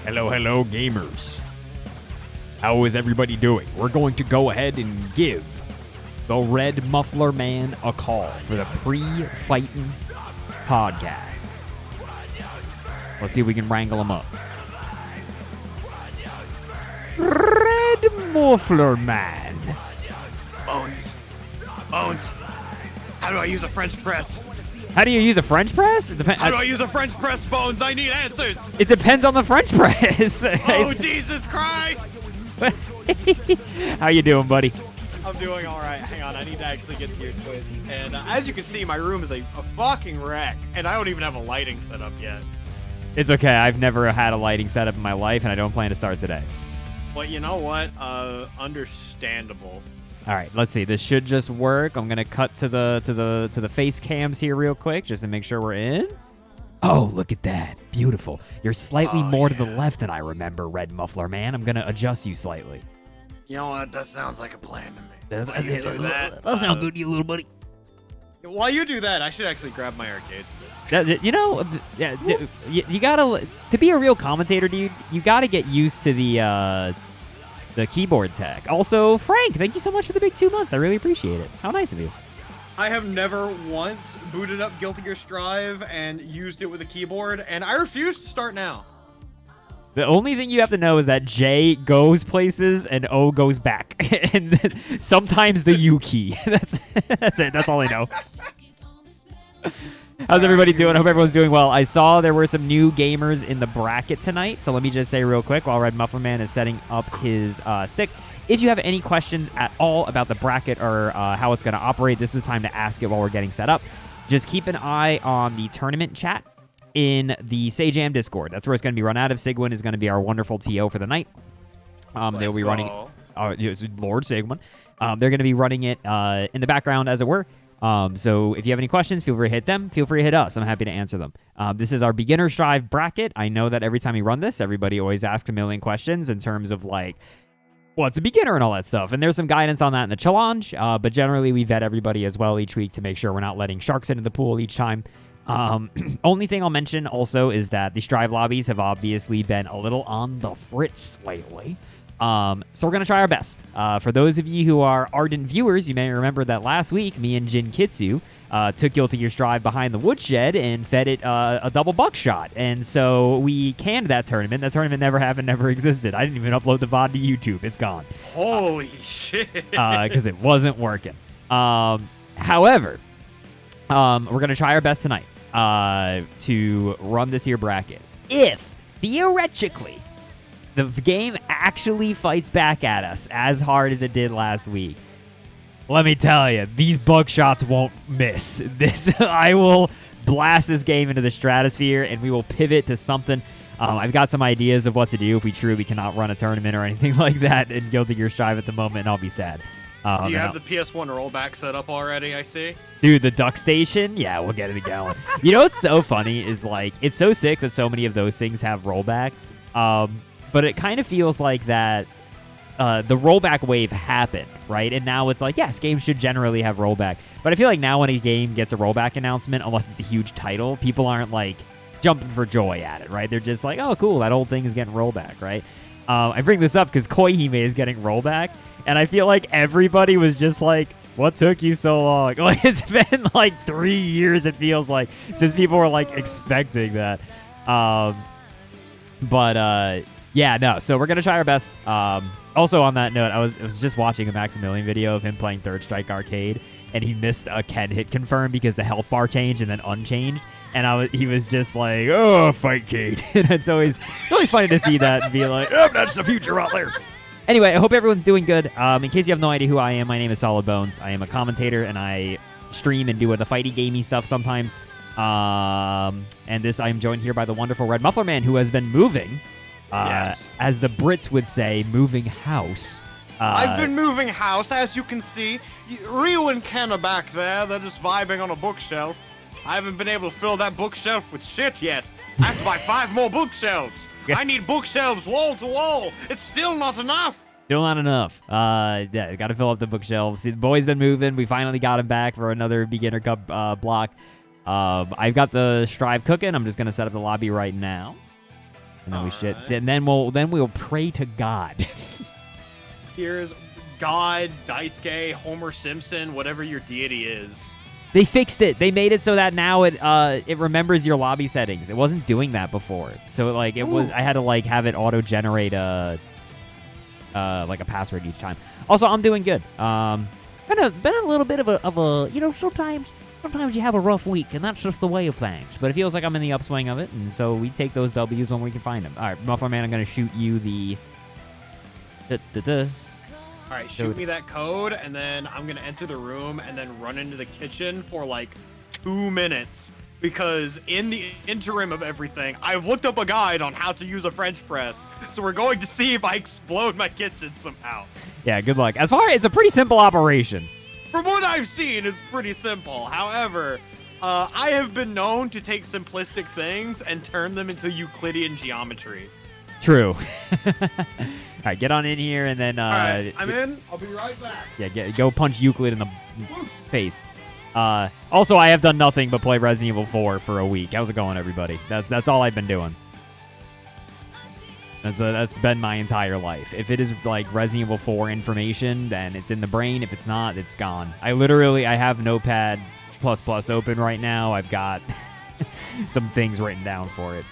Hello, gamers. How is everybody doing? We're going to go ahead and give the Red Muffler Man a call for the pre-fighting podcast. Let's see if we can wrangle him up. Red Muffler Man. Bones. How do I use a French press? How do you use a French press? How do I use a French press, Bones? I need answers. It depends on the French press. Oh, Jesus Christ. How you doing, buddy? I'm doing all right. Hang on. I need to actually get to your Twitch. And as you can see, my room is a fucking wreck. And I don't even have a lighting set up yet. It's okay. I've never had a lighting setup in my life, and I don't plan to start today. Well, you know what? Understandable. All right, let's see. This should just work. I'm gonna cut to the face cams here real quick just to make sure we're in. Oh, look at that. Beautiful. You're slightly more to the left than I remember, Red Muffler Man. I'm gonna adjust you slightly. You know what? That sounds like a plan to me. That sounds good to you, little buddy. While you do that, I should actually grab my arcade stick. You know, yeah, you gotta, to be a real commentator, dude, you gotta get used to the keyboard tech. Also, Frank, thank you so much for the big 2 months. I really appreciate it. How nice of you. I have never once booted up Guilty Gear Strive and used it with a keyboard, and I refuse to start now. The only thing you have to know is that J goes places and O goes back. And sometimes the U key. That's it. That's all I know. How's everybody doing? I hope everyone's doing well. I saw there were some new gamers in the bracket tonight, so let me just say real quick while Red Muffler Man is setting up his stick. If you have any questions at all about the bracket or how it's going to operate, this is the time to ask it while we're getting set up. Just keep an eye on the tournament chat in the SayJam Discord. That's where it's going to be run out of. Sigwin is going to be our wonderful TO for the night. They'll be running Lord Sigwin. They're going to be running it in the background, as it were. So if you have any questions, feel free to hit them. Feel free to hit us. I'm happy to answer them. This is our beginner Strive bracket. I know that every time we run this, everybody always asks a million questions in terms of like, what's a beginner and all that stuff. And there's some guidance on that in the challenge. But generally, we vet everybody as well each week to make sure we're not letting sharks into the pool each time. Only thing I'll mention also is that the Strive lobbies have obviously been a little on the fritz lately. So we're going to try our best. For those of you who are ardent viewers, you may remember that last week, me and Jin Kitsu took Guilty Gear Strive behind the woodshed and fed it a double buckshot. And so we canned that tournament. That tournament never happened, never existed. I didn't even upload the VOD to YouTube. It's gone. Holy shit. Because it wasn't working. However, we're going to try our best tonight to run this here bracket. If, theoretically, the game actually fights back at us as hard as it did last week, let me tell you, these buckshots won't miss. I will blast this game into the stratosphere, and we will pivot to something. I've got some ideas of what to do if we truly cannot run a tournament or anything like that in Guilty Gear Strive at the moment, and I'll be sad. Do you have the PS1 rollback set up already, I see? Dude, the duck station? Yeah, we'll get it going. You know what's so funny is, like, it's so sick that so many of those things have rollback. But it kind of feels like that the rollback wave happened, right? And now it's like, yes, games should generally have rollback. But I feel like now when a game gets a rollback announcement, unless it's a huge title, people aren't, like, jumping for joy at it, right? They're just like, oh, cool, that old thing is getting rollback, right? I bring this up because Koihime is getting rollback, and I feel like everybody was just like, what took you so long? Like, it's been, like, 3 years, it feels like, since people were, like, expecting that. Yeah, no, so we're going to try our best. Also, on that note, I was just watching a Maximilian video of him playing Third Strike Arcade, and he missed a Ken hit confirm because the health bar changed and then unchanged. And he was just like, oh, fight Cade. And it's always funny to see that and be like, oh, that's the future out there. Anyway, I hope everyone's doing good. In case you have no idea who I am, my name is Solid Bones. I am a commentator, and I stream and do the fighty gamey stuff sometimes. And I am joined here by the wonderful Ft.RedMufflerMan, who has been moving, Yes. as the Brits would say, moving house. I've been moving house, as you can see. Ryu and Ken are back there. They're just vibing on a bookshelf. I haven't been able to fill that bookshelf with shit yet. I have to buy 5 more bookshelves. Yeah. I need bookshelves wall to wall. It's still not enough. Still not enough. Yeah, got to fill up the bookshelves. The boy's been moving. We finally got him back for another Beginner Cup block. I've got the Strive cooking. I'm just gonna set up the lobby right now, and then then we'll pray to God. Here's God, Daisuke, Homer Simpson, whatever your deity is. They fixed it. They made it so that now it remembers your lobby settings. It wasn't doing that before. So like it was, I had to like have it auto generate like a password each time. Also, I'm doing good. Been a little bit of a sometimes you have a rough week, and that's just the way of things. But it feels like I'm in the upswing of it, and so we take those W's when we can find them. All right, MufflerMan, I'm gonna shoot you the. All right, shoot me that code, and then I'm gonna enter the room and then run into the kitchen for like 2 minutes. Because in the interim of everything, I've looked up a guide on how to use a French press. So we're going to see if I explode my kitchen somehow. Yeah, good luck. It's a pretty simple operation. From what I've seen, it's pretty simple. However, I have been known to take simplistic things and turn them into Euclidean geometry. True. All right, get on in here, and then... All right, I'm in. I'll be right back. Yeah, go punch Euclid in the face. Also, I have done nothing but play Resident Evil 4 for a week. How's it going, everybody? That's all I've been doing. That's been my entire life. If it is like Resident Evil 4 information, then it's in the brain. If it's not, it's gone. I have Notepad++ open right now. I've got some things written down for it.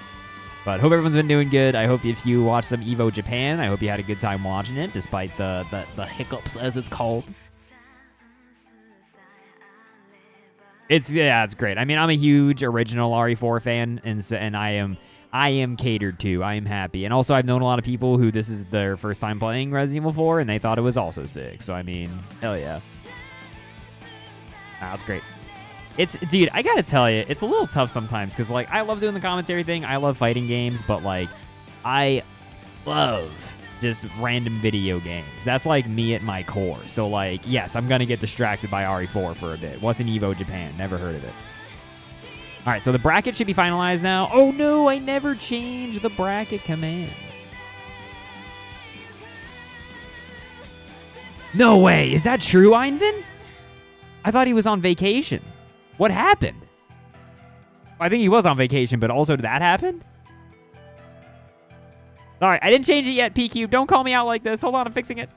But hope everyone's been doing good. I hope if you watched some Evo Japan, I hope you had a good time watching it, despite the hiccups, as it's called. It's great. I mean, I'm a huge original RE4 fan, and I am catered to. I am happy. And also, I've known a lot of people who this is their first time playing Resident Evil 4, and they thought it was also sick. So, I mean, hell yeah. That's great. Dude, I gotta tell you, it's a little tough sometimes, because, like, I love doing the commentary thing. I love fighting games, but, like, I love just random video games. That's, like, me at my core. So, like, yes, I'm gonna get distracted by RE4 for a bit. What's an Evo Japan? Never heard of it. All right, so the bracket should be finalized now. Oh, no, I never changed the bracket command. No way. Is that true, Einvin? I thought he was on vacation. What happened? I think he was on vacation, but also did that happen? All right, I didn't change it yet, PQ. Don't call me out like this. Hold on, I'm fixing it.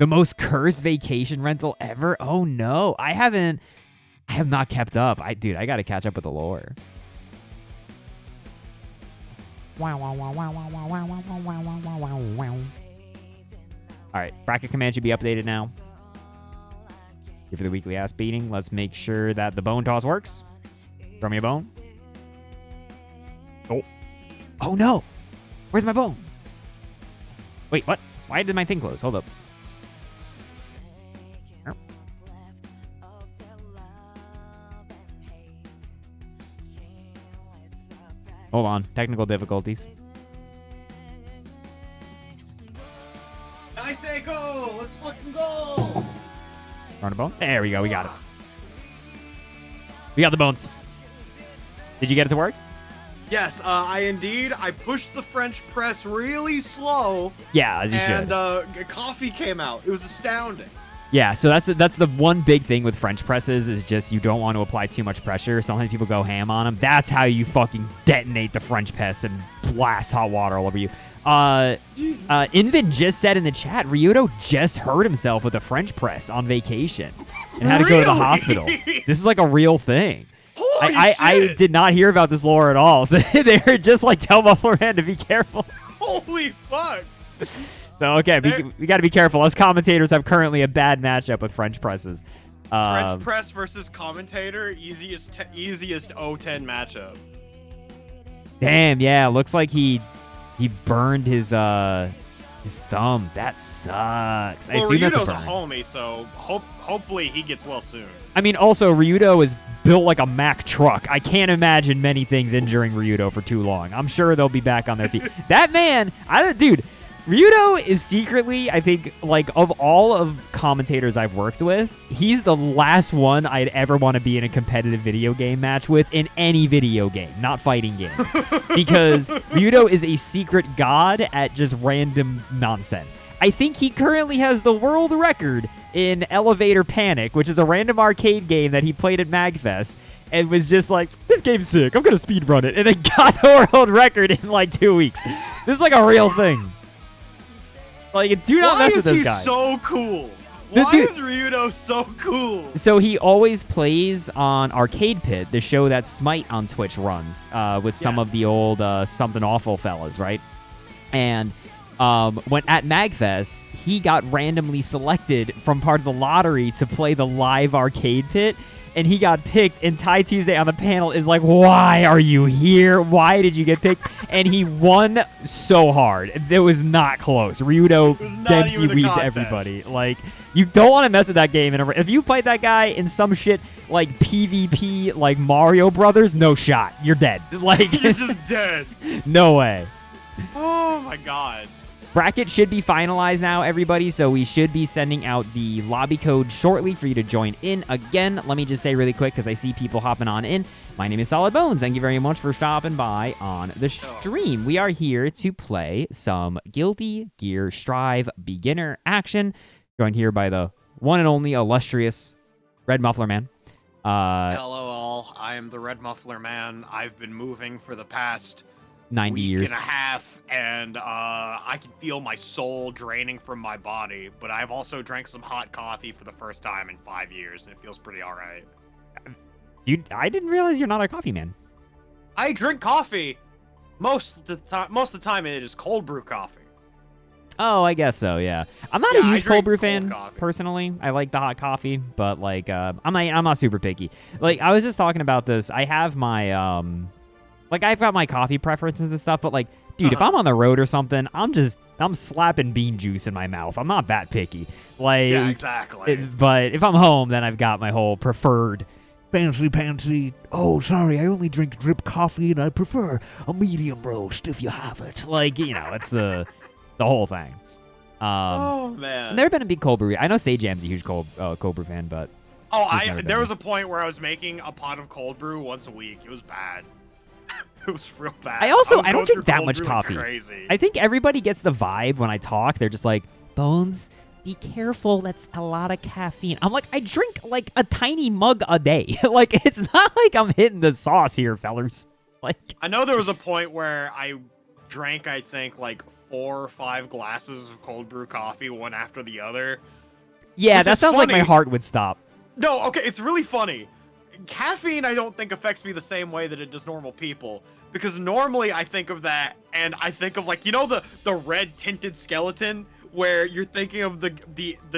The most cursed vacation rental ever? Oh, no. I have not kept up. Dude, I got to catch up with the lore. All right, bracket command should be updated now. Here for the weekly ass beating. Let's make sure that the bone toss works. Throw me a bone. Oh no! Where's my bone? Wait, what? Why did my thing close? Hold up. Hold on. Technical difficulties. I say go! Let's fucking go! Run a bone. There we go. We got it. We got the bones. Did you get it to work? Yes, I pushed the French press really slow. Yeah, as you should. And coffee came out. It was astounding. Yeah, so that's the one big thing with French presses is just you don't want to apply too much pressure. Sometimes people go ham on them. That's how you fucking detonate the French press and blast hot water all over you. Invin just said in the chat, Ryuto just hurt himself with a French press on vacation and had to go to the hospital. This is like a real thing. I did not hear about this lore at all. So they were just like, tell MufflerMan to be careful. Holy fuck. So, okay, we got to be careful. Us commentators have currently a bad matchup with French presses. French press versus commentator, easiest O10 matchup. Damn, yeah. Looks like he burned his thumb. That sucks. I Well, assume that's a Ryudo's a burn. homie, so hopefully he gets well soon. I mean, also, Ryudo is built like a Mack truck. I can't imagine many things injuring Ryudo for too long. I'm sure they'll be back on their feet. That man, dude, Ryudo is secretly, I think, like, of all of commentators I've worked with, he's the last one I'd ever want to be in a competitive video game match with in any video game, not fighting games. Because Ryudo is a secret god at just random nonsense. I think he currently has the world record in Elevator Panic, which is a random arcade game that he played at MagFest, and was just like, this game's sick, I'm going to speedrun it, and it got the world record in like 2 weeks. This is like a real thing. Like, do not mess with this guy. Why is he so cool? Dude, Why is Ryudo so cool? So he always plays on Arcade Pit, the show that Smite on Twitch runs, with some of the old Something Awful fellas, right? And when at MagFest, he got randomly selected from part of the lottery to play the live Arcade Pit, and he got picked, and Ty Tuesday on the panel is like, why are you here? Why did you get picked? And he won so hard. It was not close. Ryudo Dempsey weaved everybody. Like, you don't want to mess with that game. If you fight that guy in some shit like PvP, like Mario Brothers, no shot. You're dead. Like, You're just dead. No way. Oh, my God. Bracket should be finalized now, everybody, so we should be sending out the lobby code shortly for you to join in. Again, let me just say really quick, because I see people hopping on in. My name is Solid Bones. Thank you very much for stopping by on the stream. We are here to play some Guilty Gear Strive beginner action, joined here by the one and only illustrious Red Muffler Man. Hello, all. I am the Red Muffler Man. I've been moving for the past 90 years and a half, and I can feel my soul draining from my body, but I've also drank some hot coffee for the first time in 5 years, and it feels pretty all right. Dude, I didn't realize you're not a coffee man. I drink coffee. Most of the time it is cold brew coffee. Oh, I guess so, yeah. I'm not a huge cold brew fan, coffee. personally. I like the hot coffee, but, like, I'm not super picky. Like, I was just talking about this. I have my, like, I've got my coffee preferences and stuff, but, like, dude, if I'm on the road or something, I'm slapping bean juice in my mouth. I'm not that picky. Like, yeah, exactly. But if I'm home, then I've got my whole preferred fancy. Oh, sorry, I only drink drip coffee, and I prefer a medium roast if you have it. Like, you know, it's the whole thing. Oh, man. I've never been a big cold brew. I know Sajam's a huge cold brew fan, but... there was a point where I was making a pot of cold brew once a week. It was bad. It was real bad. I don't drink that much coffee. Crazy. I think everybody gets the vibe when I talk. They're just like, Bones, be careful. That's a lot of caffeine. I'm like, I drink like a tiny mug a day. Like, it's not like I'm hitting the sauce here, fellers. Like, I know there was a point where I drank, I think, like 4 or 5 glasses of cold brew coffee, one after the other. Yeah, that sounds like my heart would stop. No, okay, it's really funny. Caffeine, I don't think affects me the same way that it does normal people. Because normally I think of that, and I think of, like, you know, the red tinted skeleton, where you're thinking of the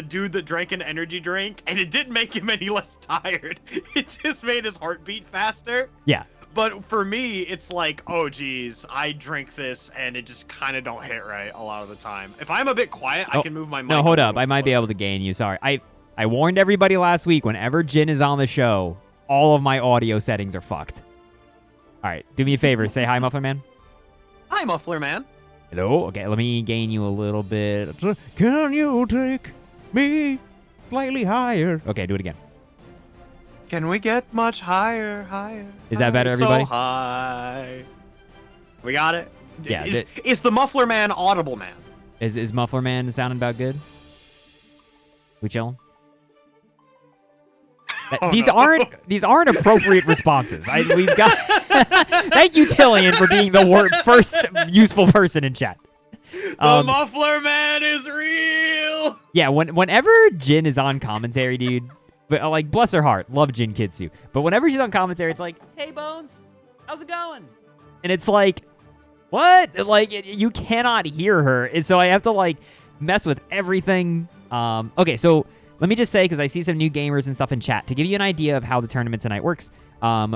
dude that drank an energy drink, and it didn't make him any less tired. It just made his heart beat faster. Yeah. But for me, it's like, oh, geez, I drink this, and it just kind of don't hit right a lot of the time. If I'm a bit quiet, I can move my mic. No, hold up. I might be able to gain you. Sorry. I warned everybody last week, whenever Jin is on the show, all of my audio settings are fucked. All right, do me a favor. Say hi, Muffler Man. Hi, Muffler Man. Hello? Okay, let me gain you a little bit. Can you take me slightly higher? Okay, do it again. Can we get much higher? Is that better, everybody? So high. We got it? Yeah. Is the Muffler Man audible, man? Is Muffler Man sounding about good? We chilling? These aren't appropriate responses. We've got. Thank you, Tillian, for being the first useful person in chat. The Muffler Man is real. Yeah, whenever Jin is on commentary, dude, but like bless her heart, love Jin Kitsu, but whenever she's on commentary, it's like, "Hey Bones, how's it going?" And it's like, what? Like you cannot hear her, and so I have to like mess with everything. Okay, so let me just say, because I see some new gamers and stuff in chat, to give you an idea of how the tournament tonight works,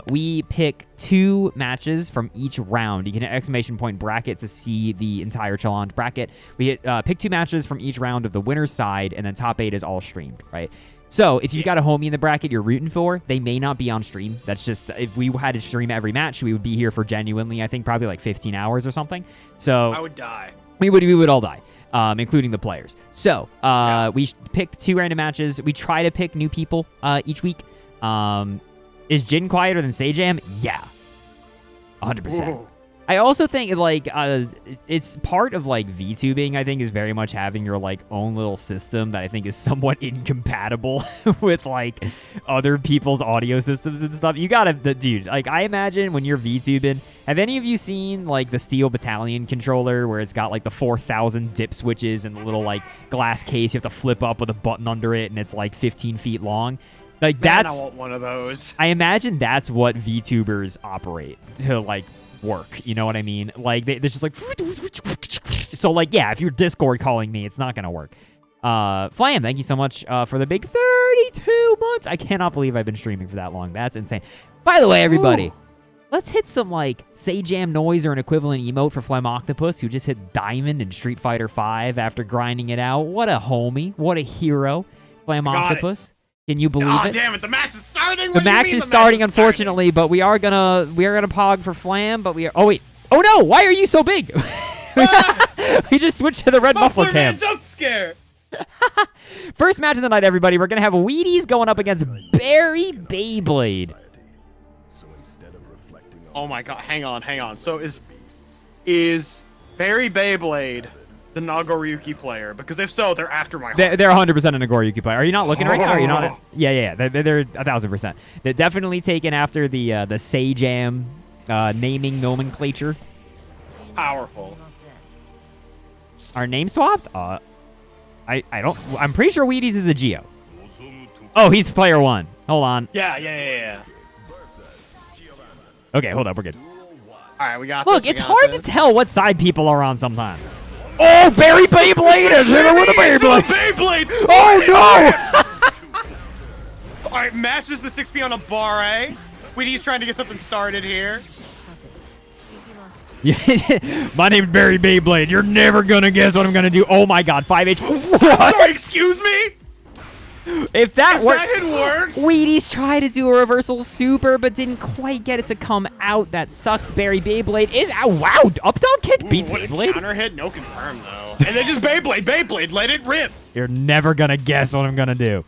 we pick 2 matches from each round. You can hit exclamation point bracket to see the entire challenge bracket. We pick 2 matches from each round of the winner's side, and then top 8 is all streamed, right? So if you've got a homie in the bracket you're rooting for, they may not be on stream. That's just, if we had to stream every match, we would be here for genuinely, I think, probably like 15 hours or something. So I would die. We would all die. Including the players. So, we picked 2 random matches. We try to pick new people each week. Is Jin quieter than Sajam? Yeah. 100%. Whoa. I also think, like, it's part of, like, VTubing, I think, is very much having your, like, own little system that I think is somewhat incompatible with, like, other people's audio systems and stuff. You gotta, dude, like, I imagine when you're VTubing, have any of you seen, like, the Steel Battalion controller where it's got, like, the 4,000 dip switches and the little, like, glass case you have to flip up with a button under it and it's, like, 15 feet long? Like, Man, that's... I want one of those. I imagine that's what VTubers operate to, like, work, you know what I mean? Like, they're just like, so, like, yeah, if you're Discord calling me, it's not gonna work. Flam, thank you so much for the big 32 months. I cannot believe I've been streaming for that long. That's insane. By the way, everybody, let's hit some, like, Sajam noise or an equivalent emote for Phlegm Octopus, who just hit Diamond in Street Fighter V after grinding it out. What a homie. What a hero. Phlegm Octopus. Can you believe it? Oh, damn it. The match is starting. The match is starting, unfortunately, but we are gonna pog for Flam, but we are... Oh, wait. Oh, no! Why are you so big? We just switched to the red muffler cam. Jump scare! First match of the night, everybody. We're gonna have Wheaties going up against Barry Beyblade. Oh, my God. Hang on. So is Barry Beyblade the Nagoriyuki player? Because if so, they're after my heart. They're 100% a Nagoriyuki player. Are you not looking right now? Are you not? Yeah. They're 1,000%. They're definitely taken after the Sajam naming nomenclature. Powerful. Our name swapped? I don't. I'm pretty sure Wheaties is a Geo. Oh, he's player 1. Hold on. Yeah. Okay, hold up. We're good. All right, we got Look, this. it's hard to tell what side people are on sometimes. Oh, Barry Beyblade is hit him with a Beyblade. Beyblade. Oh, no! All right, matches the 6P on a bar, eh? Wheaties trying to get something started here. My name's Barry Beyblade. You're never gonna guess what I'm gonna do. Oh my God, 5H. What? Sorry, excuse me? If that had worked. Wheaties tried to do a reversal super, but didn't quite get it to come out. That sucks. Barry Beyblade is out. Wow, up dog kick beats Beyblade. Counter hit, no confirm though. And then just Beyblade, let it rip. You're never gonna guess what I'm gonna do.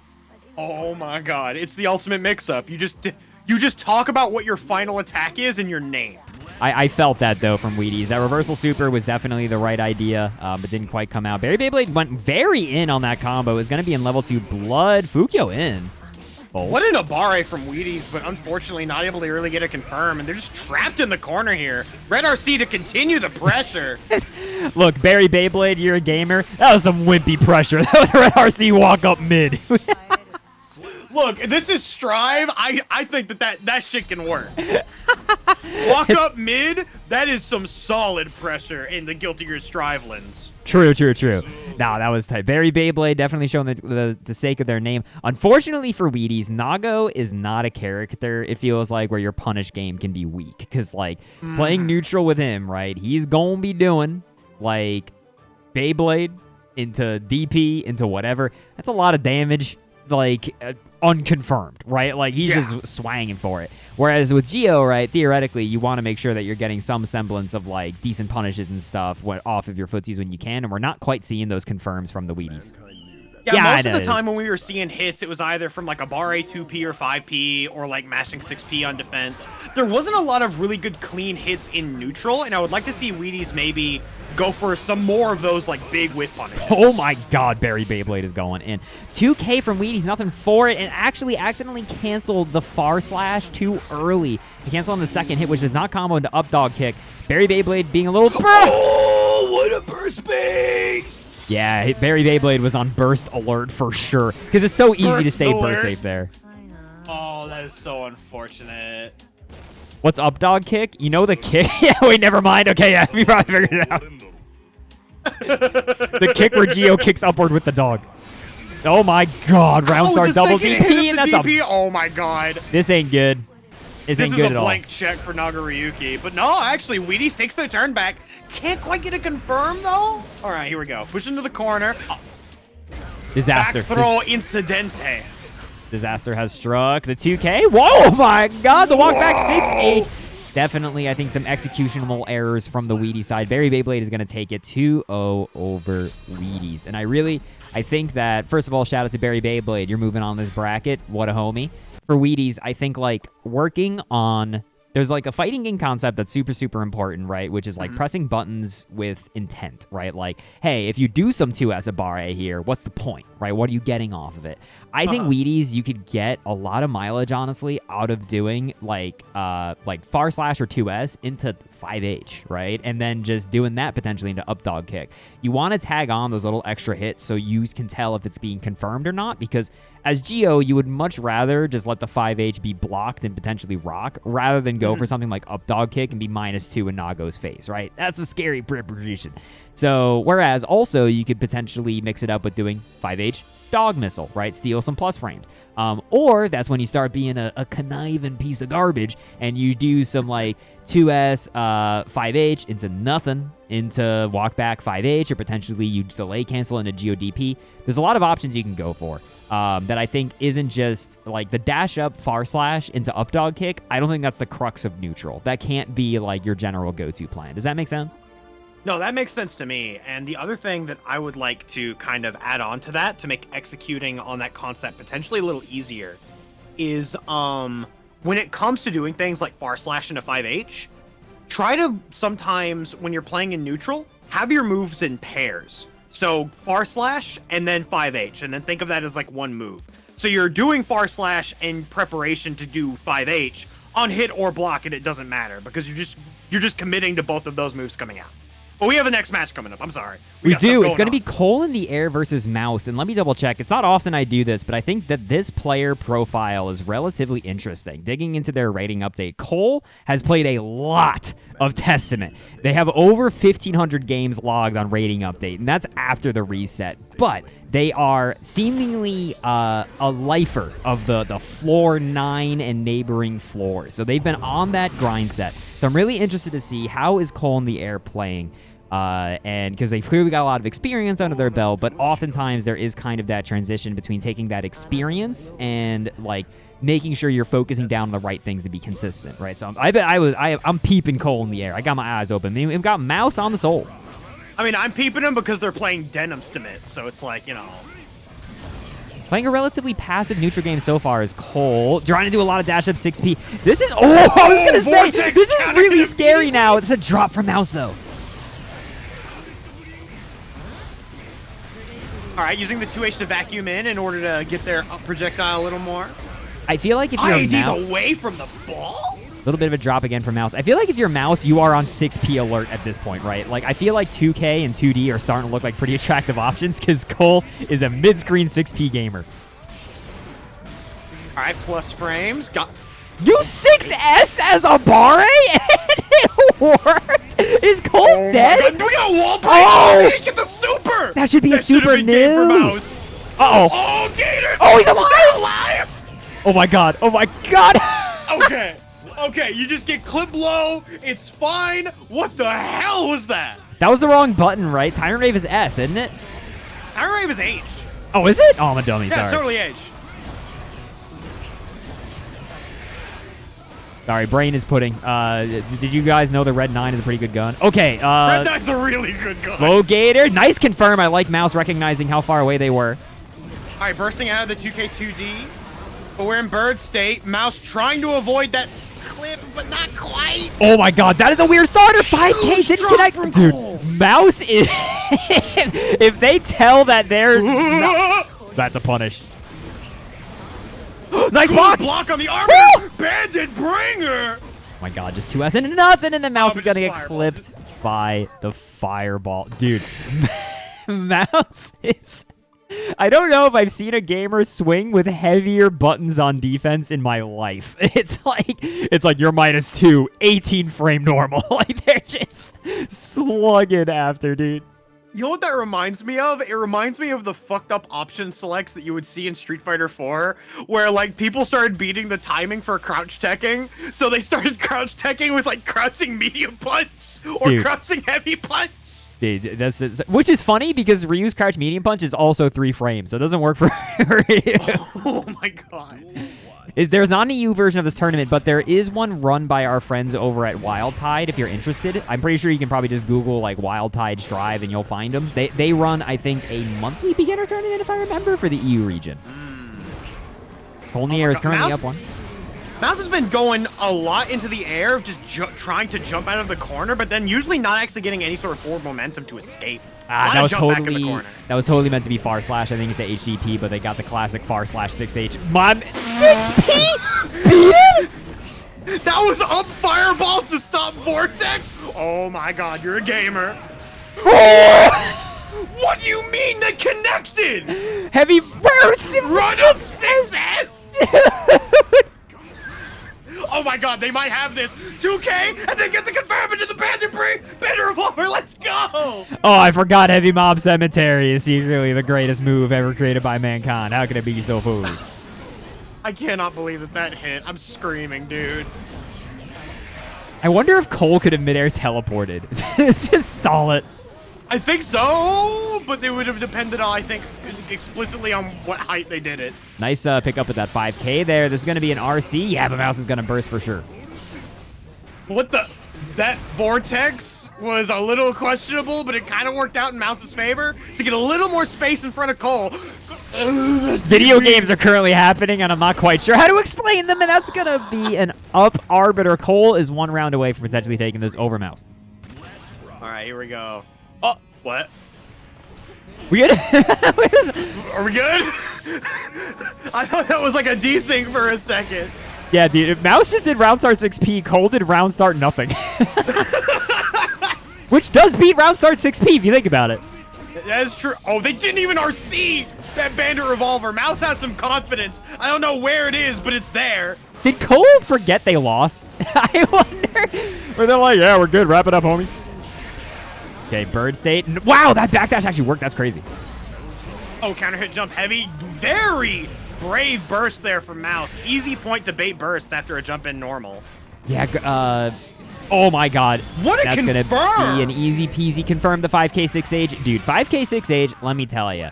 Oh my God, it's the ultimate mix-up. You just talk about what your final attack is and your name. I felt that, though, from Wheaties. That reversal super was definitely the right idea, but didn't quite come out. Barry Beyblade went very in on that combo. It was going to be in level 2 Blood. Fukyo in. Oh. What an Abare from Wheaties, but unfortunately not able to really get a confirm, and they're just trapped in the corner here. Red RC to continue the pressure. Look, Barry Beyblade, you're a gamer. That was some wimpy pressure. That was a Red RC walk up mid. Look, this is Strive. I think that shit can work. Walk up mid, that is some solid pressure in the Guilty Gear Strive lens. True. No, that was tight. Barry Beyblade definitely showing the sake of their name. Unfortunately for Wheaties, Nago is not a character, it feels like, where your punish game can be weak. Because, like, playing neutral with him, right, he's going to be doing, like, Beyblade into DP, into whatever. That's a lot of damage. Like, unconfirmed, right? Like, he's just swanging for it. Whereas with Geo, right, theoretically, you want to make sure that you're getting some semblance of, like, decent punishes and stuff off of your footsies when you can, and we're not quite seeing those confirms from the Wheaties. Yeah, most of the time when we were seeing hits, it was either from, like, a bar A 2P or 5P, or, like, mashing 6P on defense. There wasn't a lot of really good clean hits in neutral, and I would like to see Wheaties maybe go for some more of those, like, big whiff punishes. Oh my God, Barry Beyblade is going in. 2K from Wheaties, nothing for it, and actually accidentally canceled the far slash too early. He canceled on the second hit, which does not combo into up dog kick. Barry Beyblade being a little... Oh, what a burst bait! Yeah, Barry Beyblade was on burst alert for sure, because it's so easy to stay burst safe there. Oh, that is so unfortunate. What's up dog kick? You know the kick? Yeah, wait, never mind. Okay, yeah, we probably figured it out. The kick where Geo kicks upward with the dog. Oh my God, round start double DP, and that's DP. Oh my God. This ain't good. This ain't good at all. This is a blank check for Nagaryuki. But no, actually, Wheaties takes their turn back. Can't quite get it confirmed, though. All right, here we go. Push into the corner. Disaster. Back throw incidente. Disaster has struck the 2K. Whoa, my God. The walk back 6-8. Definitely, I think, some executional errors from the Wheaties side. Barry Beyblade is going to take it 2-0 over Wheaties. And I think that, first of all, shout out to Barry Beyblade. You're moving on this bracket. What a homie. For Wheaties, I think, like, working on... There's, like, a fighting game concept that's super, super important, right? Which is, like, pressing buttons with intent, right? Like, hey, if you do some 2S Abare here, what's the point, right? What are you getting off of it? I think Wheaties, you could get a lot of mileage, honestly, out of doing, like far slash or 2S into 5H, right? And then just doing that potentially into up dog kick. You want to tag on those little extra hits so you can tell if it's being confirmed or not, because as Geo, you would much rather just let the 5H be blocked and potentially rock rather than go for something like up dog kick and be -2 in Nago's face, right? That's a scary proposition. So, whereas also you could potentially mix it up with doing 5H dog missile, right? Steal some plus frames. Or that's when you start being a conniving piece of garbage and you do some like 2S 5H into nothing, into walk back 5H, or potentially you delay cancel into GODP. There's a lot of options you can go for that I think isn't just like the dash up far slash into up dog kick. I don't think that's the crux of neutral. That can't be like your general go-to plan. Does that make sense? No, that makes sense to me. And the other thing that I would like to kind of add on to that to make executing on that concept potentially a little easier is when it comes to doing things like far slash into 5H, try to sometimes when you're playing in neutral, have your moves in pairs. So far slash and then 5H, and then think of that as like one move. So you're doing far slash in preparation to do 5H on hit or block, and it doesn't matter because you're just committing to both of those moves coming out. But we have the next match coming up. I'm sorry. We do. It's going to be Cole in the air versus Mouse. And let me double check. It's not often I do this, but I think that this player profile is relatively interesting. Digging into their rating update, Cole has played a lot of Testament. They have over 1,500 games logged on rating update, and that's after the reset. But they are seemingly a lifer of the floor 9 and neighboring floors. So they've been on that grind set. So I'm really interested to see how is Cole in the air playing. And because they've clearly got a lot of experience under their belt, but oftentimes there is kind of that transition between taking that experience and like making sure you're focusing down on the right things to be consistent, right? So I'm peeping Cole in the air. I got my eyes open. We've got Mouse on the soul. I mean, I'm peeping them because they're playing Denim Stimit, so it's like, you know. Playing a relatively passive neutral game so far is Cole. Trying to do a lot of dash up 6P. This is, I was going to say, this is really scary now. It's a drop from Mouse, though. All right, using the 2H to vacuum in order to get their up projectile a little more. I feel like if you're IAD's away from the ball? A little bit of a drop again from Mouse. I feel like if you're Mouse, you are on 6P alert at this point, right? Like, I feel like 2K and 2D are starting to look like pretty attractive options because Cole is a mid-screen 6P gamer. All right, plus frames. You 6S as a Bare? And it worked? Is Cole dead? We got a wall break! Oh! Get the super! That should be a super new. Uh-oh. Oh, Gators! Oh, he's alive! Oh, my God. Oh, my God. Okay. Okay, you just get clip low. It's fine. What the hell was that? That was the wrong button, right? Tyrant Rave is S, isn't it? Tyrant Rave is H. Oh, is it? Oh, I'm a dummy. Yeah, Sorry. it's totally H. Sorry, brain is pudding. Did you guys know the Red 9 is a pretty good gun? Okay. Red 9's a really good gun. Low Gator. Nice confirm. I like Mouse recognizing how far away they were. All right, bursting out of the 2K2D. But we're in bird state. Mouse trying to avoid that clip, but not quite. Oh my God, that is a weird starter. 5K didn't connect. Dude, Cole. Mouse is... if they tell that they're... that's a punish. Nice block! Block on the armor! Bandit Bringer! Oh my God, just 2S and nothing, and then Mouse is going to get fireball. clipped by the fireball. Dude, Mouse is... I don't know if I've seen a gamer swing with heavier buttons on defense in my life. It's like you're -2, 18 frame normal. Like they're just slugging after, dude. You know what that reminds me of? It reminds me of the fucked up option selects that you would see in Street Fighter 4, where like people started beating the timing for crouch teching, so they started crouch teching with like crouching medium punch or crouching heavy punch. Dude, which is funny because Ryu's crouch medium punch is also 3 frames, so it doesn't work for Ryu. Oh my god. There's not an EU version of this tournament, but there is one run by our friends over at Wild Tide, if you're interested. I'm pretty sure you can probably just Google, like, Wild Tide Strive, and you'll find them. They run, I think, a monthly beginner tournament, if I remember, for the EU region. Colnier is currently up 1. Mouse has been going a lot into the air, just trying to jump out of the corner, but then usually not actually getting any sort of forward momentum to escape. That was totally meant to be far slash. I think it's a HDP, but they got the classic far slash 6H. Mom, 6P? Beat it? That was up fireball to stop Vortex? Oh my god, you're a gamer. What do you mean they connected? Heavy burst. Run up 6S? Oh my god, they might have this. 2K, and then get the confirm into the Bender Revolver. Let's go! Oh, I forgot Heavy Mob Cemetery is secretly the greatest move ever created by mankind. How can it be so foolish? I cannot believe that hit. I'm screaming, dude. I wonder if Cole could have midair teleported to stall it. I think so, but they would have depended on, I think, explicitly on what height they did it. Nice pick up with that 5K there. This is going to be an RC. Yeah, but Mouse is going to burst for sure. What the? That Vortex was a little questionable, but it kind of worked out in Mouse's favor to get a little more space in front of Cole. Video games are currently happening, and I'm not quite sure how to explain them, and that's going to be an up arbiter. Cole is 1 round away from potentially taking this over Mouse. All right, here we go. Oh, what? We good? Are we good? I thought that was like a desync for a second. Yeah, dude. Mouse just did round start 6P. Cole did round start nothing. Which does beat round start 6P if you think about it. That is true. Oh, they didn't even RC that Bandit Revolver. Mouse has some confidence. I don't know where it is, but it's there. Did Cole forget they lost? I wonder. Or they're like, yeah, we're good. Wrap it up, homie. Okay, bird state. Wow, that backdash actually worked. That's crazy. Oh, counter hit jump heavy. Very brave burst there from Mouse. Easy point to bait burst after a jump in normal. Yeah, oh my god. What a That's going to confirm! be an easy peasy confirm the 5K 6H. Dude, 5K 6H, let me tell you.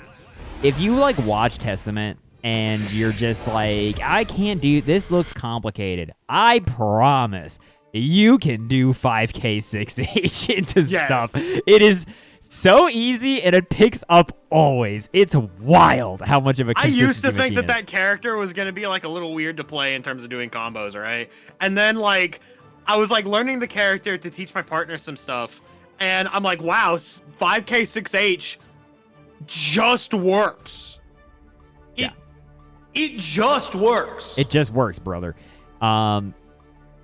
If you, like, watch Testament and you're just like, I can't do, this looks complicated. I promise. You can do 5K 6H into stuff. It is so easy, and it picks up always. It's wild how much of a consistency I used to think machine that character was going to be, like, a little weird to play in terms of doing combos, right? And then, like, I was, like, learning the character to teach my partner some stuff, and I'm like, wow, 5K 6H just works. It just works. It just works, brother.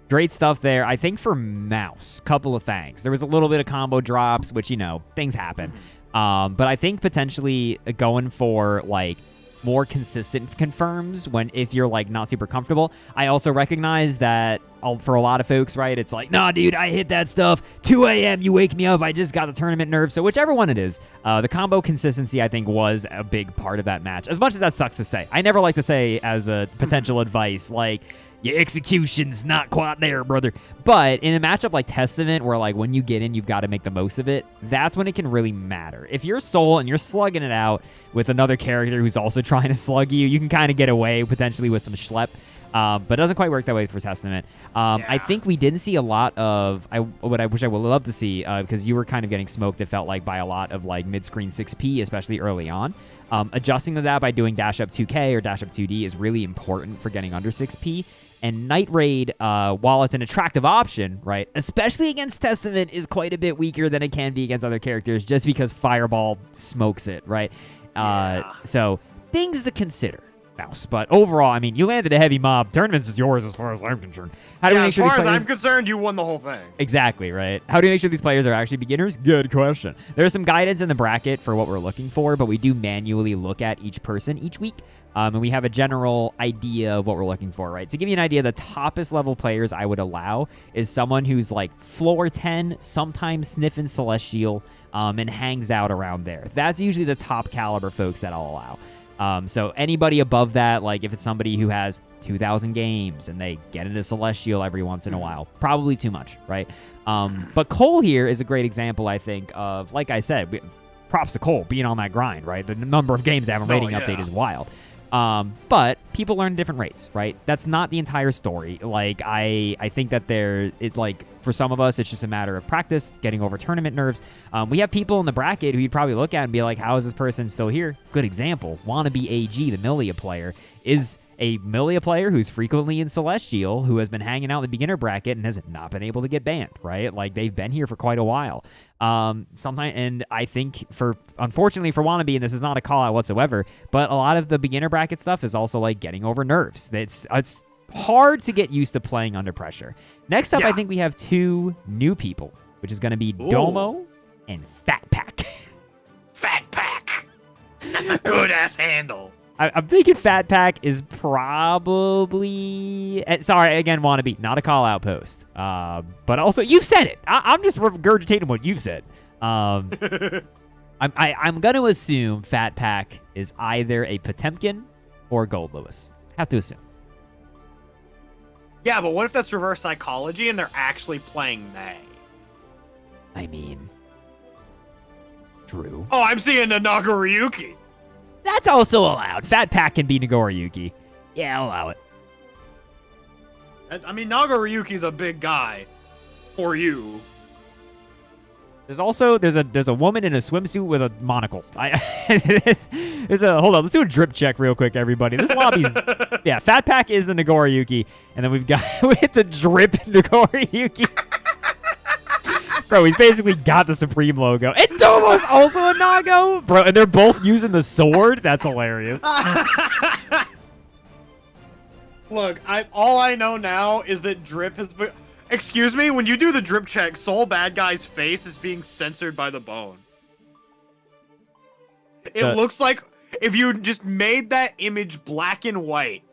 Great stuff there. I think for Mouse, couple of things. There was a little bit of combo drops, which, you know, things happen. But I think potentially going for, like, more consistent confirms if you're, like, not super comfortable. I also recognize that for a lot of folks, right, it's like, nah, dude, I hit that stuff. 2 a.m., you wake me up. I just got the tournament nerve. So whichever one it is, the combo consistency, I think, was a big part of that match. As much as that sucks to say. I never like to say as a potential advice, like, your execution's not quite there, brother. But in a matchup like Testament, where, like, when you get in, you've got to make the most of it, that's when it can really matter. If you're Soul and you're slugging it out with another character who's also trying to slug you, you can kind of get away potentially with some schlep. But it doesn't quite work that way for Testament. I think we didn't see a lot of what I wish I would love to see, because you were kind of getting smoked, it felt like, by a lot of, like, mid-screen 6P, especially early on. Adjusting to that by doing dash up 2K or dash up 2D is really important for getting under 6P. And Night Raid, while it's an attractive option, right, especially against Testament, is quite a bit weaker than it can be against other characters just because Fireball smokes it, right? So, things to consider. mouse. But overall, I mean, you landed a heavy mob. Tournament's yours as far as I'm concerned. How do we make sure as far these players... as I'm concerned, you won the whole thing. Exactly, right? How do we make sure these players are actually beginners? Good question. There's some guidance in the bracket for what we're looking for, but we do manually look at each person each week. And we have a general idea of what we're looking for, right? To give you an idea, the toppest level players I would allow is someone who's like floor 10, sometimes sniffing Celestial, and hangs out around there. That's usually the top caliber folks that I'll allow. So anybody above that, like if it's somebody who has 2,000 games and they get into Celestial every once in a while, probably too much, right? But Cole here is a great example, I think, of, like I said, props to Cole being on that grind, right? The number of games to have a rating update is wild. But people learn different rates, right? That's not the entire story. Like, I think that for some of us, it's just a matter of practice, getting over tournament nerves. We have people in the bracket who you'd probably look at and be like, how is this person still here? Good example. Wannabe AG, the Millia player, is a Millia player who's frequently in Celestial, who has been hanging out in the beginner bracket and has not been able to get banned, right? Like, they've been here for quite a while. Sometimes, and I think unfortunately for Wannabe, and this is not a call out whatsoever, but a lot of the beginner bracket stuff is also like getting over nerves. It's hard to get used to playing under pressure. Next up, I think we have two new people, which is going to be Domo and Fat Pack. Fat Pack. That's a good ass handle. I'm thinking Fat Pack is probably... Sorry, again, Wannabe, not a call-out post. But also, you've said it. I'm just regurgitating what you've said. I'm going to assume Fat Pack is either a Potemkin or Gold Lewis. Have to assume. Yeah, but what if that's reverse psychology and they're actually playing May? I mean... True. Oh, I'm seeing a Nagoriyuki. That's also allowed. Fat Pack can be Nagoriyuki. Yeah, I'll allow it. I mean, Nagoriyuki's a big guy for you. There's also there's a woman in a swimsuit with a monocle. Hold on, let's do a drip check real quick, everybody. This lobby's Fat Pack is the Nagoriyuki, and then we've got with the drip Nagoriyuki. Bro, he's basically got the Supreme logo. And Domo's also a Nago! Bro, and they're both using the sword? That's hilarious. Look, all I know now is that Drip has been... Excuse me, when you do the drip check, Soul Bad Guy's face is being censored by the bone. It looks like if you just made that image black and white,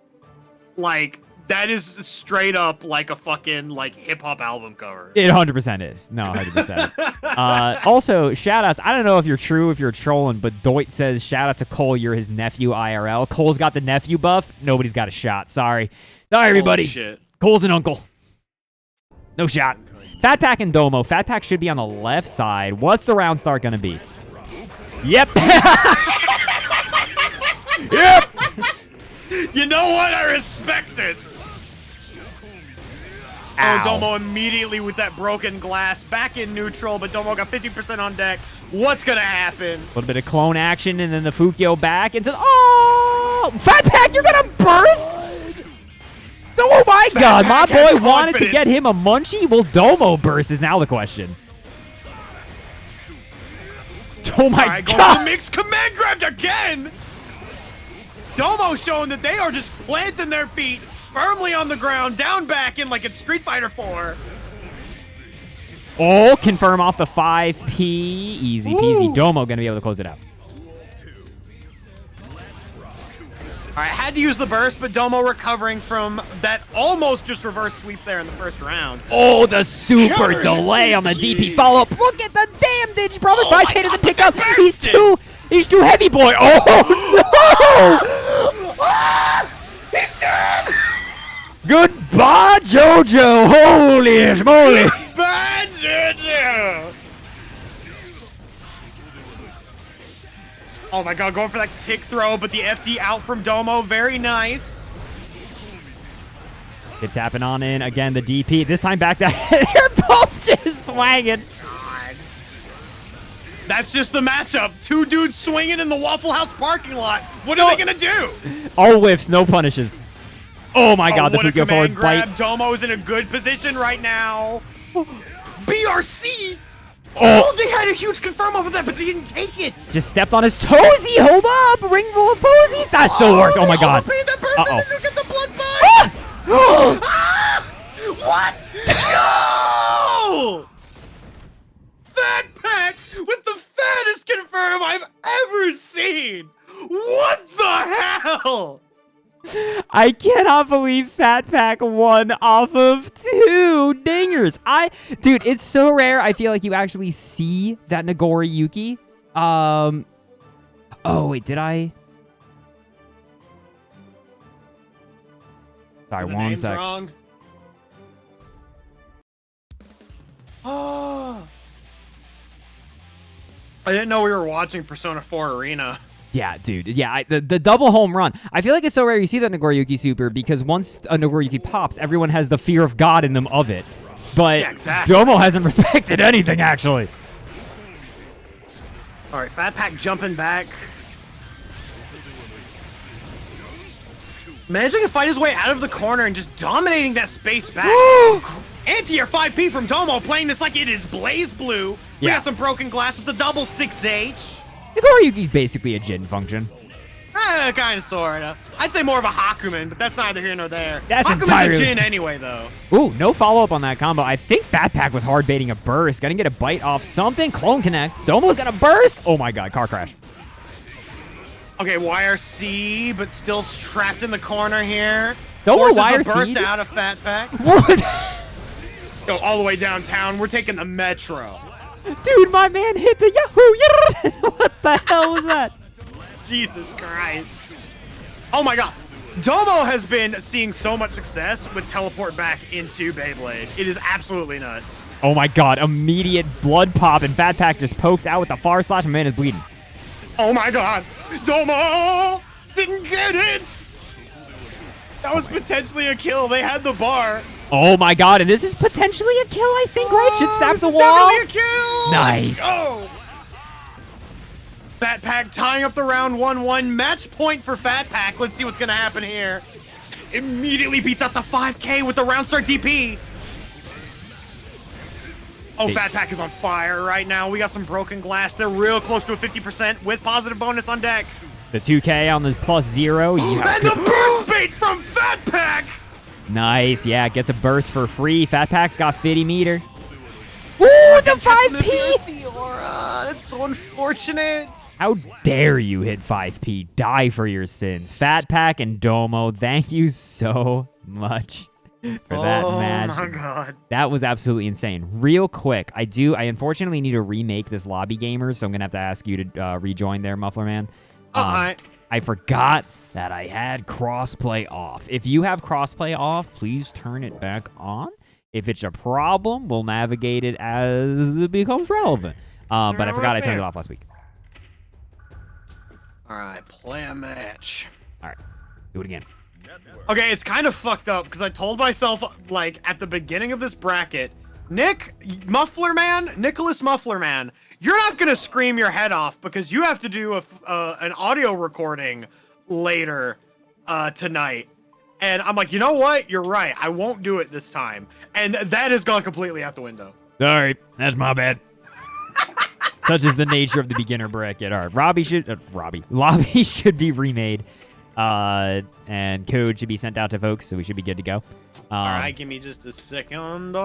like... That is straight up like a fucking hip-hop album cover. It 100% is. No, 100%. Also, shout-outs. I don't know if you're true, if you're trolling, but Doit says, shout-out to Cole, you're his nephew IRL. Cole's got the nephew buff. Nobody's got a shot. Sorry. Sorry, everybody. Holy shit. Cole's an uncle. No shot. Fat Pack and Domo. Fat Pack should be on the left side. What's the round start going to be? Yep. Yep. You know what? I respect it. Oh, Domo immediately with that broken glass back in neutral, but Domo got 50% on deck. What's gonna happen? A little bit of clone action, and then the Fukyo back into Fat Pack, you're gonna burst? Oh my God, my boy wanted to get him a munchie. Well, Domo burst is now the question. Oh my God! Mixed command grabbed again. Domo showing that they are just planting their feet firmly on the ground, down back in like it's Street Fighter 4. Oh, confirm off the 5P. Easy peasy. Domo going to be able to close it out. All right, had to use the burst, but Domo recovering from that almost just reverse sweep there in the first round. Oh, the super delay on the DP follow-up. Look at the damage, brother. 5K doesn't pick up. He's too heavy, boy. Oh, no. He's dead. Goodbye, JoJo. Holy moly. Goodbye, JoJo. Oh my God, going for that tick throw, but the FD out from Domo. Very nice. Good tapping on in. Again, the DP. This time back to they're both just swanging. God. That's just the matchup. Two dudes swinging in the Waffle House parking lot. What are they going to do? All whiffs, no punishes. Oh my God, the Fukyo forward grab. bite. Domo's in a good position right now. BRC! Oh, they had a huge confirm off of that, but they didn't take it. Just stepped on his toesy. Hold up. Ring full of posies. That still worked. Oh, my God. Uh-oh. Get the blood ah! Ah! What? No! Fat Pack with the fattest confirm I've ever seen. What the hell? I cannot believe Fat Pack won off of 2 dingers. Dude, it's so rare. I feel like you actually see that Nagori Yuki. Oh, wait, did I? Sorry, one sec. Wrong. Oh. I didn't know we were watching Persona 4 Arena. Yeah, dude. Yeah, the double home run. I feel like it's so rare you see that Nagoriyuki super because once a Nagoriyuki pops, everyone has the fear of God in them of it. But yeah, exactly. Domo hasn't respected anything, actually. All right, Fat Pack jumping back. Managing to fight his way out of the corner and just dominating that space back. Anti-air 5P from Domo playing this like it is Blaze Blue. We got some broken glass with the double 6H. Nagoriyuki's basically a Jin function. Kind of, sort of. I'd say more of a Hakuman, but that's neither here nor there. That's Hakuman's entirely a Jin anyway, though. Ooh, no follow-up on that combo. I think Fat Pack was hard baiting a burst. Gonna get a bite off something. Clone Connect. Domo's gonna burst. Oh my God, car crash. Okay, YRC, but still trapped in the corner here. Domo YRC YRC burst out of Fat Pack. What? Go all the way downtown. We're taking the metro. Dude, my man hit the Yahoo! What the hell was that? Jesus Christ. Oh my God. Domo has been seeing so much success with teleport back into Beyblade. It is absolutely nuts. Oh my God, immediate blood pop, and Fat Pack just pokes out with the far slash, and man is bleeding. Oh my God. Domo didn't get it. That was potentially a kill. They had the bar. Oh my God, and this is potentially a kill, I think, right? Should stab the wall. Definitely a kill. Nice. Oh. Fat Pack tying up the round 1-1. Match point for Fat Pack. Let's see what's going to happen here. Immediately beats out the 5K with the round start DP. Oh, Fat Pack is on fire right now. We got some broken glass. They're real close to a 50% with positive bonus on deck. The 2K on the +0. And the burst bait from Fat Pack. Nice, yeah, gets a burst for free. Fat Pack's got 50 meter. Ooh, the 5P! That's so unfortunate. How dare you hit 5P? Die for your sins. Fat Pack and Domo, thank you so much for that match. Oh my God. That was absolutely insane. Real quick, I unfortunately need to remake this Lobby Gamers, so I'm going to have to ask you to rejoin there, Mufflerman. I forgot that I had crossplay off. If you have crossplay off, please turn it back on. If it's a problem, we'll navigate it as it becomes relevant. But I forgot I turned it off last week. All right, play a match. All right, do it again. Okay, it's kind of fucked up because I told myself, like, at the beginning of this bracket, Nicholas Mufflerman, you're not going to scream your head off because you have to do an audio recording later tonight. And I'm like, you know what? You're right. I won't do it this time. And that has gone completely out the window. Sorry, that's my bad. Such is the nature of the beginner bracket. All right, Lobby should be remade. And code should be sent out to folks, so we should be good to go. All right, give me just a second.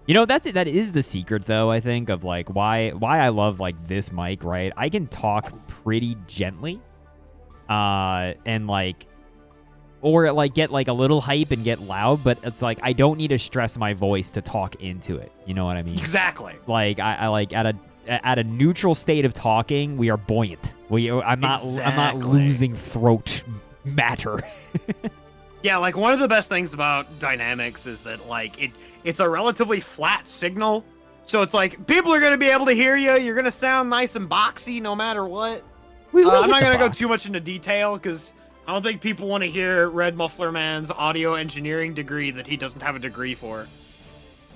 You know, that is the secret, though, I think, of, like, why I love, like, this mic, right? I can talk pretty gently, and, like, or, like, get, like, a little hype and get loud, but it's, like, I don't need to stress my voice to talk into it. You know what I mean? Exactly. Like, I like, at a neutral state of talking, we are buoyant. I'm not losing throat matter. Yeah, like, one of the best things about Dynamics is that, like, it's a relatively flat signal. So it's like, people are going to be able to hear you. You're going to sound nice and boxy no matter what. I'm not going to go too much into detail because I don't think people want to hear Red.Mufflerman's audio engineering degree that he doesn't have a degree for.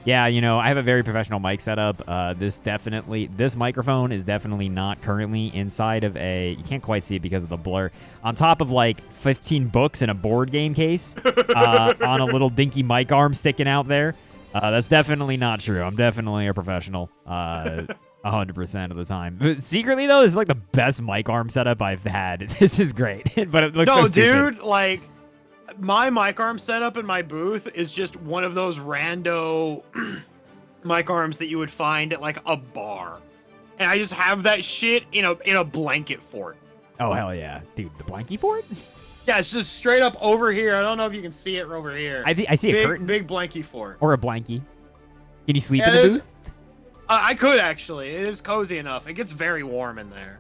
Yeah, you know, I have a very professional mic setup. This microphone is definitely not currently inside of you can't quite see it because of the blur, on top of like 15 books in a board game case, on a little dinky mic arm sticking out there. That's definitely not true. I'm definitely a professional. 100% of the time. But secretly, though, this is like the best mic arm setup I've had. This is great, but it looks so stupid. Dude, like, my mic arm setup in my booth is just one of those rando mic arms that you would find at, like, a bar. And I just have that shit in a blanket fort. Oh, hell yeah. Dude, the blankie fort? Yeah, it's just straight up over here. I don't know if you can see it over here. I see a curtain. Big blankie fort. Or a blankie. Can you sleep in the booth? I could, actually. It is cozy enough. It gets very warm in there.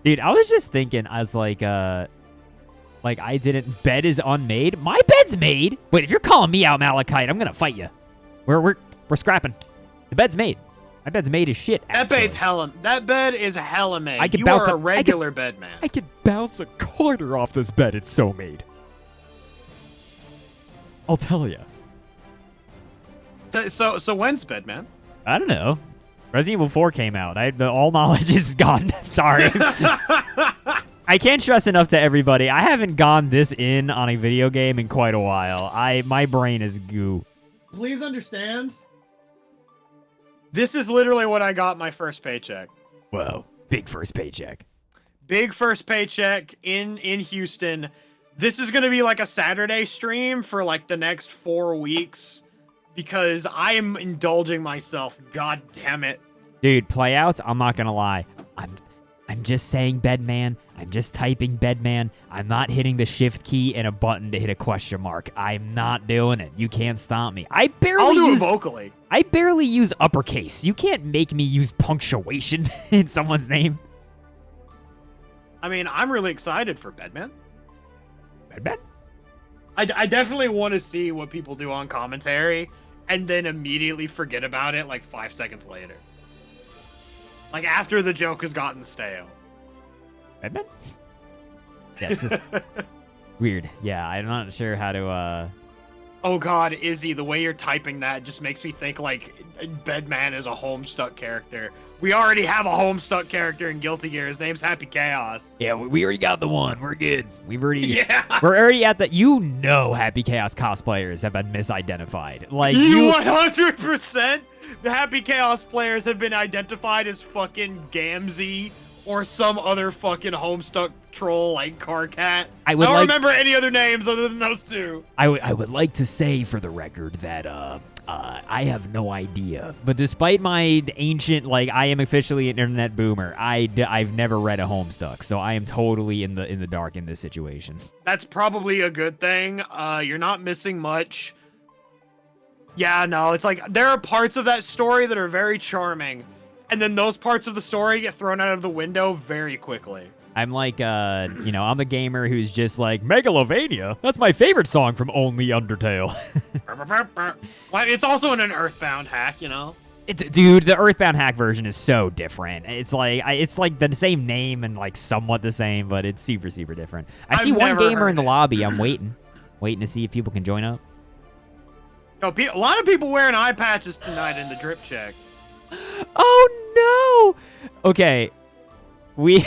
Dude, I was just thinking, as like I didn't. Bed is unmade. My bed's made. Wait, if you're calling me out, Malachite, I'm gonna fight you. We're scrapping. The bed's made. My bed's made as shit. That bed is hella made. You are a regular bed man. I could bounce a quarter off this bed. It's so made. I'll tell you. So when's bed man? I don't know. Resident Evil 4 came out. All knowledge is gone. Sorry. I can't stress enough to everybody. I haven't gone this in on a video game in quite a while. My brain is goo. Please understand. This is literally what I got my first paycheck. Whoa. Big first paycheck. Big first paycheck in Houston. This is going to be like a Saturday stream for like the next 4 weeks. Because I am indulging myself. God damn it. Dude, playouts, I'm not going to lie. I'm just saying bedman. I'm just typing bedman. I'm not hitting the shift key and a button to hit a question mark. I'm not doing it. You can't stop me. I'll do it vocally. I barely use uppercase. You can't make me use punctuation in someone's name. I mean, I'm really excited for bedman. Bedman? I definitely want to see what people do on commentary and then immediately forget about it like 5 seconds later. Like after the joke has gotten stale. Batman? That's weird. Yeah, I'm not sure how to, Oh god, Izzy, the way you're typing that just makes me think like Bedman is a Homestuck character. We already have a Homestuck character in Guilty Gear. His name's Happy Chaos. Yeah, we already got the one. We're good. We're already at the. Happy Chaos cosplayers have been misidentified. Like you 100%. The Happy Chaos players have been identified as fucking Gamzee or some other fucking Homestuck troll like Carcat. I don't remember any other names other than those two. I would like to say for the record that I have no idea. But despite my ancient, I am officially an internet boomer, I've never read a Homestuck, so I am totally in the dark in this situation. That's probably a good thing. You're not missing much. Yeah, no, it's like there are parts of that story that are very charming, and then those parts of the story get thrown out of the window very quickly. I'm like, I'm the gamer who's just like, Megalovania? That's my favorite song from only Undertale. It's also an Earthbound hack, Dude, the Earthbound hack version is so different. It's like the same name and like somewhat the same, but it's super, super different. I see one gamer in the lobby. I'm waiting to see if people can join up. A lot of people wearing eye patches tonight in the drip check. Oh, no. Okay. We've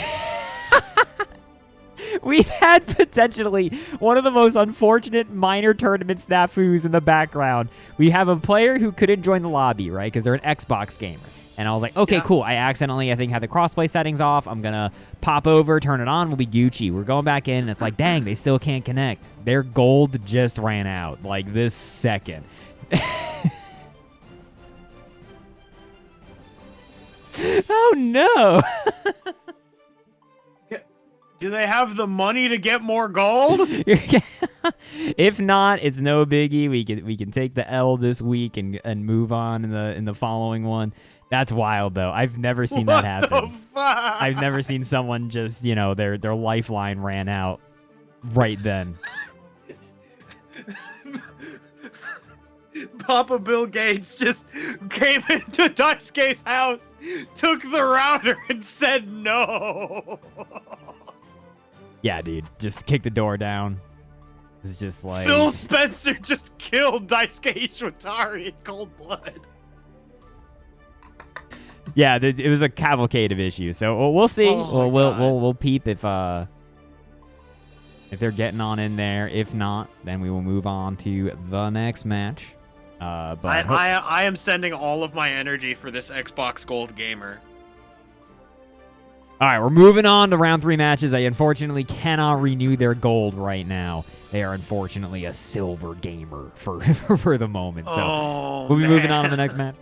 had potentially one of the most unfortunate minor tournament snafus in the background. We have a player who couldn't join the lobby, right? Because they're an Xbox gamer. And I was like, okay, cool. I accidentally, had the crossplay settings off. I'm going to pop over, turn it on. We'll be Gucci. We're going back in. And it's like, dang, they still can't connect. Their gold just ran out, like this second. Oh, no. Do they have the money to get more gold? If not, it's no biggie. We can take the L this week and move on in the following one. That's wild though. I've never seen that happen. What the fuck? I've never seen someone just, their lifeline ran out right then. Papa Bill Gates just came into Daisuke's house, took the router, and said no. Yeah, dude. Just kick the door down. It's just like... Phil Spencer just killed Daisuke Ishwatari in cold blood. Yeah, it was a cavalcade of issues. So we'll see. We'll peep if they're getting on in there. If not, then we will move on to the next match. But I am sending all of my energy for this Xbox Gold gamer. all right, we're moving on to round 3 matches. I unfortunately cannot renew their gold right now. They are unfortunately a silver gamer for the moment. So we'll be moving on to the next match.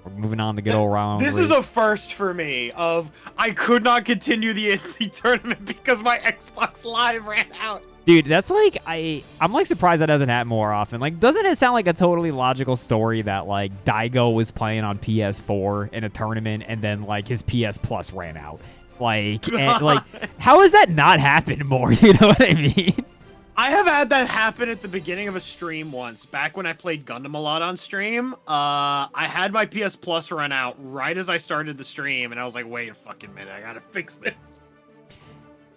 We're moving on to good old round. This is a first for me. I could not continue the tournament because my Xbox Live ran out. Dude, that's like I'm like surprised that doesn't happen more often. Like, doesn't it sound like a totally logical story that like Daigo was playing on PS4 in a tournament and then like his PS Plus ran out? Like, and, like how has that not happened more? You know what I mean? I have had that happen at the beginning of a stream once. Back when I played Gundam a lot on stream, I had my PS Plus run out right as I started the stream, and I was like, wait a fucking minute, I gotta fix this.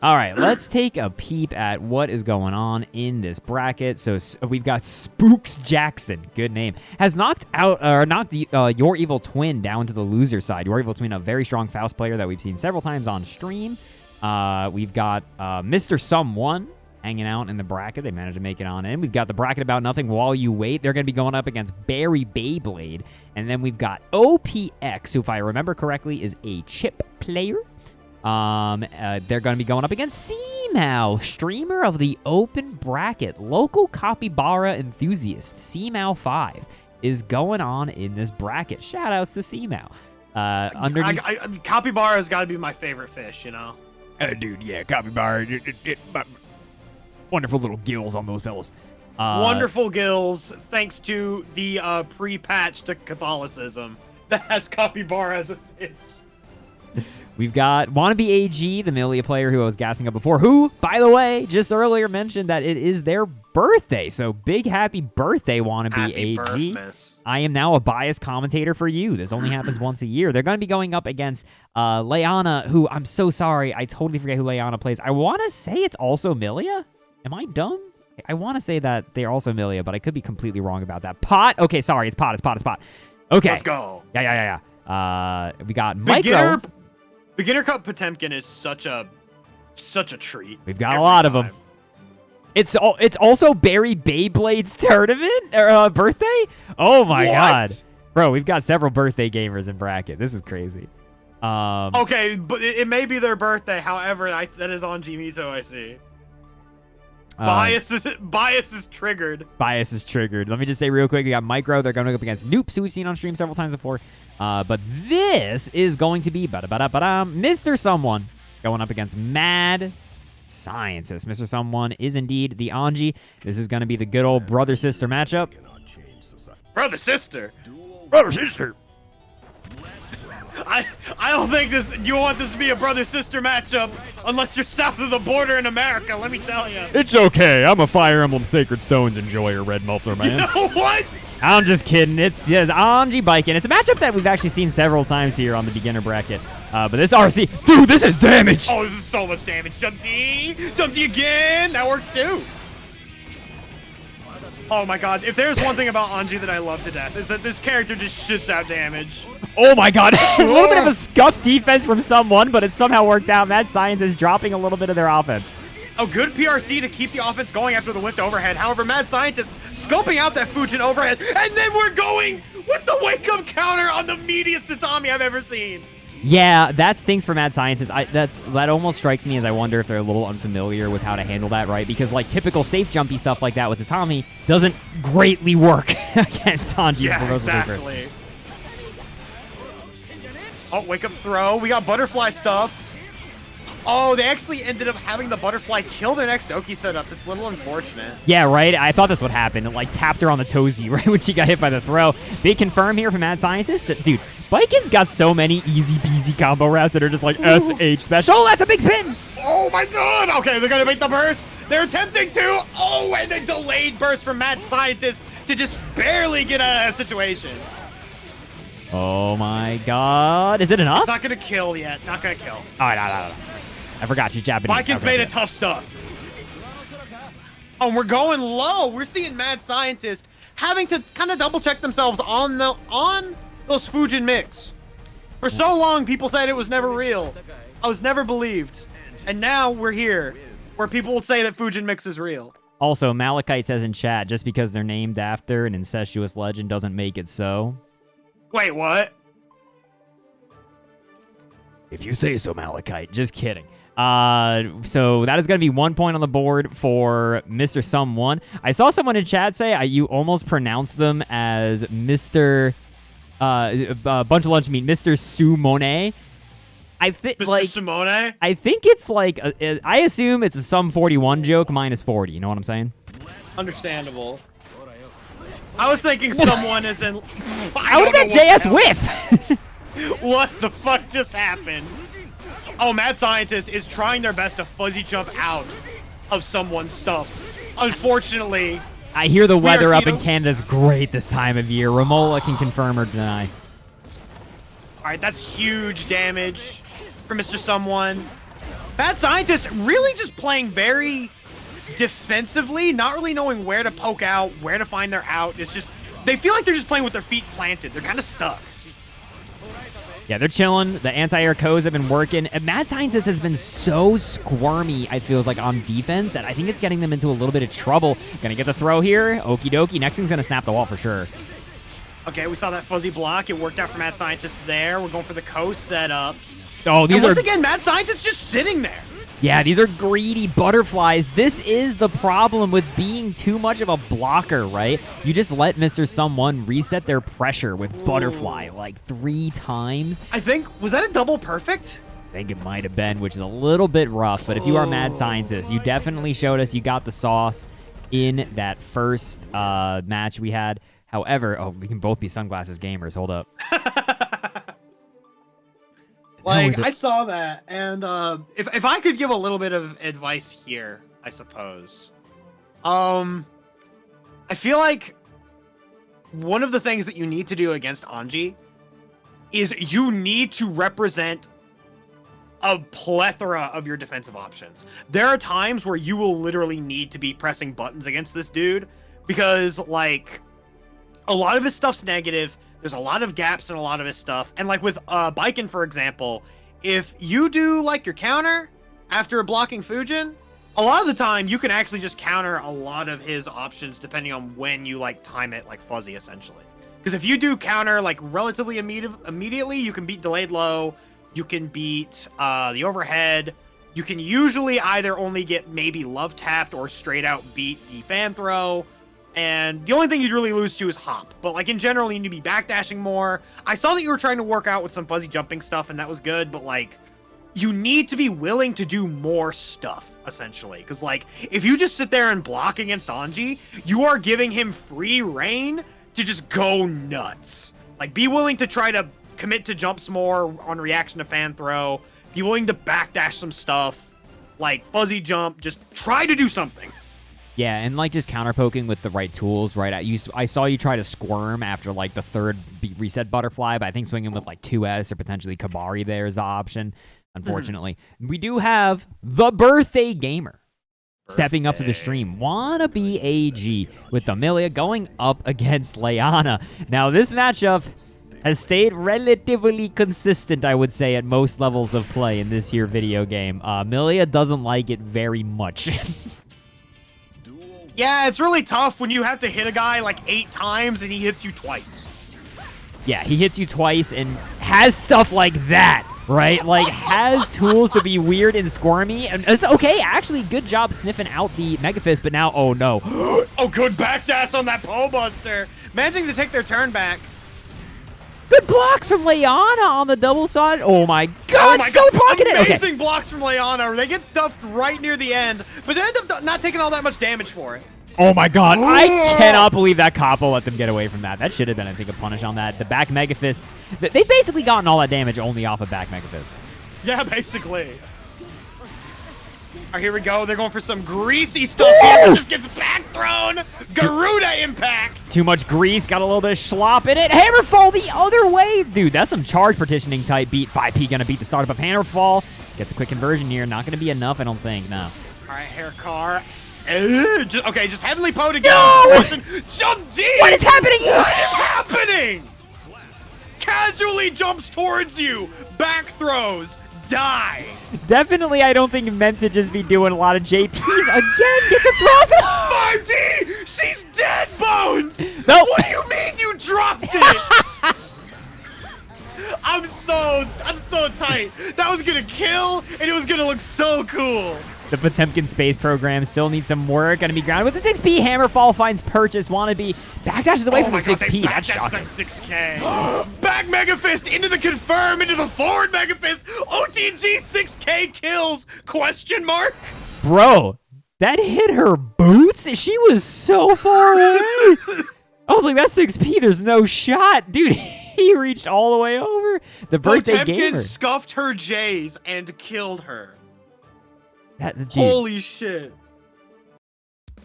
All right, let's take a peep at what is going on in this bracket. So we've got Spooks Jackson, good name, has knocked Your Evil Twin down to the loser side. Your Evil Twin, a very strong Faust player that we've seen several times on stream. We've got Mr. Someone hanging out in the bracket. They managed to make it on in. We've got the bracket About Nothing While You Wait. They're going to be going up against Barry Beyblade. And then we've got OPX, who, if I remember correctly, is a chip player. They're going to be going up against CMAO, streamer of the open bracket. Local capybara enthusiast, CMAO5, is going on in this bracket. Shout outs to CMAO. Capybara's got to be my favorite fish, you know? Dude, yeah, capybara. Wonderful little gills on those fellas. Wonderful gills, thanks to the pre-patch to Catholicism that has capybara as a fish. We've got Wannabe AG, the Millia player who I was gassing up before, who, by the way, just earlier mentioned that it is their birthday. So big happy birthday, Wannabe Happy AG. birthmas. I am now a biased commentator for you. This only happens once a year. They're going to be going up against Lyanna, who, I'm so sorry, I totally forget who Lyanna plays. I want to say it's also Millia. Am I dumb? I want to say that they're also Millia, but I could be completely wrong about that. Pot? Okay, sorry, it's Pot. Okay. Let's go. Yeah. We got Micro. Beginner Cup Potemkin is such a treat. We've got a lot of them. It's also Barry Beyblade's tournament or birthday. Oh my god, bro! We've got several birthday gamers in bracket. This is crazy. Okay, but it may be their birthday. However, that is on Gmito. I see. Bias is triggered. Bias is triggered. Let me just say real quick, we got Micro. They're going up against Noobs, who we've seen on stream several times before. But this is going to be Mr. Someone going up against Mad Scientist. Mr. Someone is indeed the Anji. This is going to be the good old brother-sister matchup. Brother-sister? Brother-sister. I don't think you want this to be a brother-sister matchup unless you're south of the border in America, let me tell you. It's okay. I'm a Fire Emblem Sacred Stones enjoyer, Red Muffler Man. You know what? I'm just kidding. It's Anji Biken. It's a matchup that we've actually seen several times here on the beginner bracket. But this RC, dude, this is damage. Oh, this is so much damage. Jump D again. That works too. Oh my god, if there's one thing about Anji that I love to death, is that this character just shits out damage. Oh my god, a little bit of a scuffed defense from someone, but it somehow worked out. Mad Science is dropping a little bit of their offense. A good PRC to keep the offense going after the whipped overhead. However, Mad Scientist scoping out that Fujin overhead, and then we're going with the wake-up counter on the meatiest tatami I've ever seen. Yeah, that stinks for Mad Scientist. That almost strikes me as I wonder if they're a little unfamiliar with how to handle that, right? Because like typical safe jumpy stuff like that with Tatami doesn't greatly work against Sanji's exactly. Oh, wake up throw. We got butterfly stuff. Oh, they actually ended up having the butterfly kill their next Oki setup. That's a little unfortunate. Yeah, right? I thought that's what happened. It, like, tapped her on the toesy right when she got hit by the throw. They confirm here from Mad Scientist that, dude, Biken's got so many easy-peasy combo routes that are just like SH special. Oh, that's a big spin! Oh, my God! Okay, they're going to make the burst. They're attempting to. Oh, and a delayed burst from Mad Scientist to just barely get out of that situation. Oh, my God. Is it enough? It's not going to kill yet. Not going to kill. All right, no. I forgot she's Japanese. Biken's made it tough stuff. Oh, and we're going low. We're seeing Mad Scientist having to kind of double check themselves on those Fujin mix. For so long, people said it was never real. I was never believed. And now we're here, where people will say that Fujin mix is real. Also, Malachite says in chat, just because they're named after an incestuous legend doesn't make it so. Wait, what? If you say so, Malachite. Just kidding. So that is going to be 1 point on the board for Mr. Someone. I saw someone in chat say you almost pronounced them as Mr. Bunch of lunch meat, Mr. Sumone. I think Mr. Simone? I think it's like I assume it's a Sum 41 joke minus 40. You know what I'm saying? Understandable. I was thinking someone is in. How did that JS whiff? What the fuck just happened? Oh, Mad Scientist is trying their best to fuzzy jump out of someone's stuff. Unfortunately, I hear the weather up in Canada Canada's great this time of year. Romola can confirm or deny. All right, that's huge damage for Mr. Someone. Mad Scientist really just playing very defensively, not really knowing where to poke out, where to find their out. It's just, they feel like they're just playing with their feet planted. They're kind of stuck. Yeah, they're chilling. The anti-air codes have been working. And Mad Scientist has been so squirmy, I feel like, on defense that I think it's getting them into a little bit of trouble. Gonna get the throw here. Okie dokie. Next thing's gonna snap the wall for sure. Okay, we saw that fuzzy block. It worked out for Mad Scientist there. We're going for the coast setups. Oh, these and once are... again, Mad Scientist just sitting there. Yeah, these are greedy butterflies. This is the problem with being too much of a blocker, right? You just let Mr. Someone reset their pressure with Butterfly like 3 times. I think, was that a double perfect? I think it might have been, which is a little bit rough. But if you are Mad Scientist, you definitely showed us you got the sauce in that first match we had. However, oh, we can both be sunglasses gamers. Hold up. Like, I saw that, and if I could give a little bit of advice here, I suppose. I feel like one of the things that you need to do against Anji is you need to represent a plethora of your defensive options. There are times where you will literally need to be pressing buttons against this dude because, like, a lot of his stuff's negative. There's a lot of gaps in a lot of his stuff. And like with Biken, for example, if you do like your counter after blocking Fujin, a lot of the time you can actually just counter a lot of his options depending on when you like time it like fuzzy essentially. Because if you do counter like relatively immediately, you can beat delayed low, you can beat the overhead, you can usually either only get maybe love tapped or straight out beat the fan throw. And the only thing you'd really lose to is hop. But, like, in general, you need to be backdashing more. I saw that you were trying to work out with some fuzzy jumping stuff, and that was good. But, like, you need to be willing to do more stuff, essentially. Because, like, if you just sit there and block against Anji, you are giving him free reign to just go nuts. Like, be willing to try to commit to jumps more on reaction to fan throw. Be willing to backdash some stuff. Like, fuzzy jump. Just try to do something. Yeah, and like just counter poking with the right tools, right? I saw you try to squirm after like the third reset butterfly, but I think swinging with like 2S or potentially Kabari there is the option, unfortunately. We do have the birthday gamer stepping up to the stream. Wannabe AG with Amelia going up against Lyanna. Now, this matchup has stayed relatively consistent, I would say, at most levels of play in this here video game. Amelia doesn't like it very much. Yeah, it's really tough when you have to hit a guy like 8 times and he hits you twice. Yeah, he hits you twice and has stuff like that, right? Like, has tools to be weird and squirmy. And it's okay, actually, good job sniffing out the Mega Fist, but now, oh no. Oh, good backdash on that pole buster. Managing to take their turn back. Good blocks from Lyanna on the double side. Oh my god, still blocking it. Amazing blocks from Lyanna. They get stuffed right near the end, but they end up not taking all that much damage for it. Oh my god, I cannot believe that Capo let them get away from that. That should have been, I think, a punish on that. The back Mega Fists, they've basically gotten all that damage only off of back Mega Fist. Yeah, basically. All right, here we go. They're going for some greasy stuff here that just gets back thrown. Garuda impact. Too much grease. Got a little bit of slop in it. Hammerfall the other way. Dude, that's some charge partitioning type beat. 5P going to beat the startup of Hammerfall. Gets a quick conversion here. Not going to be enough, I don't think. No. All right, Hair Car. Okay, just Heavenly Poe to get Jump deep. What is happening? What is happening? Casually jumps towards you. Back throws. Die. Definitely, I don't think meant to just be doing a lot of JPs again gets a throw. 5D! She's dead, Bones! Nope. What do you mean you dropped it? I'm so tight. That was gonna kill, and it was gonna look so cool. The Potemkin space program still needs some work. Gonna be grounded with the 6P. Hammerfall finds purchase. Wannabe backdashes away from the 6P. That's shocking. 6K. Back Mega Fist into the confirm, into the forward Mega Fist. OTG 6K kills? Question mark? Bro, that hit her boots? She was so far away. I was like, that's 6P. There's no shot. Dude, he reached all the way over. The birthday Potemkin gamer. scuffed her J's and killed her. Dude, Holy shit. I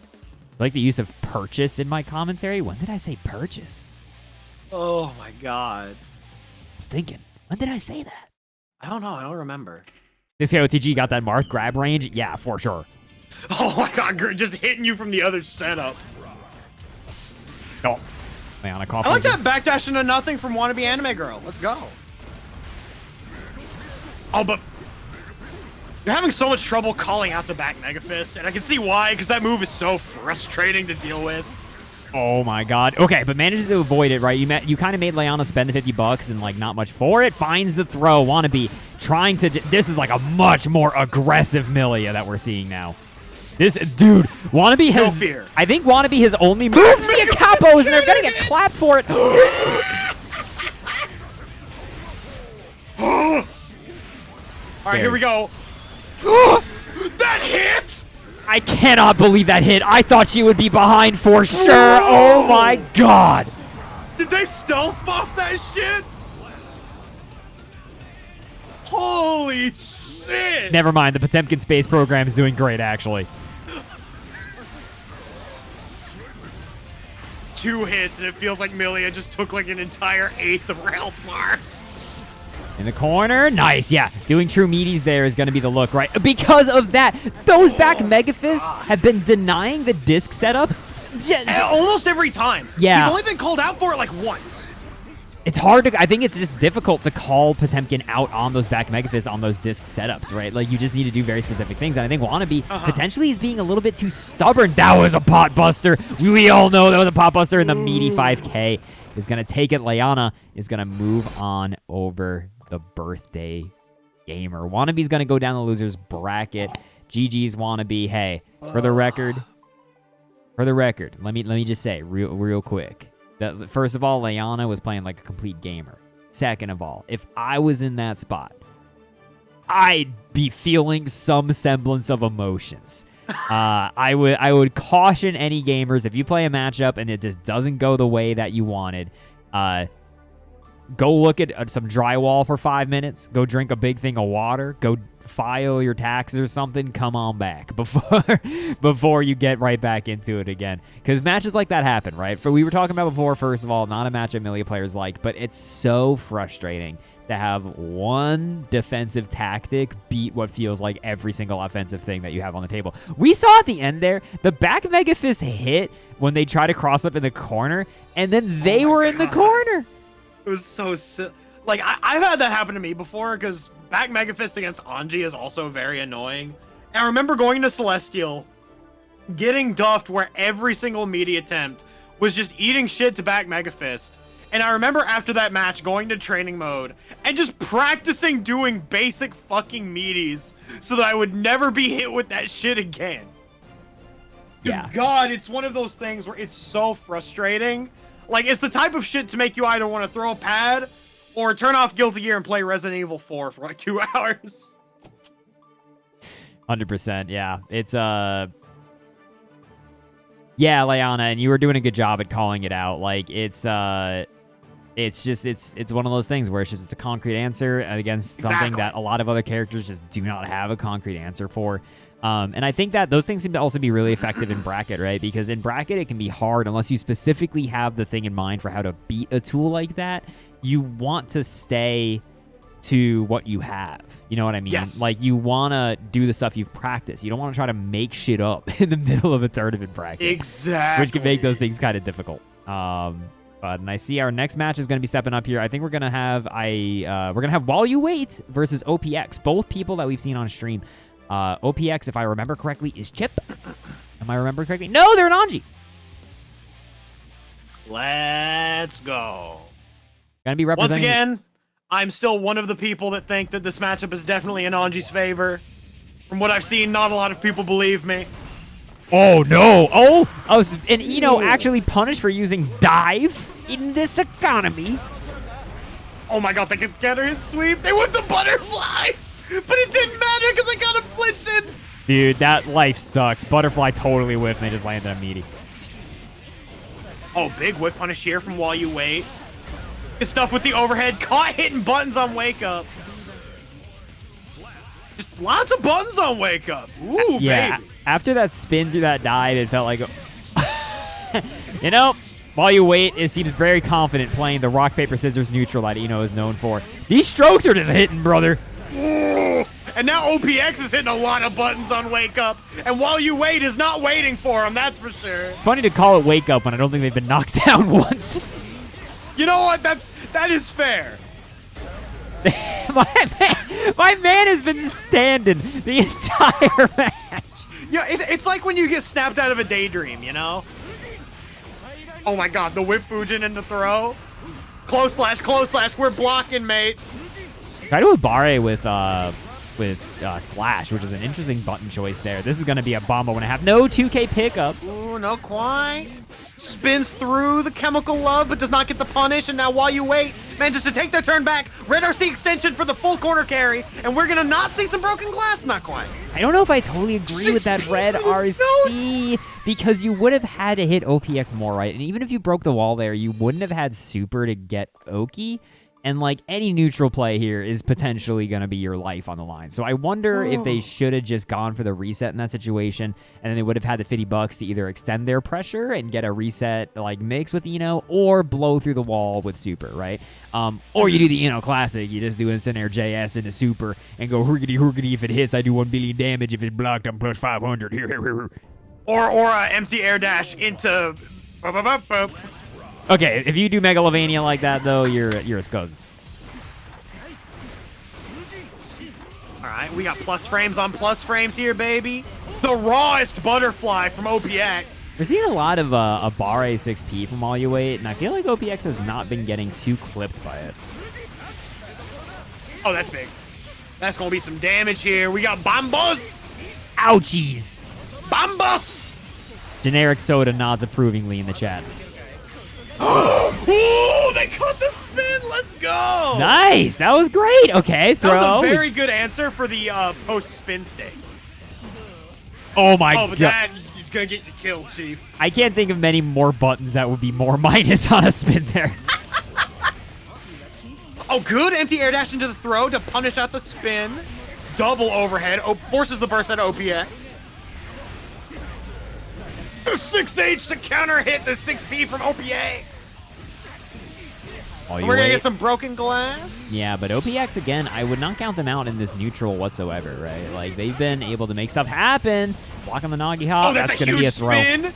like the use of purchase in my commentary. When did I say purchase? Oh my god. I'm thinking, when did I say that? I don't know. I don't remember. This guy OTG got that Marth grab range? Yeah, for sure. Oh my god, just hitting you from the other setup. Oh. Lyanna cough. I like that backdash into nothing from Wannabe Anime Girl. Let's go. Oh, but you're having so much trouble calling out the back Mega Fist, and I can see why, because that move is so frustrating to deal with. Oh my god. Okay, but manages to avoid it, right? You kind of made Lyanna spend the $50 and like not much for it. Finds the throw. Wannabe trying to. This is like a much more aggressive Milia that we're seeing now. This dude, Wannabe has. No fear. I think Wannabe has only moved via capos, and they're gonna get clapped for it. All right, here we go. That hit! I cannot believe that hit. I thought she would be behind for sure. Oh my god. Did they stealth buff that shit? Holy shit! Never mind. The Potemkin space program is doing great, actually. 2 hits, and it feels like Milia just took like an entire 1/8 of her health bar. In the corner. Nice. Yeah. Doing true meaties there is going to be the look, right? Because of that, those back Mega Fists have been denying the disc setups. Almost every time. Yeah. He's only been called out for it like once. It's hard to... I think it's just difficult to call Potemkin out on those back Mega Fists on those disc setups, right? Like, you just need to do very specific things. And I think Wannabe potentially is being a little bit too stubborn. That was a pot buster. We all know that was a pot buster. And the meaty 5K is going to take it. Lyanna is going to move on over the birthday gamer. Wannabe's going to go down the loser's bracket. GG's Wannabe. Hey, for the record, let me just say real quick. That first of all, Lyanna was playing like a complete gamer. Second of all, if I was in that spot, I'd be feeling some semblance of emotions. I would caution any gamers, if you play a matchup and it just doesn't go the way that you wanted, go look at some drywall for 5 minutes. Go drink a big thing of water. Go file your taxes or something. Come on back before you get right back into it again. Because matches like that happen, right? We were talking about before, first of all, not a match Milia players like, but it's so frustrating to have one defensive tactic beat what feels like every single offensive thing that you have on the table. We saw at the end there, the back Mega Fist hit when they tried to cross up in the corner, and then they were in the corner. It was so silly. Like, I've had that happen to me before, because back Mega Fist against Anji is also very annoying. And I remember going to Celestial, getting duffed where every single meaty attempt was just eating shit to back Mega Fist. And I remember after that match going to training mode and just practicing doing basic fucking meaties so that I would never be hit with that shit again. Yeah. God, it's one of those things where it's so frustrating. Like, it's the type of shit to make you either want to throw a pad or turn off Guilty Gear and play Resident Evil 4 for like 2 hours. 100%, yeah. It's, yeah, Lyanna, and you were doing a good job at calling it out. Like, it's one of those things where it's a concrete answer against something that a lot of other characters just do not have a concrete answer for. And I think that those things seem to also be really effective in bracket, right? Because in bracket, it can be hard unless you specifically have the thing in mind for how to beat a tool like that. You want to stay to what you have. You know what I mean? Yes. Like, you want to do the stuff you've practiced. You don't want to try to make shit up in the middle of a tournament bracket. Exactly. Which can make those things kind of difficult. And I see our next match is going to be stepping up here. I think we're going to have While You Wait versus OPX. Both people that we've seen on stream OPX, if I remember correctly, is Chip. Am I remembering correctly? No, they're an Anji. Let's go. Gonna be representing. Once again, I'm still one of the people that think that this matchup is definitely in Anji's favor. From what I've seen, not a lot of people believe me. Oh, no. Oh, and Eno actually punished for using dive in this economy. Oh my god, they could counter his sweep. They went the butterfly, but it didn't matter because I got him flinching. Dude, that life sucks. Butterfly totally whiffed and they just landed a meaty. Oh, big whip punish here from While You Wait. Good stuff with the overhead. Caught hitting buttons on Wake Up. Just lots of buttons on Wake Up. Ooh, yeah, baby. After that spin through that dive, it felt like... you know, While You Wait, it seems very confident playing the rock, paper, scissors neutral that Eno is known for. These strokes are just hitting, brother. Ooh. And now OPX is hitting a lot of buttons on Wake Up. And While You Wait is not waiting for him, that's for sure. Funny to call it Wake Up when I don't think they've been knocked down once. You know what? That is fair. my man has been standing the entire match. Yeah, it's like when you get snapped out of a daydream, you know? Oh my god, the whip Fujin in the throw. Close slash, we're blocking, mates. Try to Abare with slash, which is an interesting button choice there. This is going to be a bomb when I have no 2K pickup. Ooh, no quite. Spins through the chemical love, but does not get the punish. And now While You Wait, manages to take their turn back. Red RC extension for the full corner carry. And we're going to not see some broken glass. Not quite. I don't know if I totally agree with that Red RC, because you would have had to hit OPX more, right? And even if you broke the wall there, you wouldn't have had super to get Oki. And, like, any neutral play here is potentially going to be your life on the line. So I wonder if they should have just gone for the reset in that situation, and then they would have had the $50 to either extend their pressure and get a reset, like, mix with Eno, or blow through the wall with super, right? Or you do the Eno classic. You just do instant air JS into super and go hoogity. If it hits, I do 1 billion damage. If it's blocked, I'm plus 500. Or empty air dash into... Okay, if you do Megalovania like that, though, you're a scuzz. All right, we got plus frames on plus frames here, baby. The rawest butterfly from OPX. We're seeing a lot of Abare 6P from All You Wait, and I feel like OPX has not been getting too clipped by it. Oh, that's big. That's going to be some damage here. We got Bombos. Ouchies. Bombos. Generic Soda nods approvingly in the chat. Ooh, they caught the spin. Let's go. Nice. That was great. Okay, throw. That was a very good answer for the post-spin state. Oh, my God. Oh, but that is going to get you killed, Chief. I can't think of many more buttons that would be more minus on a spin there. Oh, good. Empty air dash into the throw to punish out the spin. Double overhead. Forces the burst out of OPX. The 6H to counter hit the 6P from OPX. Oh, we're going to get some broken glass. Yeah, but OPX, again, I would not count them out in this neutral whatsoever, right? Like, they've been able to make stuff happen. Blocking the Nagi Hop. Oh, that's going to be a throw. Spin. All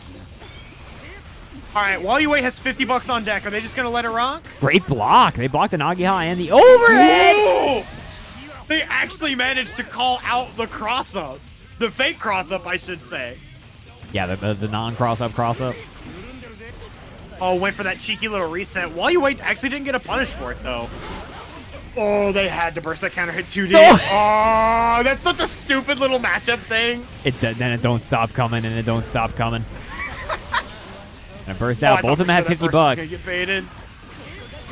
right, While You Wait has $50 on deck. Are they just going to let it rock? Great block. They blocked the Nagi Hop and the overhead. Whoa! They actually managed to call out the cross-up. The fake cross-up, I should say. Yeah, the non-cross-up cross-up. Oh, went for that cheeky little reset. While You Wait actually didn't get a punish for it, though. Oh, they had to burst that counter hit 2D. No. Oh, that's such a stupid little matchup thing. Then it don't stop coming, and it don't stop coming. And it burst out. Both of them had $50. Gonna get baited.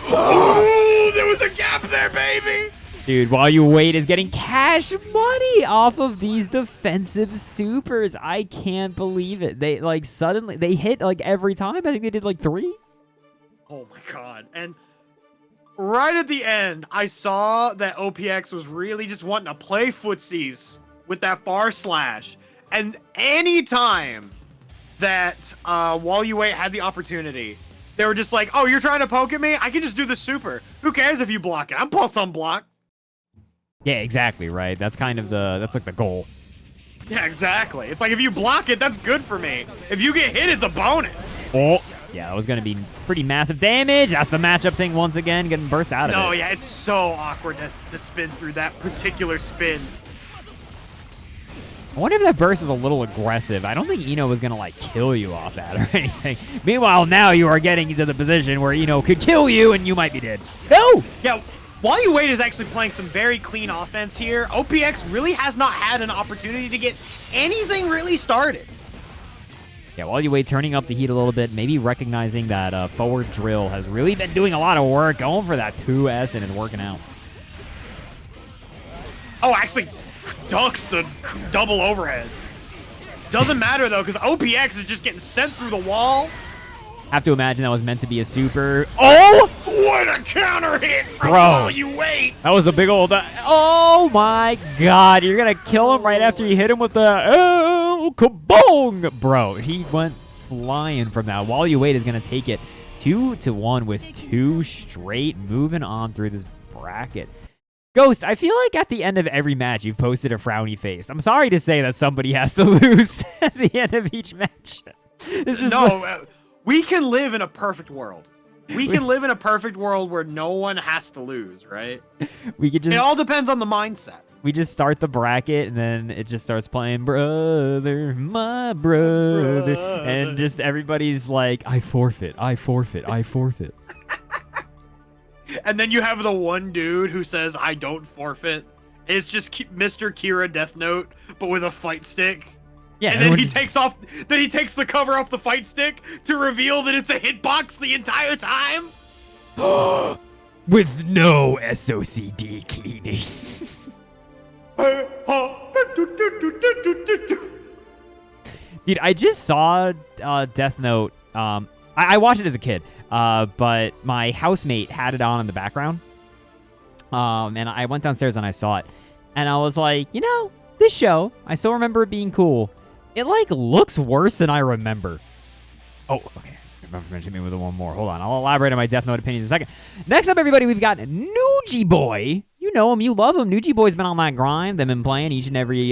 Oh, there was a gap there, baby. Dude, While You Wait is getting cash money off of these defensive supers. I can't believe it. They, like, suddenly, they hit, like, every time. I think they did, like, 3. Oh, my God. And right at the end, I saw that OPX was really just wanting to play footsies with that far slash. And anytime that While You Wait had the opportunity, they were just like, oh, you're trying to poke at me? I can just do the super. Who cares if you block it? I'm pulse unblock. Yeah, exactly, right? That's kind of that's like the goal. Yeah, exactly. It's like if you block it, that's good for me. If you get hit, it's a bonus. Oh, yeah, that was going to be pretty massive damage. That's the matchup thing once again, getting burst out of it. No, yeah, it's so awkward to spin through that particular spin. I wonder if that burst was a little aggressive. I don't think Eno was going to, like, kill you off that or anything. Meanwhile, now you are getting into the position where Eno could kill you and you might be dead. No! Yeah, while you wait is actually playing some very clean offense here. OPX really has not had an opportunity to get anything really started. Yeah, while you wait, turning up the heat a little bit, maybe recognizing that forward drill has really been doing a lot of work, going for that 2S, and it's working out. Oh, actually ducks the double overhead. Doesn't matter, though, because OPX is just getting sent through the wall. Have to imagine that was meant to be a super... Oh! What a counter hit from Bro. While you wait. That was a big old... oh, my God. You're going to kill him right after you hit him with the... Oh, kabong! Bro, he went flying from that. While you wait is going to take it 2-1 with 2 straight, moving on through this bracket. Ghost, I feel like at the end of every match, you've posted a frowny face. I'm sorry to say that somebody has to lose at the end of each match. This is we can live in a perfect world. We can live in a perfect world where no one has to lose, right? We could just... It all depends on the mindset. We just start the bracket, and then it just starts playing, brother, my brother. And just everybody's like, I forfeit, I forfeit, I forfeit. And then you have the one dude who says, I don't forfeit. It's just Mr. Kira Death Note, but with a fight stick. Yeah, and then he takes the cover off the fight stick to reveal that it's a hitbox the entire time. With no SOCD cleaning. Dude, I just saw Death Note. I watched it as a kid, but my housemate had it on in the background. And I went downstairs and I saw it. And I was like, you know, this show, I still remember it being cool. It, like, looks worse than I remember. Oh, okay. Mention me with one more. Hold on. I'll elaborate on my Death Note opinions in a second. Next up, everybody, we've got Nuji Boy. You know him. You love him. Nuji Boy's been on that grind. They've been playing each and every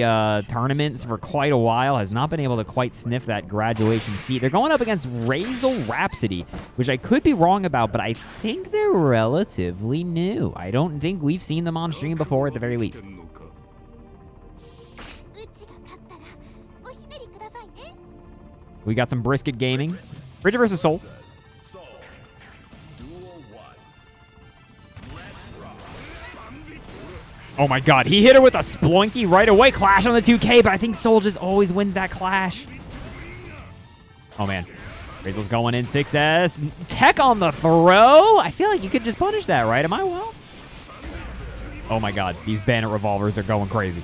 tournament for quite a while. Has not been able to quite sniff that graduation seat. They're going up against Razzle Rhapsody, which I could be wrong about, but I think they're relatively new. I don't think we've seen them on stream before at the very least. We got some brisket gaming. Bridget versus Soul. Oh my God, he hit her with a Splunky right away. Clash on the 2K, but I think Soul just always wins that clash. Oh man, Razzle's going in 6S. Tech on the throw. I feel like you could just punish that, right? Am I well? Oh my God, these bandit revolvers are going crazy.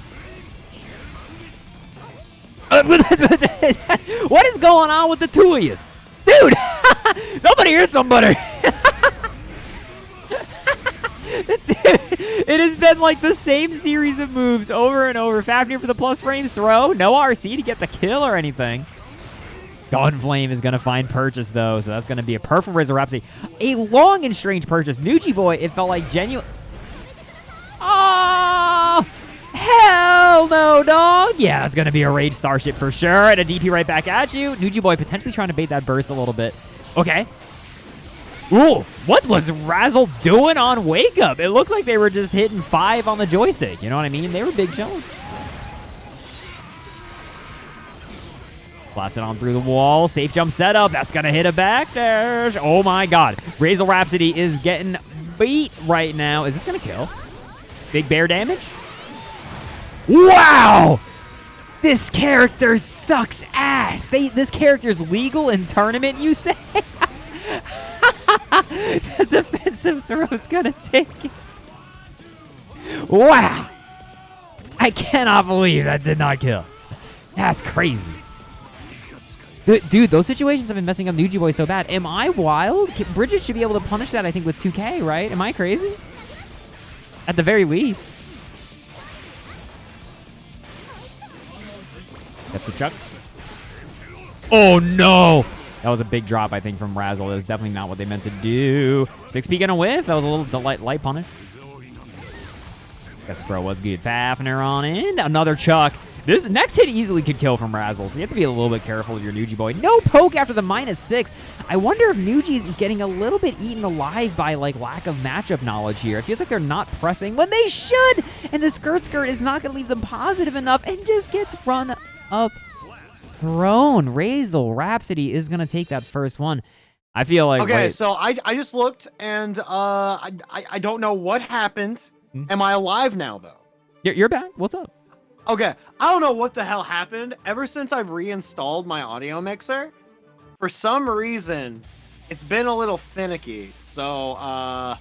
What is going on with the two of yous? Dude! Somebody hurt somebody! It has been like the same series of moves over and over. Fafnir for the plus frames throw. No RC to get the kill or anything. Gunflame is going to find purchase, though, so that's going to be a perfect Razzle Rhapsody. A long and strange purchase. Nuji Boy, it felt like genuine... Oh! Hell no, dog. Yeah, that's going to be a Rage Starship for sure. And a DP right back at you. Nuji Boy potentially trying to bait that burst a little bit. Okay. Ooh, what was Razzle doing on Wake Up? It looked like they were just hitting 5 on the joystick. You know what I mean? They were big chilling. Blast it on through the wall. Safe jump setup. That's going to hit a back dash. Oh, my God. Razzle Rhapsody is getting beat right now. Is this going to kill? Big bear damage? Wow! This character sucks ass. This character's legal in tournament, you say? The defensive throw's gonna take it. Wow! I cannot believe that did not kill. That's crazy. Dude, those situations have been messing up Nuji Boy so bad. Am I wild? Bridget should be able to punish that, I think, with 2K, right? Am I crazy? At the very least. That's the chuck. Oh, no. That was a big drop, I think, from Razzle. That was definitely not what they meant to do. 6P gonna whiff. That was a little light punish. Guess throw was good. Fafnir on in. Another chuck. This next hit easily could kill from Razzle, so you have to be a little bit careful of your Nuji boy. No poke after the -6. I wonder if Nuji is getting a little bit eaten alive by like lack of matchup knowledge here. It feels like they're not pressing when they should, and the skirt is not going to leave them positive enough and just gets run up. Thrown. Razzle, Rhapsody is going to take that first one. I feel like... Okay, so I just looked, and I don't know what happened. Am I alive now, though? You're back. What's up? Okay, I don't know what the hell happened. Ever since I've reinstalled my audio mixer, for some reason, it's been a little finicky. So, I'm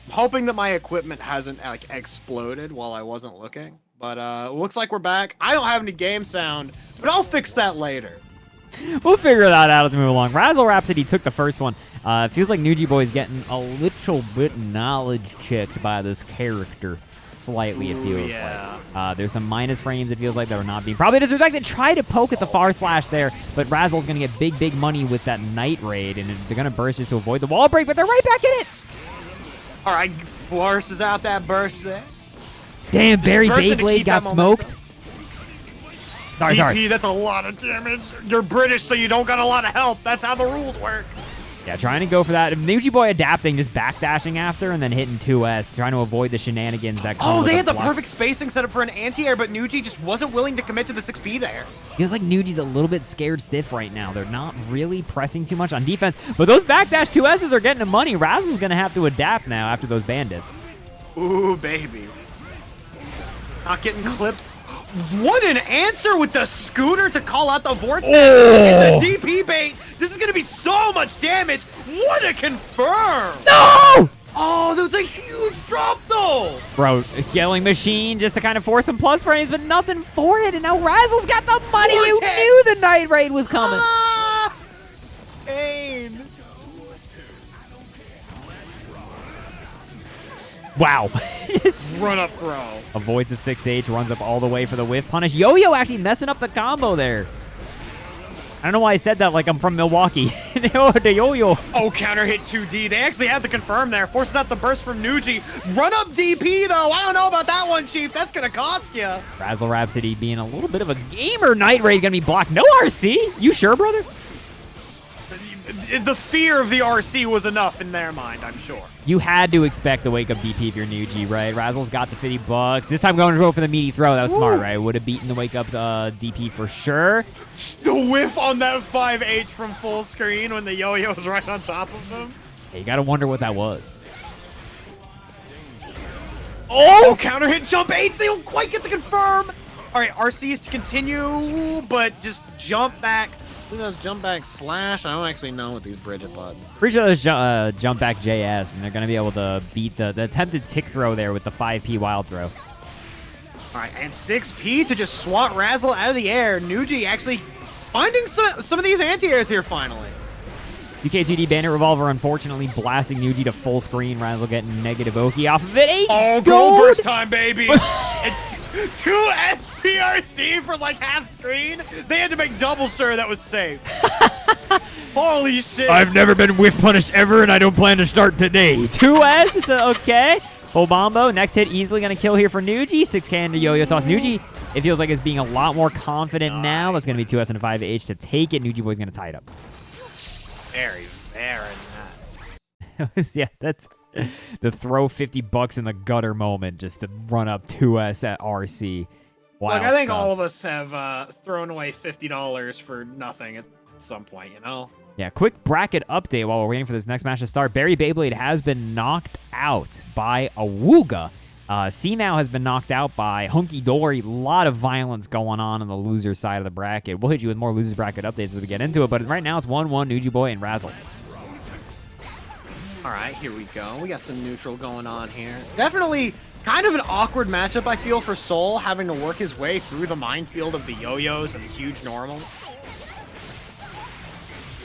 hoping that my equipment hasn't like exploded while I wasn't looking. But looks like we're back. I don't have any game sound, but I'll fix that later. We'll figure that out as we move along. Razzle Rhapsody took the first one. Feels like Nuji Boy's getting a little bit knowledge checked by this character. Slightly, it feels like. There's some minus frames, it feels like, that are not being probably disrespected. Try to poke at the far slash there, but Razzle's going to get big money with that Night Raid, and they're going to burst just to avoid the wall break, but they're right back in it. All right, forces out that burst there. Damn, Barry Beyblade got smoked. Sorry. DP, that's a lot of damage. You're British, so you don't got a lot of health. That's how the rules work. Yeah, trying to go for that. Nuji Boy adapting, just backdashing after, and then hitting 2S, trying to avoid the shenanigans that come with they had the block. perfect spacing set up for an anti-air, but Nuji just wasn't willing to commit to the 6P there. Feels like Nuji's a little bit scared stiff right now. They're not really pressing too much on defense, but those backdash 2S's are getting the money. Razzle's going to have to adapt now after those bandits. Ooh, baby. Not getting clipped. What an answer with the scooter to call out the vortex. And the DP bait. This is going to be so much damage. What a confirm. No! Oh, that was a huge drop, though. Bro, Yelling Machine just to kind of force some plus frames, but nothing for it. And now Razzle's got the money. You knew the Night Raid was coming. Pain. Wow. Run up, bro. Avoids the 6H, runs up all the way for the whiff punish. Yo-Yo actually messing up the combo there. I don't know why I said that like I'm from Milwaukee. The Yo-Yo. Oh, counter hit 2D. They actually had the confirm there. Forces out the burst from Nuji. Run up DP, though. I don't know about that one, Chief. That's going to cost you. Razzle Rhapsody being a little bit of a gamer. Night Raid going to be blocked. No RC? You sure, brother? The fear of the RC was enough in their mind, I'm sure. You had to expect the wake up DP if you're Nuji, right? Razzle's got the $50. This time going to go for the meaty throw. That was smart, right? Would have beaten the wake up DP for sure. The whiff on that 5H from full screen when the yo-yo was right on top of him. Hey, you got to wonder what that was. Oh, counter hit jump H. They don't quite get the confirm. All right, RC is to continue, but just jump back. I think that's jump back slash. I don't actually know what these bridge buttons. Pretty sure there's jump back JS, and they're going to be able to beat the attempted tick throw there with the 5P wild throw. All right, and 6P to just swat Razzle out of the air. Nuji actually finding some of these anti-airs here finally. UK2D Bandit Revolver unfortunately blasting Nuji to full screen. Razzle getting negative Oki off of it. Oh, gold burst time, baby. 2 SPRC for like half screen. They had to make double sure that was safe. Holy shit. I've never been whiff punished ever, and I don't plan to start today. 2S, it's okay. Full bombo. Next hit easily going to kill here for Nuji. 6K into yo-yo toss. Nuji, it feels like, is being a lot more confident now. That's going to be 2S and a 5H to take it. Nuji Boy's going to tie it up. Very, very nice. Yeah, that's the throw $50 in the gutter moment just to run up 2S at RC. Wow. Look, I think all of us have thrown away $50 for nothing at some point, you know? Yeah, quick bracket update while we're waiting for this next match to start. Barry Beyblade has been knocked out by awuga. C-Now has been knocked out by Hunky Dory. A lot of violence going on the loser side of the bracket. We'll hit you with more losers bracket updates as we get into it, but right now it's 1-1 Nuji Boy and Razzle. All right, here we go. We got some neutral going on here. Definitely kind of an awkward matchup, I feel, for Soul, having to work his way through the minefield of the yo-yos and the huge normals.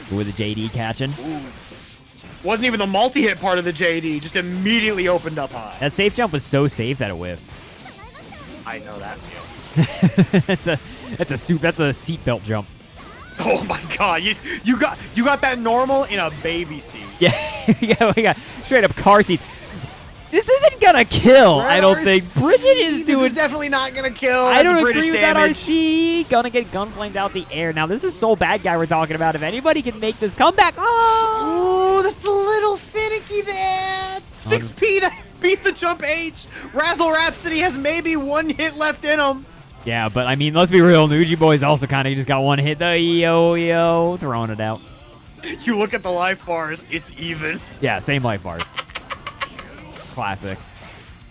Who were the JD catching? Ooh. Wasn't even the multi-hit part of the JD, just immediately opened up high. That safe jump was so safe that it whiffed. I know that feel. that's a seatbelt jump. Oh my god, you got that normal in a baby seat. Yeah, yeah, we got straight up car seats. This isn't gonna kill, Red I don't RC, think. Bridget is this doing... is definitely not gonna kill. I don't That's British agree with damage. that RC. Gonna get gun flamed out the air. Now, this is Soul Bad Guy we're talking about. If anybody can make this comeback... Oh! Ooh, that's a little finicky there. 6P to beat the jump H. Razzle Rhapsody has maybe 1 hit left in him. Yeah, but I mean, let's be real. Nuji Boy's also kind of just got 1 hit. The yo, throwing it out. You look at the life bars, it's even. Yeah, same life bars. Classic.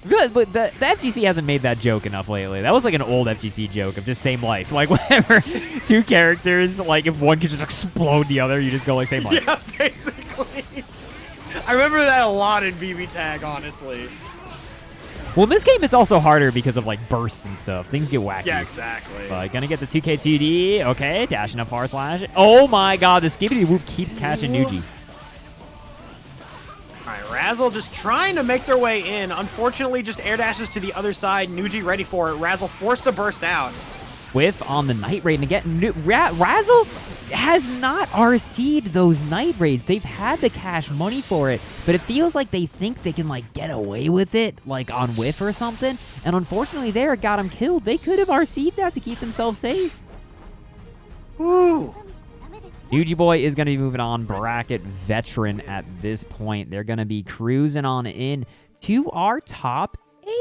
Good, but the FGC hasn't made that joke enough lately. That was like an old FGC joke of just same life. Like, whenever 2 characters, like, if one could just explode the other, you just go like same life. Yeah, basically. I remember that a lot in BB Tag, honestly. Well, in this game, it's also harder because of, like, bursts and stuff. Things get wacky. Yeah, exactly. But gonna get the 2K2D. Okay, dashing up far slash. Oh, my God. The Skibbity Whoop keeps catching Nuji. All right, Razzle just trying to make their way in. Unfortunately, just air dashes to the other side. Nuji ready for it. Razzle forced to burst out. Whiff on the Night Raid. And again, Razzle has not RC'd those Night Raids. They've had the cash money for it, but it feels like they think they can, like, get away with it, like, on Whiff or something. And unfortunately there, it got him killed. They could have RC'd that to keep themselves safe. Woo! Nuji Boy is going to be moving on. Bracket veteran at this point. They're going to be cruising on in to our top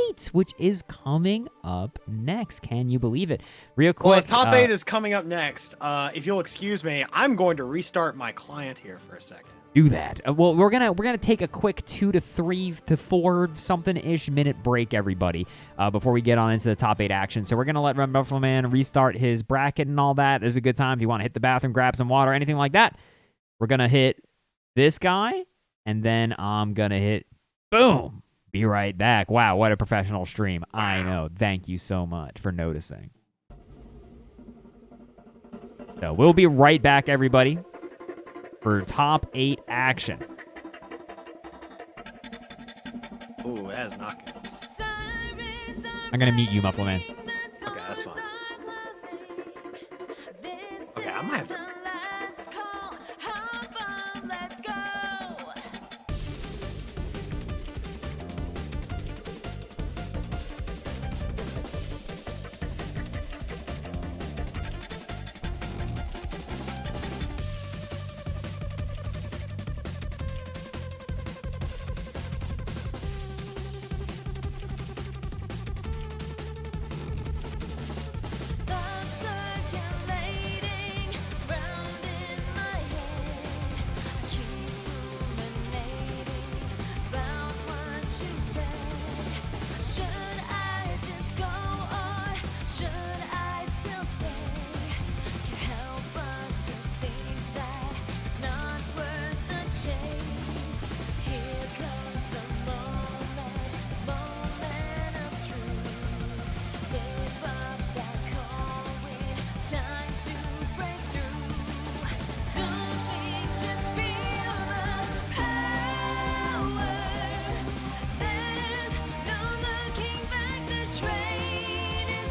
8, which is coming up next. Can you believe it? Real quick. Well, top 8 is coming up next. If you'll excuse me, I'm going to restart my client here for a second. Do that. Well, we're gonna take a quick 2 to 3 to 4 something-ish minute break, everybody, before we get on into the top 8 action. So we're gonna let Red.Mufflerman restart his bracket and all that. This is a good time if you want to hit the bathroom, grab some water, anything like that. We're gonna hit this guy, and then I'm gonna hit boom. Be right back. Wow, what a professional stream. I know. Thank you so much for noticing. So we'll be right back, everybody, for top 8 action. Ooh, that is not good. I'm going to mute you, Mufflerman. Okay, that's fine. Okay, I might have to...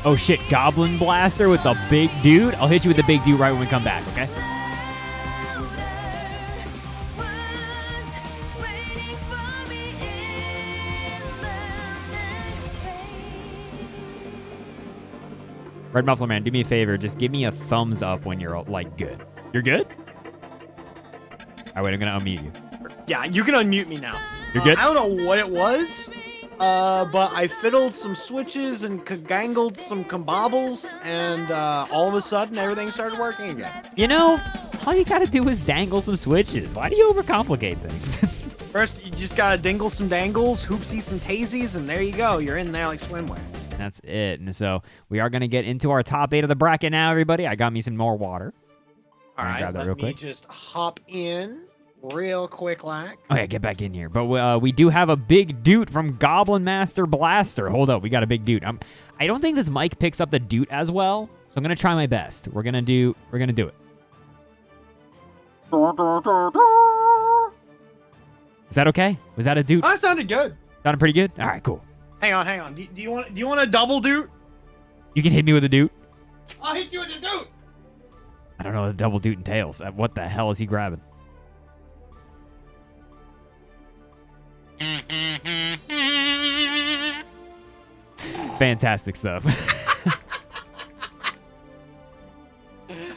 Oh shit, Goblin Blaster with the big dude. I'll hit you with the big dude right when we come back, okay? Red Muffler Man, do me a favor. Just give me a thumbs up when you're, like, good. You're good? All right, wait, I'm going to unmute you. Yeah, you can unmute me now. You're good? I don't know what it was, but I fiddled some switches and gangled some kabobbles, and all of a sudden, everything started working again. You know, all you got to do is dangle some switches. Why do you overcomplicate things? First, you just got to dingle some dangles, hoopsie some tazies, and there you go. You're in there like swimwear. That's it. And so we are going to get into our top 8 of the bracket now, everybody. I got me some more water. All right, grab that let real me quick. just hop in real quick, like. Oh, yeah, get back in here. But we do have a big doot from Goblin Master Blaster. Hold up, we got a big doot. I don't think this mic picks up the doot as well, so I'm going to try my best. We're going to do it. Is that okay? Was that a doot? Oh, that sounded good. Sounded pretty good? All right, cool. Hang on. Do you want a double doot? You can hit me with a doot. I'll hit you with a doot. I don't know what a double doot entails. What the hell is he grabbing? Fantastic stuff.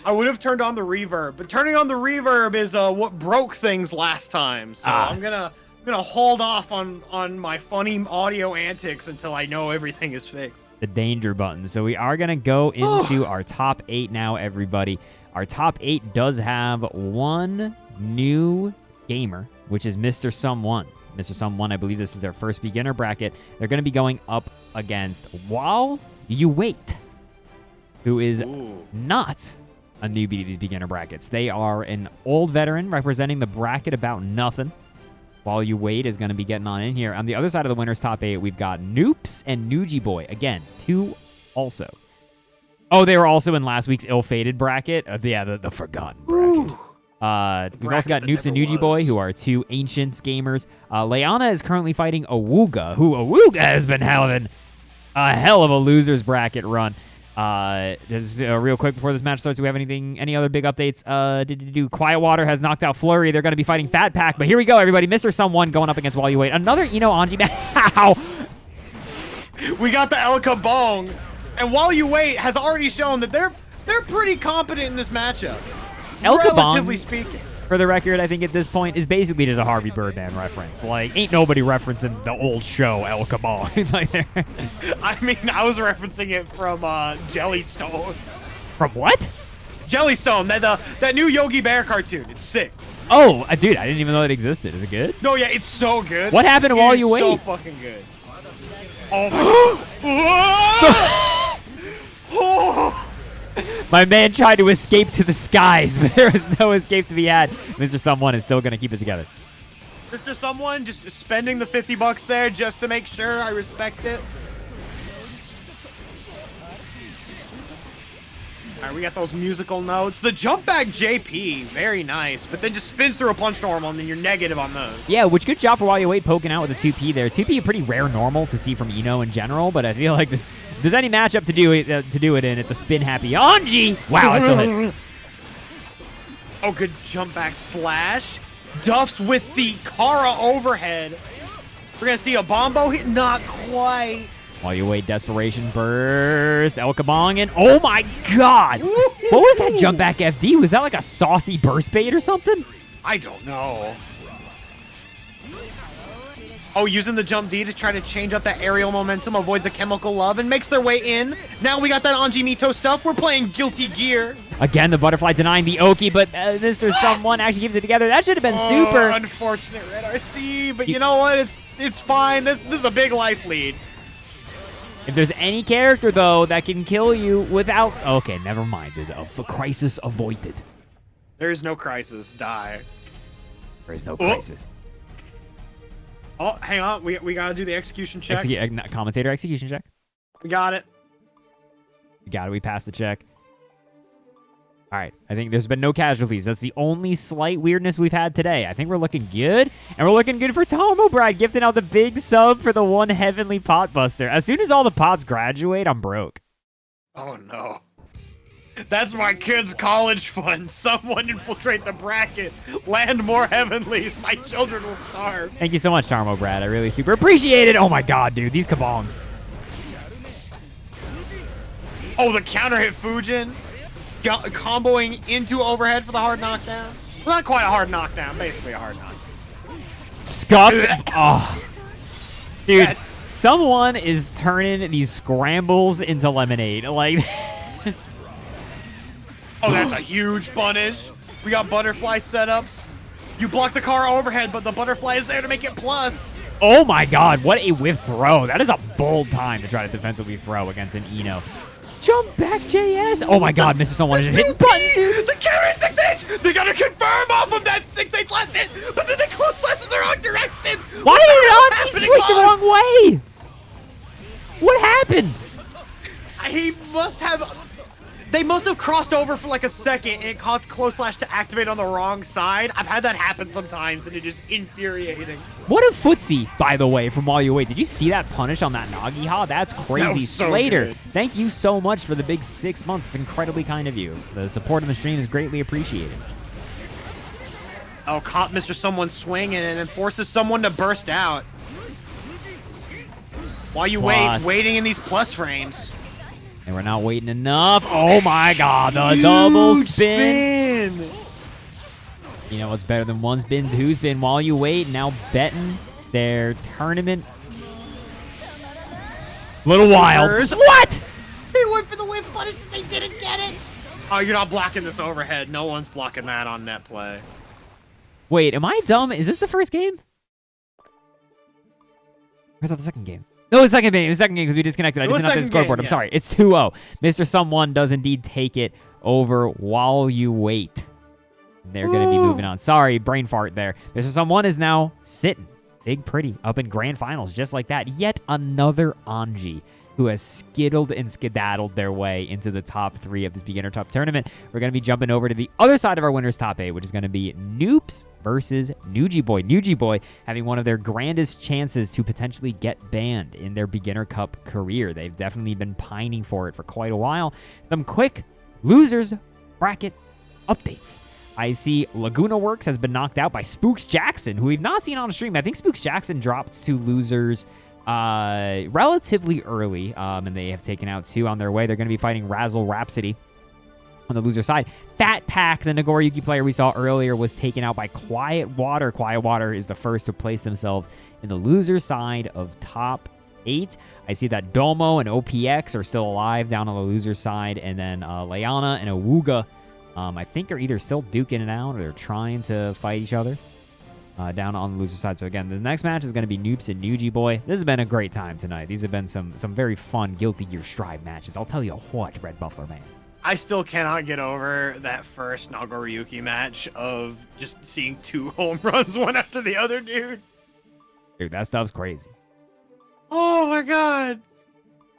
I would have turned on the reverb, but turning on the reverb is what broke things last time. So I'm gonna hold off on my funny audio antics until I know everything is fixed. The danger button. So we are gonna go into our top 8 now, everybody. Our top 8 does have one new gamer, which is Mr. Someone. Mr. Someone, I believe this is their first beginner bracket. They're going to be going up against While You Wait, who is not a newbie to these beginner brackets. They are an old veteran representing the bracket about nothing. While You Wait is going to be getting on in here. On the other side of the winner's top 8, we've got Noops and Nuji Boy. Again, 2 also. Oh, they were also in last week's ill-fated bracket. The forgotten bracket. We've also got Noops and Nuji Boy, who are 2 ancient gamers. Lyanna is currently fighting Awuga, who Awuga has been having a hell of a loser's bracket run. Just real quick before this match starts, do we have any other big updates? Quiet Water has knocked out Flurry. They're going to be fighting Fat Pack, but here we go, everybody. Mr. Someone going up against While You Wait. Another Anji match. How? We got the El Kabong, and While You Wait has already shown that they're pretty competent in this matchup. El Kabong, relatively speaking, for the record, I think at this point is basically just a Harvey Birdman reference. Like, ain't nobody referencing the old show El Kabong. I mean, I was referencing it from Jellystone. From what? Jellystone, that new Yogi Bear cartoon. It's sick. Oh, dude, I didn't even know it existed. Is it good? No, yeah, it's so good. What happened While You Wait? So fucking good. Oh my God. My man tried to escape to the skies, but there was no escape to be had. Mr. Someone is still going to keep it together. Mr. Someone just spending the $50 there just to make sure I respect it. All right, we got those musical notes. The jump back JP, very nice, but then just spins through a punch normal, and then you're negative on those. Yeah, which good job for While You Wait poking out with a 2P there. 2P a pretty rare normal to see from Eno in general, but I feel like this, if there's any matchup to do it in, it's a spin happy Anji. Wow, that's a hit. Oh, good jump back slash. Duffs with the Kara overhead. We're gonna see a Bombo hit, not quite. While You Wait, desperation burst, El Kabong, and oh my God! What was that jump back FD? Was that like a saucy burst bait or something? I don't know. Oh, using the jump D to try to change up that aerial momentum, avoids a chemical love, and makes their way in. Now we got that Anji Mito stuff. We're playing Guilty Gear. Again, the butterfly denying the Oki, but Mr. Someone actually keeps it together. That should have been super. Unfortunate Red RC, but you know what? It's fine. This is a big life lead. If there's any character, though, that can kill you without... Okay, never mind. The crisis avoided. There is no crisis. Die. There is no crisis. Oh, hang on. We got to do the execution check. Commentator execution check. We got it. We got it. We passed the check. All right. I think there's been no casualties. That's the only slight weirdness we've had today. I think we're looking good. And we're looking good for Tomo Bride, gifting out the big sub for the one heavenly pot buster. As soon as all the pots graduate, I'm broke. Oh, no. That's my kid's college fund. Someone infiltrate the bracket. Land more heavenlies. My children will starve. Thank you so much, Tarmo Brad. I really super appreciate it. Oh, my God, dude. These kabongs. Oh, the counter hit Fujin. Comboing into overhead for the hard knockdown. Well, not quite a hard knockdown, basically a hard knockdown. Scuffed. Oh. Dude, someone is turning these scrambles into lemonade. Like, oh, that's a huge punish. We got butterfly setups. You block the car overhead, but the butterfly is there to make it plus. Oh my God, what a whiff throw. That is a bold time to try to defensively throw against an Eno. Jump back, JS! Oh my God, Mr. Someone is just hitting buttons, dude! The carry 6H! They gotta confirm off of that 6H last hit, but then they close slash in the wrong direction! Why did Auntie flick the wrong way? What happened? He must have... They must have crossed over for like a second and it caused close slash to activate on the wrong side. I've had that happen sometimes and it is infuriating. What a footsie, by the way, from While You Wait. Did you see that punish on that Nagiha? That's crazy. That was so Slater, good. Thank you so much for the big 6 months. It's incredibly kind of you. The support on the stream is greatly appreciated. Oh, caught Mr. Someone swinging and then forces someone to burst out. While you waiting in these plus frames. And we're not waiting enough. Oh my god, the double spin. You know what's better than one spin, two spin while you wait. Now betting their tournament. Little wild. What? They went for the whip punish and they didn't get it. Oh, you're not blocking this overhead. No one's blocking that on net play. Wait, am I dumb? Is this the first game? Or is that the second game? No, the second game. It was the second game because we disconnected. I just didn't update the scoreboard. I'm sorry. It's 2-0. Mr. Someone does indeed take it over while you wait. They're going to be moving on. Sorry, brain fart there. Mr. Someone is now sitting big pretty up in grand finals just like that. Yet another Anji who has skittled and skedaddled their way into the top 3 of this beginner top tournament. We're going to be jumping over to the other side of our winner's top 8, which is going to be Noobs versus Nuji Boy. Nuji Boy having one of their grandest chances to potentially get banned in their beginner cup career. They've definitely been pining for it for quite a while. Some quick losers bracket updates. I see Laguna Works has been knocked out by Spooks Jackson, who we've not seen on stream. I think Spooks Jackson dropped to losers relatively early, and they have taken out 2 on their way. They're going to be fighting Razzle Rhapsody on the loser side. Fat Pack, the Nagoriyuki player we saw earlier, was taken out by Quiet Water. Quiet Water is the first to place themselves in the loser side of top 8. I see that Domo and OPX are still alive down on the loser side, and then Lyanna and awuga, I think are either still duking it out or they're trying to fight each other. Down on the loser side. So again, the next match is going to be Noobs and Nuji Boy. This has been a great time tonight. These have been some very fun Guilty Gear Strive matches. I'll tell you what, Red Muffler Man. I still cannot get over that first Nagoriyuki match of just seeing 2 home runs one after the other, dude. Dude, that stuff's crazy. Oh my god.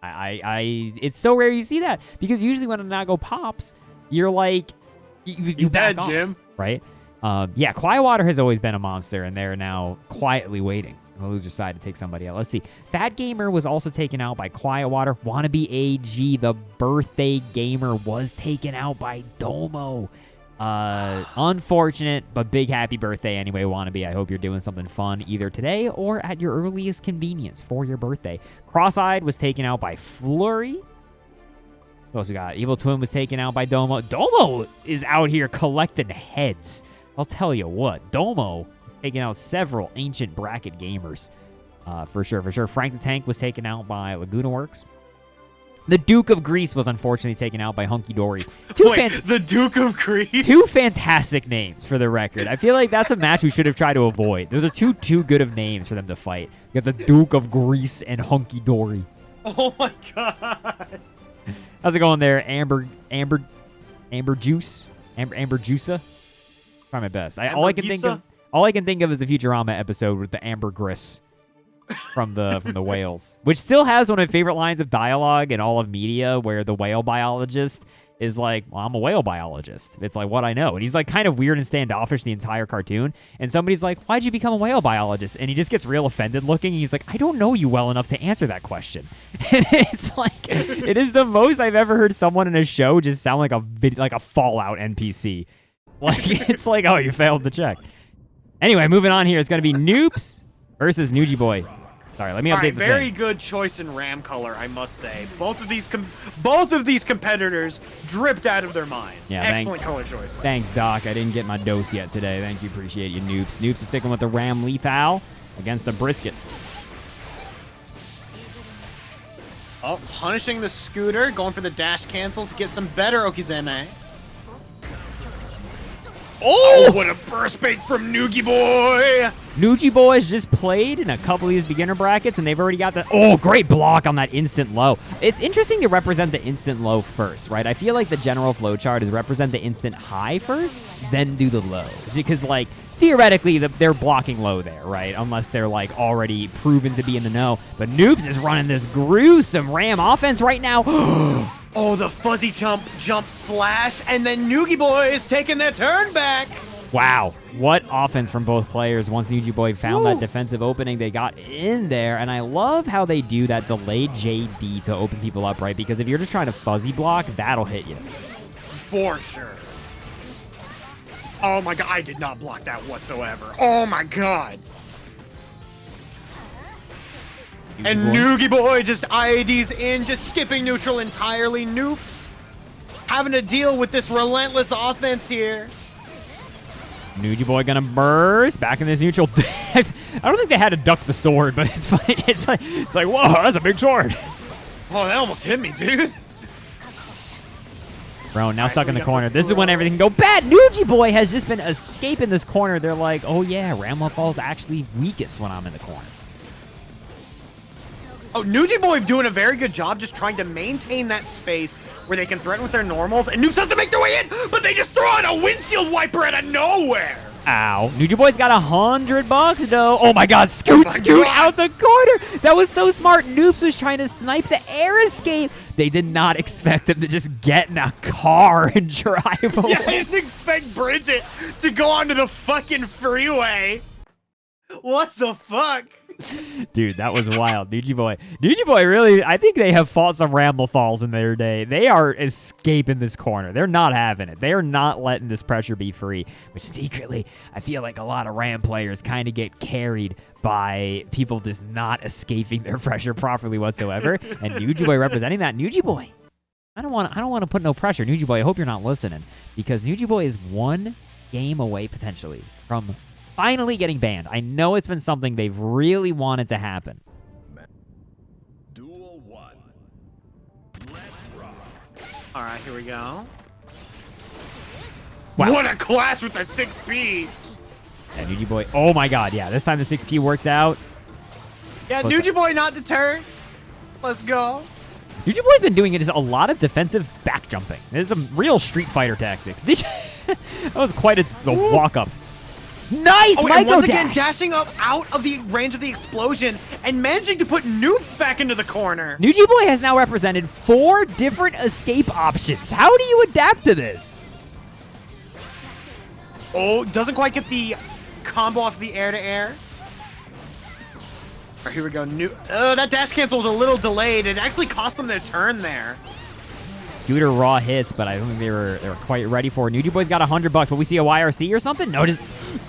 It's so rare you see that because usually when a Nago pops, you're like, you back dead, off, Jim. Right? Yeah, Quiet Water has always been a monster, and they're now quietly waiting on the loser side to take somebody out. Let's see. Fat Gamer was also taken out by Quiet Water. Wannabe AG, the birthday gamer, was taken out by Domo. Unfortunate, but big happy birthday anyway, Wannabe. I hope you're doing something fun either today or at your earliest convenience for your birthday. Cross-Eyed was taken out by Flurry. What else we got? Evil Twin was taken out by Domo. Domo is out here collecting heads. I'll tell you what, Domo is taking out several ancient bracket gamers. For sure. Frank the Tank was taken out by Laguna Works. The Duke of Greece was unfortunately taken out by Hunky Dory. The Duke of Greece? 2 fantastic names for the record. I feel like that's a match we should have tried to avoid. Those are too good of names for them to fight. You got the Duke of Greece and Hunky Dory. Oh my god. How's it going there, Amber Juice? Amber Juica? Try my best. All I can think of is the Futurama episode with the ambergris from the whales, which still has one of my favorite lines of dialogue in all of media, where the whale biologist is like, "Well, I'm a whale biologist. It's like what I know," and he's like kind of weird and standoffish the entire cartoon. And somebody's like, "Why'd you become a whale biologist?" And he just gets real offended looking. He's like, "I don't know you well enough to answer that question." And it's like, it is the most I've ever heard someone in a show just sound like a Fallout NPC. Like, it's like, oh, you failed the check. Anyway, moving on here. It's going to be Noobs versus Nuji Boy. Sorry, let me update the very thing. Good choice in ram color, I must say. Both of these competitors dripped out of their minds. Yeah, excellent color choice. Thanks, Doc. I didn't get my dose yet today. Thank you. Appreciate you, Noobs. Noobs is sticking with the ram lethal against the brisket. Oh, punishing the scooter, going for the dash cancel to get some better Okizeme. Oh, what a burst bait from Nuji Boy! Nuji Boy has just played in a couple of these beginner brackets, and they've already got that. Oh, great block on that instant low. It's interesting to represent the instant low first, right? I feel like the general flowchart is represent the instant high first, then do the low. Because, like, theoretically, they're blocking low there, right? Unless they're, like, already proven to be in the know. But Noobs is running this gruesome ram offense right now. Oh, the fuzzy jump slash, and then Nuji Boy is taking their turn back. Wow, what offense from both players. Once Nuji Boy found that defensive opening, they got in there, and I love how they do that delayed JD to open people up, right? Because if you're just trying to fuzzy block, that'll hit you. For sure. Oh my god, I did not block that whatsoever. Oh my god. And Nuji Boy just IEDs in, just skipping neutral entirely. Noobs having to deal with this relentless offense here. Nuji Boy gonna burst back in this neutral. I don't think they had to duck the sword, but it's funny. It's like, whoa, that's a big sword. Oh, that almost hit me, dude. Bro, now stuck in the corner. This is when everything can go bad. Nuji Boy has just been escaping this corner. They're like, oh yeah, Ramla Fall's actually weakest when I'm in the corner. Oh, Nuji Boy doing a very good job just trying to maintain that space where they can threaten with their normals, and Noobs have to make their way in, but they just throw out a windshield wiper out of nowhere. Ow. Nuji Boy's got $100 though. Oh my god, scoot out the corner. That was so smart. Noobs was trying to snipe the air escape. They did not expect him to just get in a car and drive away. Yeah, I didn't expect Bridget to go onto the fucking freeway. What the fuck? Dude, that was wild. Nuji Boy really, I think they have fought some Ramble Falls in their day. They are escaping this corner. They're not having it. They are not letting this pressure be free, which secretly, I feel like a lot of Ram players kind of get carried by people just not escaping their pressure properly whatsoever. And Nuji Boy representing that. Nuji Boy, I don't want to put no pressure. Nuji Boy, I hope you're not listening, because Nuji Boy is one game away potentially from finally getting banned. I know it's been something they've really wanted to happen. Duel 1. Let's rock. All right, here we go. Wow. What a clash with the 6P. Yeah, Nuji Boy. Oh my god, yeah. This time the 6P works out. Yeah, Nuji Boy not deterred. Let's go. Nuji Boy's been doing a lot of defensive back jumping. There's some real Street Fighter tactics. That was quite a walk-up. Nice micro once again, dash. dashing up out of the range of the explosion and managing to put Noobs back into the corner. Nuji Boy has now represented 4 different escape options. How do you adapt to this? Oh, doesn't quite get the combo off the air-to-air. All right, here we go. That dash cancel was a little delayed. It actually cost them their turn there. Scooter raw hits, but I don't think they were quite ready for it. Nuji Boy's got $100. Will we see a YRC or something? No, just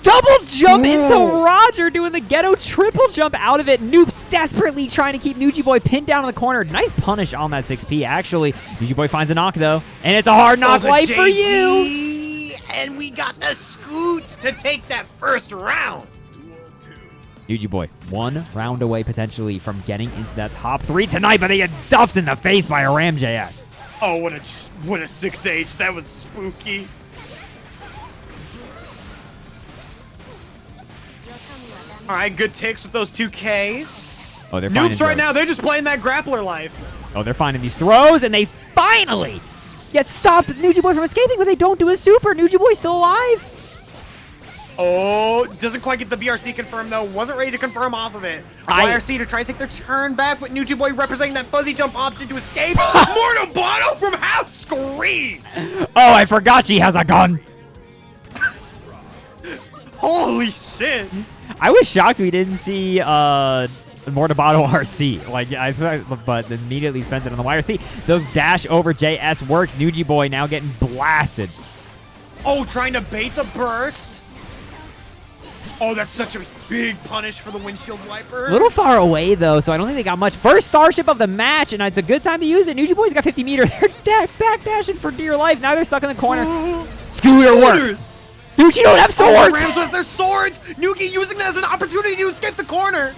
double jump into Roger, doing the ghetto triple jump out of it. Noobs desperately trying to keep Nuji Boy pinned down in the corner. Nice punish on that 6P, actually. Nuji Boy finds a knock, though, and it's a hard knock life for you. And we got the scoots to take that first round. Nuji Boy, 1 round away potentially from getting into that top 3 tonight, but they get duffed in the face by a Ram JS. Oh, what a 6H. That was spooky. All right, good ticks with those 2Ks. Oh, they're Noobs right now, they're just playing that grappler life. Oh, they're finding these throws, and they finally get stopped Nuji Boy from escaping, but they don't do a super. Nuji Boy's still alive. Oh, doesn't quite get the BRC confirmed, though. Wasn't ready to confirm off of it. YRC to try to take their turn back, but Nuji Boy representing that fuzzy jump option to escape. Mortabano from half screen. Oh, I forgot she has a gun. Holy shit. I was shocked we didn't see Mortabano RC. But immediately spent it on the YRC. The dash over JS works. Nuji Boy now getting blasted. Oh, trying to bait the burst. Oh, that's such a big punish for the windshield wiper. A little far away, though, so I don't think they got much. First Starship of the match, and it's a good time to use it. Nuji Boy's got 50 meters. They're back dashing for dear life. Now they're stuck in the corner. Scooter works. Nuji don't have swords. Rams with their swords. Nuki using that as an opportunity to escape the corner.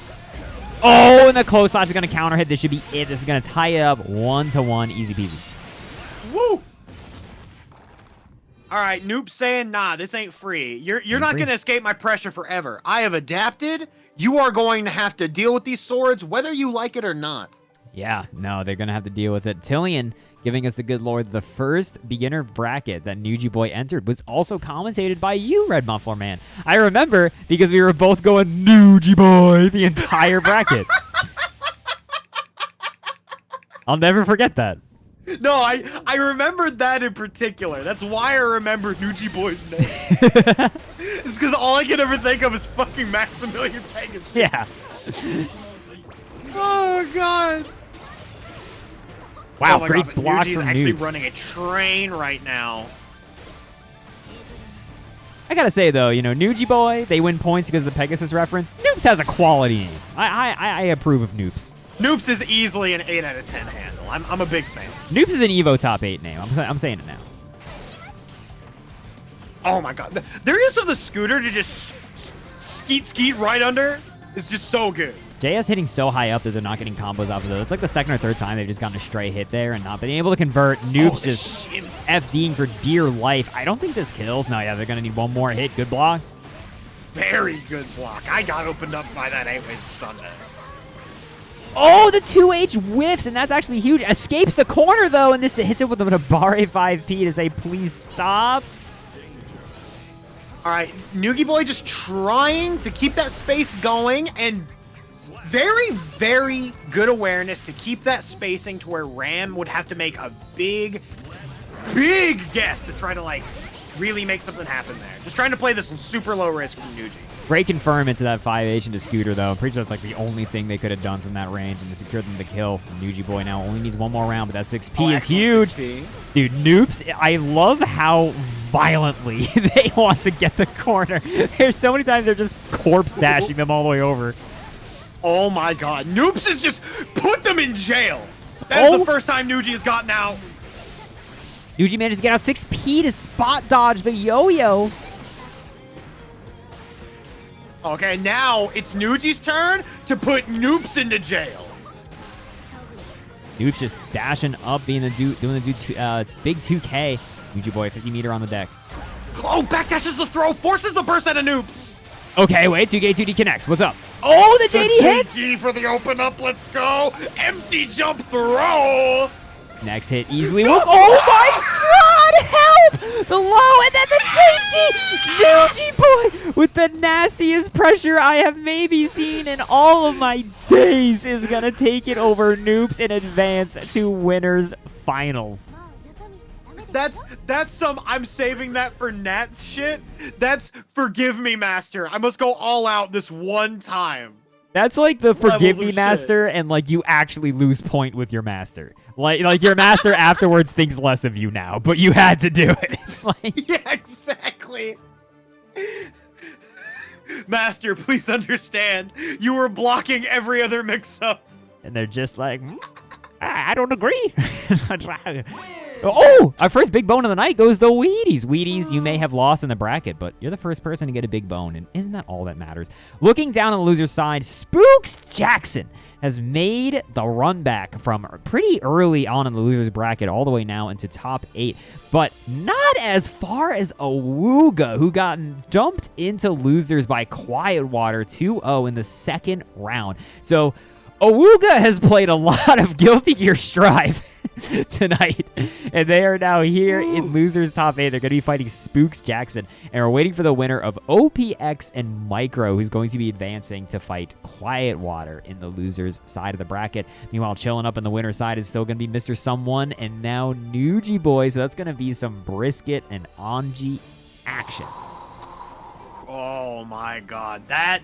Oh, and the close slash is going to counter hit. This should be it. This is going to tie it up 1-1. Easy peasy. Woo. All right, Noob saying, nah, this ain't free. You're not going to escape my pressure forever. I have adapted. You are going to have to deal with these swords, whether you like it or not. Yeah, no, they're going to have to deal with it. Tillian giving us the good lord. The first beginner bracket that Nuji Boy entered was also commentated by you, RedMufflerMan. I remember because we were both going Nuji Boy the entire bracket. I'll never forget that. No, I remembered that in particular. That's why I remember Nuji Boy's name. It's because all I can ever think of is fucking Maximilian Pegasus. Yeah. Oh, God. Wow, oh great God, blocks Nuji's from actually Noobs. running a train right now. I gotta say though, you know, Nuji Boy, they win points because of the Pegasus reference. Noobs has a quality name. I approve of Noobs. Noobs is easily an 8 out of 10 handle. I'm a big fan. Noobs is an Evo top 8 name. I'm saying it now. Oh my god. Their use of the scooter to just skeet right under is just so good. JS hitting so high up that they're not getting combos off of those. It's like the second or third time they've just gotten a stray hit there and not been able to convert. Noobs just FDing for dear life. I don't think this kills. No, yeah, they're going to need one more hit. Good block. Very good block. I got opened up by that anyways Sunday. Oh, the 2H whiffs, and that's actually huge. Escapes the corner, though, and this hits it with a Bare 5P to say, please stop. All right, Nuji Boy just trying to keep that space going, and very, very good awareness to keep that spacing to where Ram would have to make a big guess to try to, like, really make something happen there. Just trying to play this super low risk from Nuji. Great confirm into that 5H into Scooter, though. I'm pretty sure that's like the only thing they could have done from that range and to secure them the kill. Nuji Boy now only needs one more round, but that 6P is huge. 6P. Dude, Noobs, I love how violently they want to get the corner. There's so many times they're just corpse dashing them all the way over. Oh my god. Noobs has just put them in jail. That's the first time Nuji has gotten out. Nuji manages to get out 6P to spot dodge the yo-yo. Okay, now it's Nuji's turn to put Noobs into jail. Noobs just dashing up, doing the big 2K. Nuji Boy, 50-meter on the deck. Oh, backdashes the throw, forces the burst out of Noobs. Okay, wait, 2K, 2D connects. What's up? Oh, the JD hits! JD for the open up, let's go. Empty jump throw. Next hit easily. Oh my god, help! The low and then the JD! Nuji Boy with the nastiest pressure I have maybe seen in all of my days is gonna take it over Noobs in advance to winners finals. That's some I'm saving that for Nat's shit. That's forgive me, master. I must go all out this one time. That's like the forgive me master and like you actually lose point with your master. Like your master afterwards thinks less of you now, but you had to do it. Like, yeah, exactly. Master, please understand. You were blocking every other mix-up. And they're just like, I don't agree. Oh, our first big bone of the night goes to Wheaties. Wheaties, you may have lost in the bracket, but you're the first person to get a big bone, and isn't that all that matters? Looking down on the loser's side, Spooks Jackson has made the run back from pretty early on in the loser's bracket all the way now into top 8, but not as far as Awuga, who got dumped into losers by Quiet Water 2-0 in the second round. So Awuga has played a lot of Guilty Gear Strive tonight, and they are now here in losers top 8. They're going to be fighting Spooks Jackson, and we're waiting for the winner of OPX and Micro, who's going to be advancing to fight Quiet Water in the losers side of the bracket. Meanwhile, chilling up in the winner side is still going to be Mr. Someone and now Nuji Boy, so that's going to be some Brisket and Anji action. Oh my god, that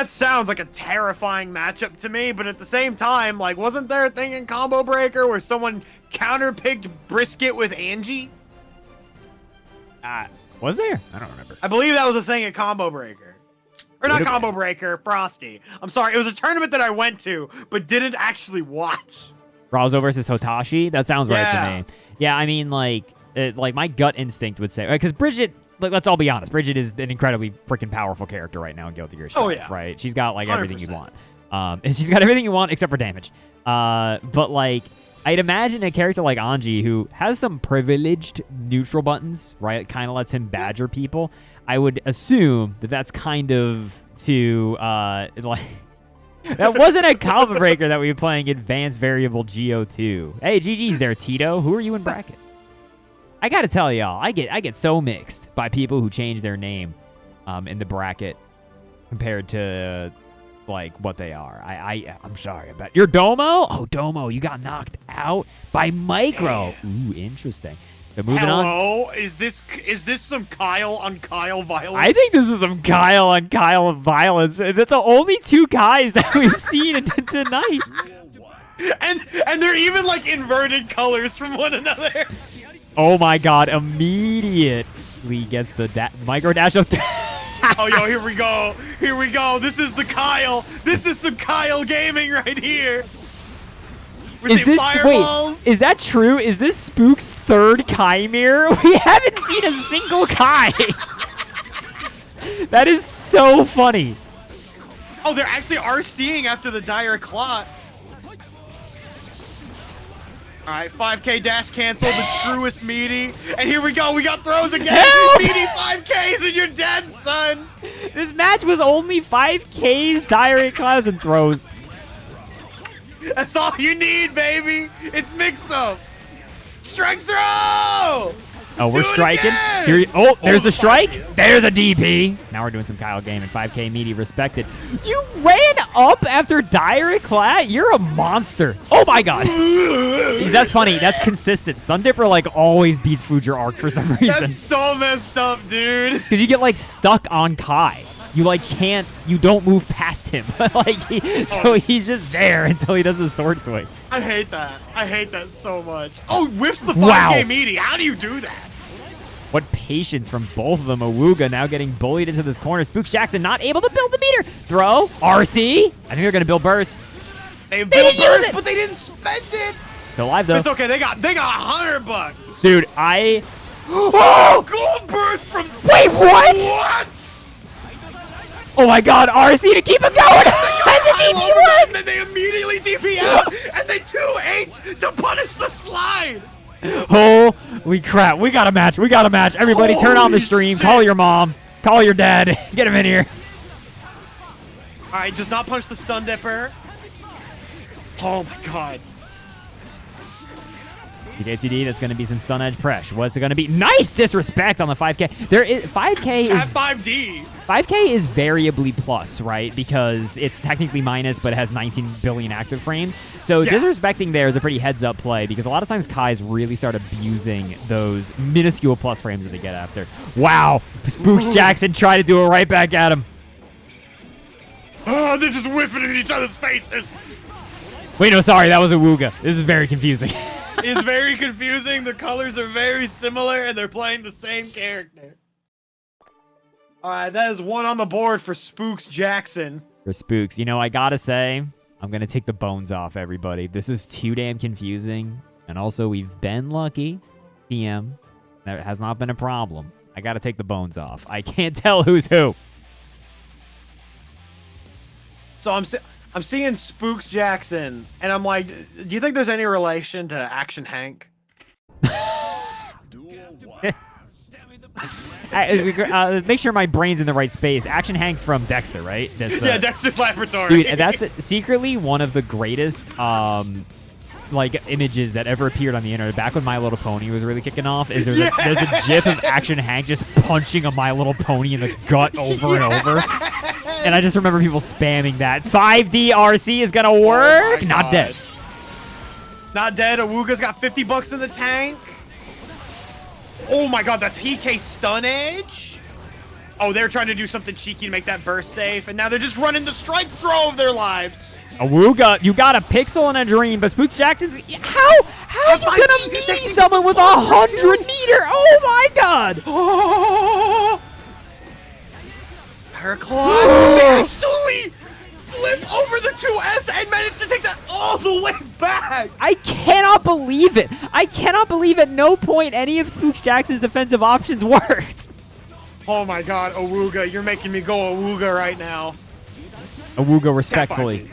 sounds like a terrifying matchup to me, but at the same time, like, wasn't there a thing in Combo Breaker where someone counterpicked Brisket with Angie? Was there? I don't remember. I believe that was a thing at Combo Breaker. Or not Combo Breaker, Frosty. I'm sorry, it was a tournament that I went to, but didn't actually watch. Razzle versus Hotashi? That sounds right to me. Yeah, I mean, like my gut instinct would say, because Bridget, like, let's all be honest, Bridget is an incredibly freaking powerful character right now in Guilty Gear Strive, right? She's got, like, everything 100%. you want. And she's got everything you want except for damage. But, like, I'd imagine a character like Anji, who has some privileged neutral buttons, right? It kind of lets him badger people. I would assume that that's kind of to, like... That wasn't a combo breaker that we were playing Advanced Variable GO2. Hey, GG's there, Tito. Who are you in bracket? I gotta tell y'all, I get so mixed by people who change their name in the bracket compared to like what they are. I'm sorry about you're Domo. Oh, Domo, you got knocked out by Micro. Ooh, interesting. So moving on. Hello, is this some Kyle on Kyle violence? I think this is some Kyle on Kyle violence. That's the only two guys that we've seen tonight. And they're even like inverted colors from one another. Oh my god, immediate Lee gets the micro dash up. Oh, yo, here we go. Here we go. This is the Kyle. This is some Kyle gaming right here. Is this wait? Is that true? Is this Spook's third Kai mirror? We haven't seen a single Kai. That is so funny. Oh, they're actually RCing after the dire clot. All right, 5K dash cancel, the truest meaty. And here we go. We got throws again. Help! Meaty 5Ks and you're dead, son. This match was only 5Ks, diarrhea clouds, and throws. That's all you need, baby. It's mix-up. Strike throw. Oh, we're Do it striking. again! Here, there's a strike. There's a DP. Now we're doing some Kyle game and 5K meaty respected. You ran up after Dire Clat? You're a monster. Oh my god. That's funny. That's consistent. Stun Dipper like always beats Future Arc for some reason. That's so messed up, dude. Because you get like stuck on Kai. You like you don't move past him. So he's just there until he does the sword swing. I hate that. I hate that so much. Oh, whips the 5K Wow. meaty. How do you do that? What patience from both of them. Awuga now getting bullied into this corner. Spooks Jackson not able to build the meter. Throw. RC. I think they're going to build burst. They built didn't use burst, it! but they didn't spend it. Still alive though. It's okay. They got $100. Dude, Oh, gold burst from. Wait, what? What? Oh my god, RC to keep him going! And the DP And works! then they immediately DP out, and they 2H to punish the slide. Holy crap, we got a match, Everybody turn on the Holy stream, shit. call your mom, call your dad, get him in here. All right, does not punch the stun dipper. Oh my god. TKTD, that's going to be some stun edge pressure. What's it going to be? Nice disrespect on the 5K. There is 5K At is 5D. 5K is variably plus, right? Because it's technically minus, but it has 19 billion active frames. So Yeah. disrespecting there is a pretty heads-up play because a lot of times Kais really start abusing those minuscule plus frames that they get after. Wow, Spooks Jackson tried to do it right back at him. Oh, they're just whiffing in each other's faces. Wait, no, sorry, that was awuga. This is very confusing. It's very confusing. The colors are very similar, and they're playing the same character. All right, that is one on the board for Spooks Jackson. For Spooks, you know, I gotta say, I'm gonna take the bones off, everybody. This is too damn confusing. And also, we've been lucky. PM. That has not been a problem. I gotta take the bones off. I can't tell who's who. So I'm seeing Spooks Jackson, and I'm like, do you think there's any relation to Action Hank? Make sure my brain's in the right space. Action Hank's from Dexter, right? That's the, Yeah, Dexter's Laboratory. dude, that's secretly one of the greatest images that ever appeared on the internet. Back when My Little Pony was really kicking off, is there's a gif of Action Hank just punching a My Little Pony in the gut over and over. And I just remember people spamming that. 5D RC is gonna work. Not dead. Not dead. Awuga's got $50 in the tank. Oh my god, that's PK stun edge. Oh, they're trying to do something cheeky to make that burst safe, and now they're just running the strike throw of their lives. Awuga, you got a pixel and a dream, but Spooks Jackson's how are you gonna meet someone with 100 meter? Oh my god! Oh, her claw. They actually flip over the 2S and managed to take that all the way back. I cannot believe it. I cannot believe at no point any of Spooks Jackson's defensive options worked. Oh my god, Awuga, you're making me go Awuga right now. Awuga, respectfully.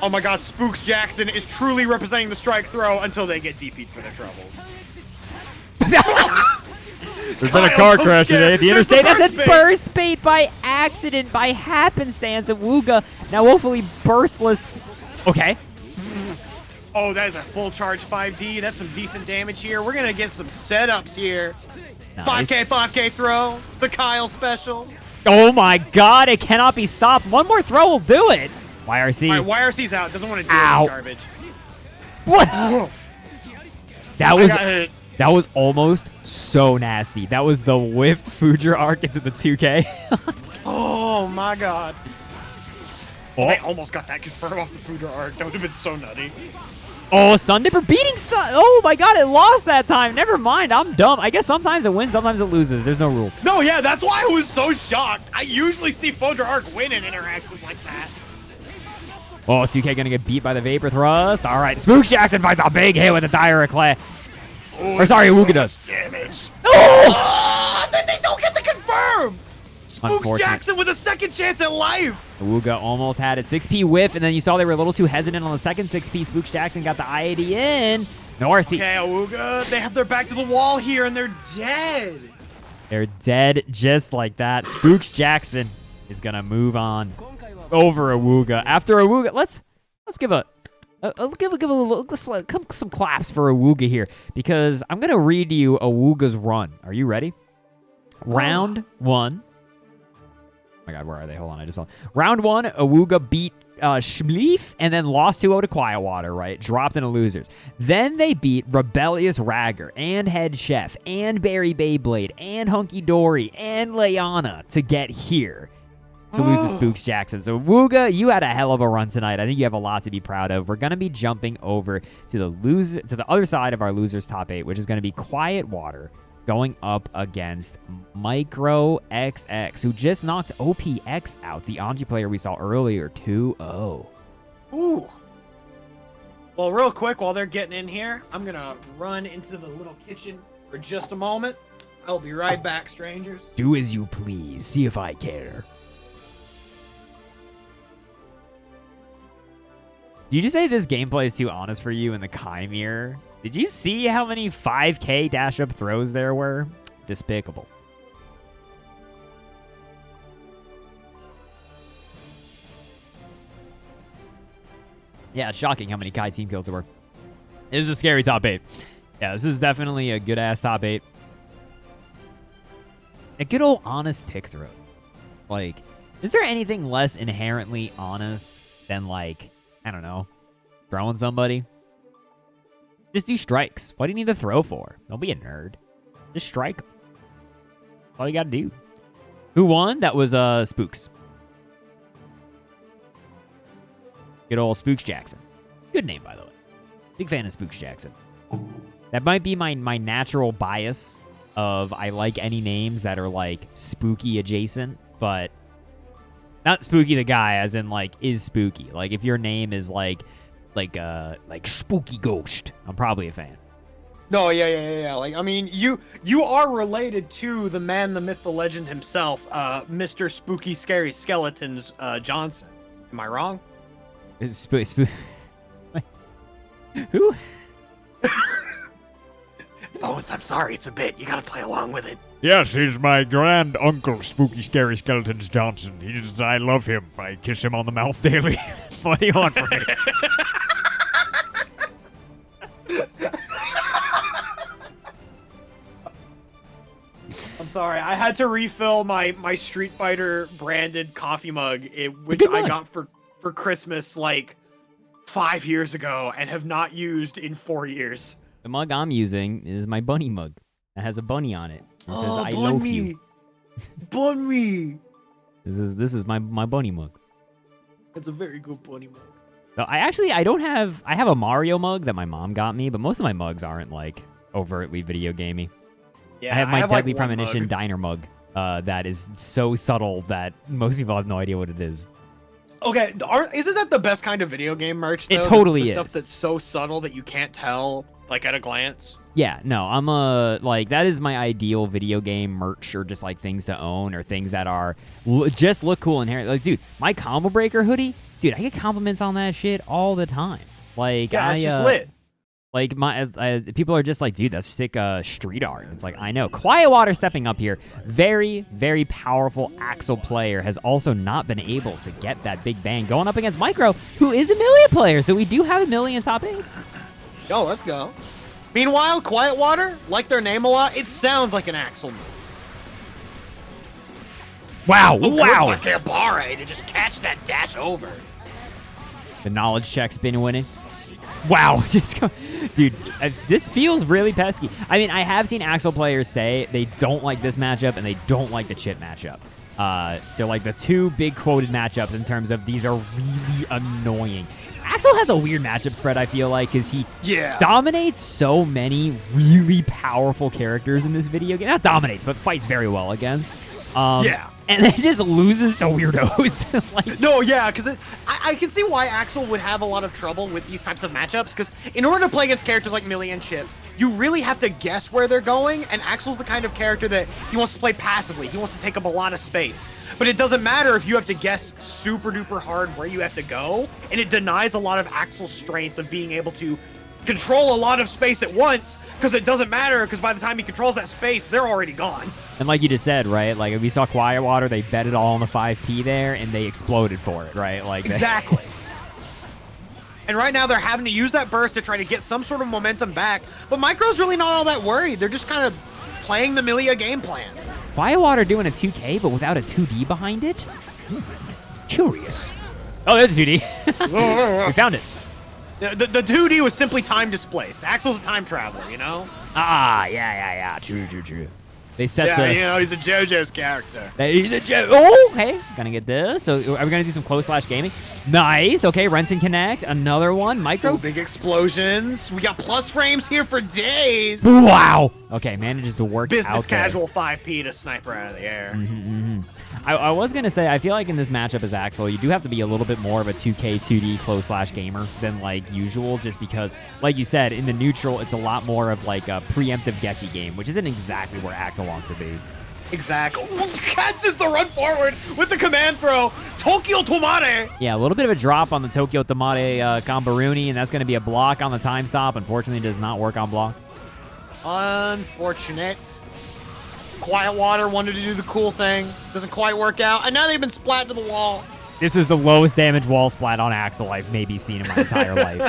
Oh my god, Spooks Jackson is truly representing the strike throw until they get DP'd for their troubles. There's been a car crash today at the interstate. That's a bait. burst bait by accident, by happenstance. Awuga now woefully burstless. Okay. Oh, that is a full charge 5D. That's some decent damage here. We're gonna get some setups here. Nice. 5K throw. The Kyle special. Oh my god, it cannot be stopped. One more throw will do it. YRC. All right, YRC's out. Doesn't want to do Ow. this garbage. What? That was... I got hit. That was almost so nasty. That was the whiffed Fujer arc into the 2K. Oh my god. Oh. I almost got that confirmed off the Foudre arc. That would have been so nutty. Oh, Stun Dipper beating Stun. Oh my god, it lost that time. Never mind. I'm dumb. I guess sometimes it wins, sometimes it loses. There's no rules. No, yeah, that's why I was so shocked. I usually see Foudre arc win in interactions like that. Oh, 2K gonna get beat by the Vapor Thrust. All right, Spooks Jackson finds a big hit with the Dire Eclair. Oh, or sorry, awuga does. Damage. Oh! Then they don't get the confirm. Spooks Jackson with a second chance at life. awuga almost had it. 6P whiff, and then you saw they were a little too hesitant on the second 6P. Spooks Jackson got the IAD in. No RC. Okay, awuga, they have their back to the wall here, and they're dead. They're dead just like that. Spooks Jackson is gonna move on over awuga. After awuga, let's give some claps for awuga here, because I'm gonna read you awuga's run. Are you ready? Round 1. Oh my god, where are they? Hold on, I just saw. Round 1, awuga beat Schleef and then lost 2-0 to Quiet Water, right? Dropped into losers. Then they beat Rebellious Ragger and Head Chef and Barry Beyblade and Hunky Dory and Lyanna to get here to lose to Spooks Jackson. So awuga, you had a hell of a run tonight. I think you have a lot to be proud of. We're gonna be jumping over to the other side of our losers top 8, which is gonna be Quiet Water, going up against Micro XX, who just knocked OPX out, the Anji player we saw earlier, 2-0. Ooh. Well, real quick, while they're getting in here, I'm going to run into the little kitchen for just a moment. I'll be right back, strangers. Do as you please. See if I care. Did you just say this gameplay is too honest for you in the Chimere? Did you see how many 5K dash-up throws there were? Despicable. Yeah, it's shocking how many Kai team kills there were. This is a scary top 8. Yeah, this is definitely a good-ass top 8. A good old honest tick throw. Like, is there anything less inherently honest than, like, I don't know, throwing somebody? Just do strikes. What do you need to throw for? Don't be a nerd. Just strike. That's all you gotta do. Who won? That was Spooks. Good old Spooks Jackson. Good name, by the way. Big fan of Spooks Jackson. That might be my natural bias of I like any names that are like spooky adjacent, but not Spooky the guy as in like is spooky. Like if your name is like Spooky Ghost, I'm probably a fan. No, yeah. Like, I mean, you are related to the man, the myth, the legend himself, Mr. Spooky Scary Skeletons Johnson. Am I wrong? Is who? Bones, I'm sorry, it's a bit. You gotta play along with it. Yes, he's my grand uncle, Spooky Scary Skeletons Johnson. I love him. I kiss him on the mouth daily. What do you want from me? I'm sorry, I had to refill my Street Fighter branded coffee mug, which I got for Christmas like 5 years ago and have not used in 4 years. The mug I'm using is my bunny mug. It has a bunny on it. It says I love you. Bunny. This is my bunny mug. It's a very good bunny mug. So I have a Mario mug that my mom got me, but most of my mugs aren't like overtly video gamey. Yeah, I have my Deadly like Premonition diner mug that is so subtle that most people have no idea what it is. Okay, isn't that the best kind of video game merch, though? It totally the is. Stuff that's so subtle that you can't tell, like, at a glance. Yeah, no, that is my ideal video game merch, or just like things to own, or things that are just look cool inherently. Like, dude, my Combo Breaker hoodie, dude, I get compliments on that shit all the time. Like, yeah, it's just lit. Like, people are just like, dude, that's sick street art. It's like, I know. Quiet Water stepping up here. Very, very powerful Axel player. Has also not been able to get that big bang. Going up against Micro, who is a Million player. So we do have a Million top 8. Yo, let's go. Meanwhile, Quiet Water, like their name a lot, it sounds like an Axel move. Wow, wow. Their barre to just catch that dash over. The knowledge check's been winning. Wow, dude, this feels really pesky. I mean, I have seen Axel players say they don't like this matchup and they don't like the Chit matchup. They're like the two big quoted matchups in terms of these are really annoying. Axel has a weird matchup spread, I feel like, because he dominates so many really powerful characters in this video game. Not dominates, but fights very well against. And then just loses to weirdos. Like, no, yeah, because I can see why Axel would have a lot of trouble with these types of matchups, because in order to play against characters like Millie and Chip, you really have to guess where they're going, and Axel's the kind of character that he wants to play passively. He wants to take up a lot of space. But it doesn't matter if you have to guess super duper hard where you have to go, and it denies a lot of Axel's strength of being able to control a lot of space at once, because it doesn't matter, because by the time he controls that space, they're already gone. And like you just said, right, like if we saw Quiet Water, they bet it all on the 5P there, and they exploded for it, right? Like exactly. And right now, they're having to use that burst to try to get some sort of momentum back, but Micro's really not all that worried. They're just kind of playing the Milia game plan. Quiet Water doing a 2K, but without a 2D behind it? Curious. Oh, there's a 2D. We found it. The 2D was simply time displaced. Axel's a time traveler, you know? Ah, yeah. True. They set the... you know, he's a JoJo's character. He's a Oh, okay. Gonna get this. So are we gonna do some close / gaming? Nice. Okay, Renton Connect. Another one. Micro. Big explosions. We got plus frames here for days. Wow. Okay, manages to work Business out casual 5P to sniper out of the air. I was going to say, I feel like in this matchup as Axel, you do have to be a little bit more of a 2K, 2D close / gamer than like usual, just because, like you said, in the neutral, it's a lot more of like a preemptive guessy game, which isn't exactly where Axel wants to be. Exactly. Catches the run forward with the command throw. Tokyo Tomate. Yeah, a little bit of a drop on the Tokyo Tomate Gambaruni, and that's going to be a block on the time stop. Unfortunately, it does not work on block. Unfortunate. Quiet Water wanted to do the cool thing. Doesn't quite work out. And now they've been splat to the wall. This is the lowest damage wall splat on Axel I've maybe seen in my entire life.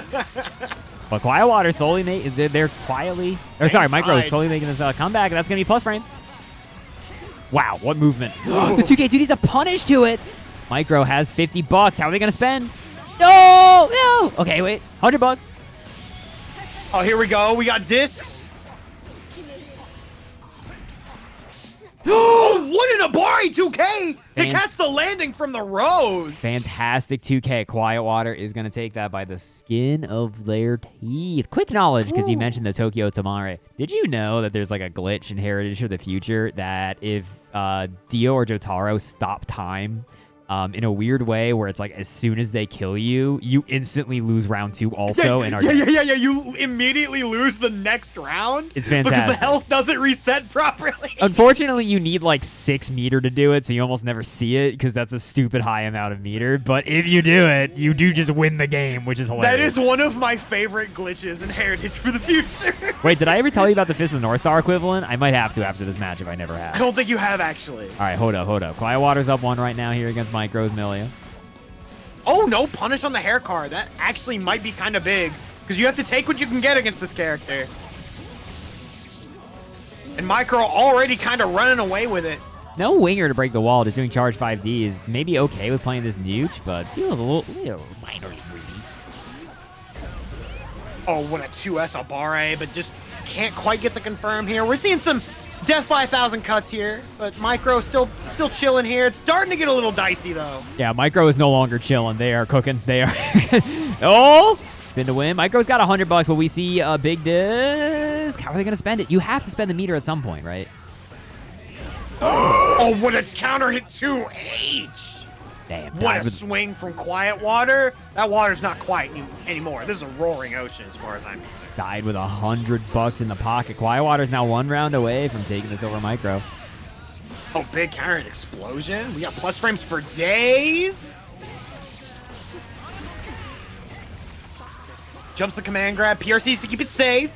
But Quiet Water slowly they're quietly... Micro is slowly making this comeback, and that's going to be plus frames. Wow, what movement. The 2K2D's a punish to it. Micro has $50. How are they going to spend? No! Okay, wait. $100. Oh, here we go. We got discs. Oh, what an Abari 2K to catch the landing from the rose. Fantastic 2K. Quiet Water is going to take that by the skin of their teeth. Quick knowledge, because you mentioned the Tokyo Tamare. Did you know that there's like a glitch in Heritage of the Future that if Dio or Jotaro stop time in a weird way where it's like as soon as they kill you, you instantly lose round 2 also. Yeah. You immediately lose the next round. It's fantastic. Because the health doesn't reset properly. Unfortunately, you need like 6 meter to do it, so you almost never see it because that's a stupid high amount of meter. But if you do it, you do just win the game, which is hilarious. That is one of my favorite glitches in Heritage for the Future. Wait, did I ever tell you about the Fist of the North Star equivalent? I might have to after this match if I never have. I don't think you have, actually. All right, hold up. Quiet Water's up 1 right now here against Micro's Milia. Oh, no, punish on the hair card. That actually might be kind of big, because you have to take what you can get against this character. And Micro already kind of running away with it. No winger to break the wall, just doing charge 5D is maybe okay with playing this Nooch, but feels a little minorly greedy. Oh, what a 2S Abare, but just can't quite get the confirm here. We're seeing some death by 1,000 cuts here, but Micro still chilling here. It's starting to get a little dicey, though. Yeah, Micro is no longer chilling. They are cooking. They are... Oh! Spin to win. Micro's got $100. Will we see a big disc? How are they going to spend it? You have to spend the meter at some point, right? Oh, what a counter hit 2H! Damn. What a swing from Quiet Water. That water's not quiet anymore. This is a roaring ocean as far as I'm concerned. Died with $100 in the pocket. Quiet Water's now 1 round away from taking this over Micro. Oh, big counter hit explosion. We got plus frames for days. Jumps the command grab. PRCs to keep it safe.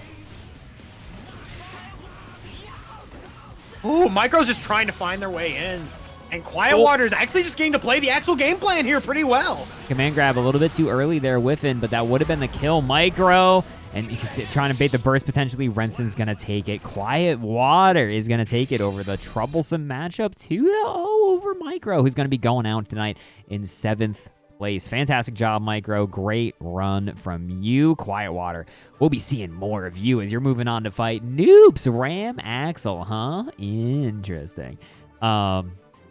Ooh, Micro's just trying to find their way in. And Quiet Water is actually just getting to play the actual game plan here pretty well. Command grab a little bit too early there, whiffing, but that would have been the kill. Micro, and just trying to bait the burst potentially. Renson's going to take it. Quiet Water is going to take it over the troublesome matchup 2-0 over Micro, who's going to be going out tonight in 7th place. Fantastic job, Micro. Great run from you. Quiet Water, we'll be seeing more of you as you're moving on to fight Noobs. Ram Axel, huh? Interesting.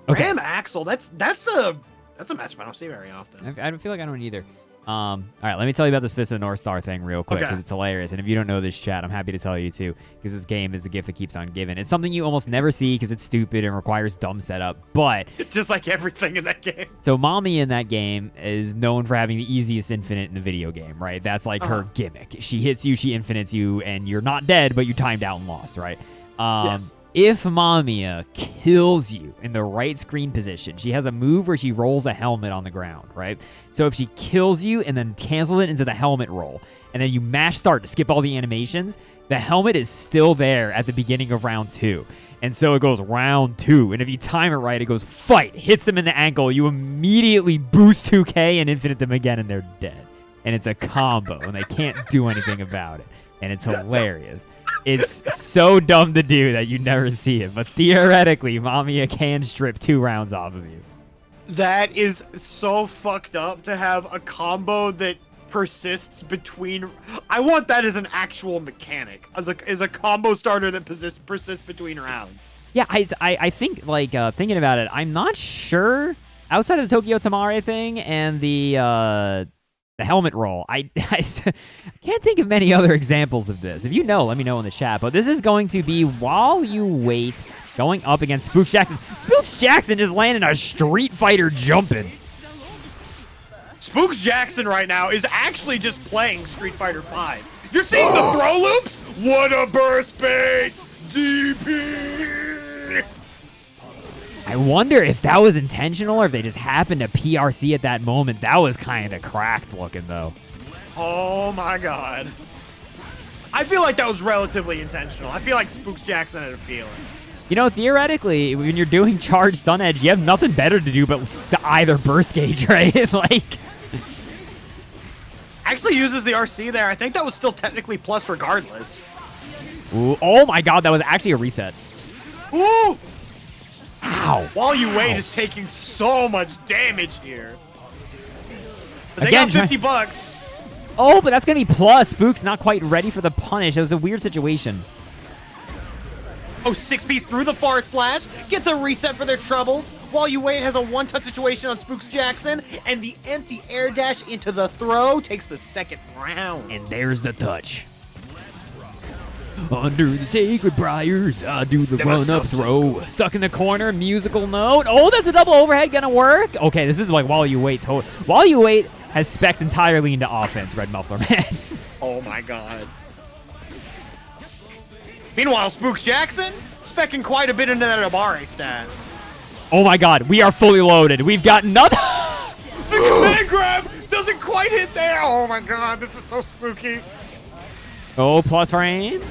Okay. Ram Axel, that's a matchup I don't see very often. I don't feel like I don't either. All right, let me tell you about this Fist of the North Star thing real quick because it's hilarious. And if you don't know this, chat, I'm happy to tell you too because this game is the gift that keeps on giving. It's something you almost never see because it's stupid and requires dumb setup, but just like everything in that game. So Mommy in that game is known for having the easiest infinite in the video game, right? That's like her gimmick. She hits you, she infinites you, and you're not dead, but you timed out and lost, right? Yes. If Mamiya kills you in the right screen position, she has a move where she rolls a helmet on the ground, right? So if she kills you and then cancels it into the helmet roll, and then you mash start to skip all the animations, the helmet is still there at the beginning of round 2. And so it goes round 2. And if you time it right, it goes fight, hits them in the ankle, you immediately boost 2K and infinite them again, and they're dead. And it's a combo, and they can't do anything about it. And it's hilarious. It's so dumb to do that you never see it, but theoretically, Mamiya can strip 2 rounds off of you. That is so fucked up to have a combo that persists between. I want that as an actual mechanic, as a combo starter that persists between rounds. Yeah, I think like thinking about it, I'm not sure outside of the Tokyo Tamare thing and the helmet roll. I can't think of many other examples of this. If you know, let me know in the chat. But this is going to be While You Wait, going up against Spooks Jackson. Spooks Jackson just landing a Street Fighter jumping. Spooks Jackson right now is actually just playing Street Fighter V. You're seeing the throw loops? What a burst bait! DP! I wonder if that was intentional or if they just happened to PRC at that moment. That was kind of cracked looking, though. Oh, my God. I feel like that was relatively intentional. I feel like Spooks Jackson had a feeling. You know, theoretically, when you're doing charge stun edge, you have nothing better to do but either burst gauge, right? Like... Actually uses the RC there. I think that was still technically plus regardless. Ooh, oh, my God. That was actually a reset. Ooh! Ow. While You Wait is taking so much damage here. But they Again, got $50. Oh, but that's going to be plus. Spooks not quite ready for the punish. It was a weird situation. Oh, 6-piece through the far slash. Gets a reset for their troubles. While You Wait has a one-touch situation on Spooks Jackson. And the empty air dash into the throw takes the second round. And there's the touch. Under the sacred briars, I do the run-up throw. Stuck in the corner, musical note. Oh, that's a double overhead gonna work. Okay, this is like While You Wait. While You Wait has spec'd entirely into offense, Red Muffler Man. Oh my God. Meanwhile, Spooks Jackson specking quite a bit into that Amare stat. Oh my God, we are fully loaded. We've got nothing. The command grab doesn't quite hit there. Oh my God, this is so spooky. Oh, plus frames.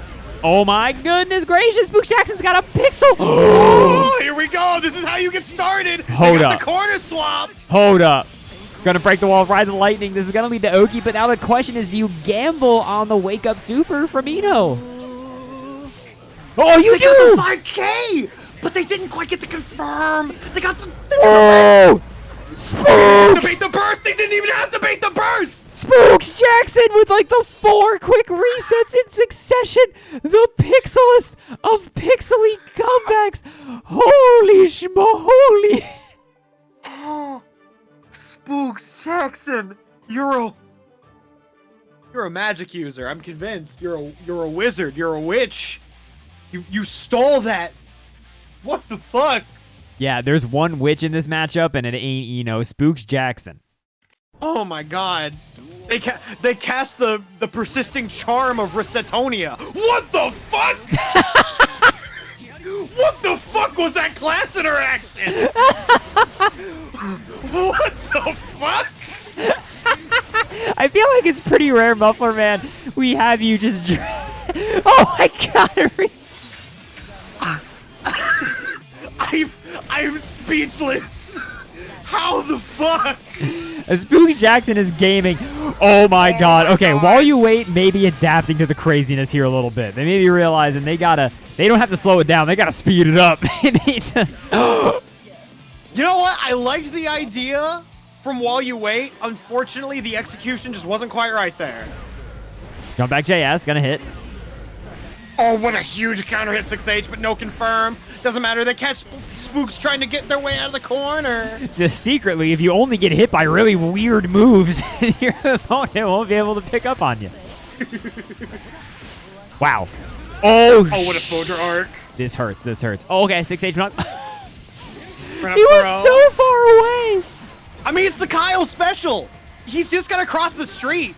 Oh my goodness gracious, Spooks Jackson's got a pixel. Oh, here we go. This is how you get started. Hold up. The corner swap. Hold up. Gonna break the wall, ride the lightning. This is gonna lead to Oki, but now the question is, do you gamble on the wake up super from Eno? Oh, you do! Got the 5K, but they didn't quite get the confirm. They got the. Oh! To bait Spooks! the burst. They didn't even have to bait the burst. Spooks Jackson with like the 4 quick resets in succession. The pixelest of pixely comebacks. Holy schmoly. Oh, Spooks Jackson, you're a magic user. I'm convinced. You're a wizard. You're a witch. You stole that. What the fuck? Yeah, there's one witch in this matchup, and it ain't Eno. Spooks Jackson. Oh my God. They cast the persisting charm of Resetonia. What the fuck? What the fuck was that class interaction? What the fuck? I feel like it's pretty rare, Muffler Man. We have you just. Oh my God! I'm speechless. How the fuck? Spooks Jackson is gaming. Oh my God. Okay, While You Wait, maybe adapting to the craziness here a little bit. They may be realizing they don't have to slow it down. They gotta speed it up. They need to. You know what? I liked the idea from While You Wait. Unfortunately, the execution just wasn't quite right there. Jump back JS, gonna hit. Oh, what a huge counter hit 6H, but no confirm. Doesn't matter. They catch Spooks trying to get their way out of the corner. Just secretly, if you only get hit by really weird moves, your opponent won't be able to pick up on you. Wow. Oh, what a Folger arc. This hurts. This hurts. Oh, okay, 6H not. He was so far away. I mean, it's the Kyle special. He's just got to cross the street.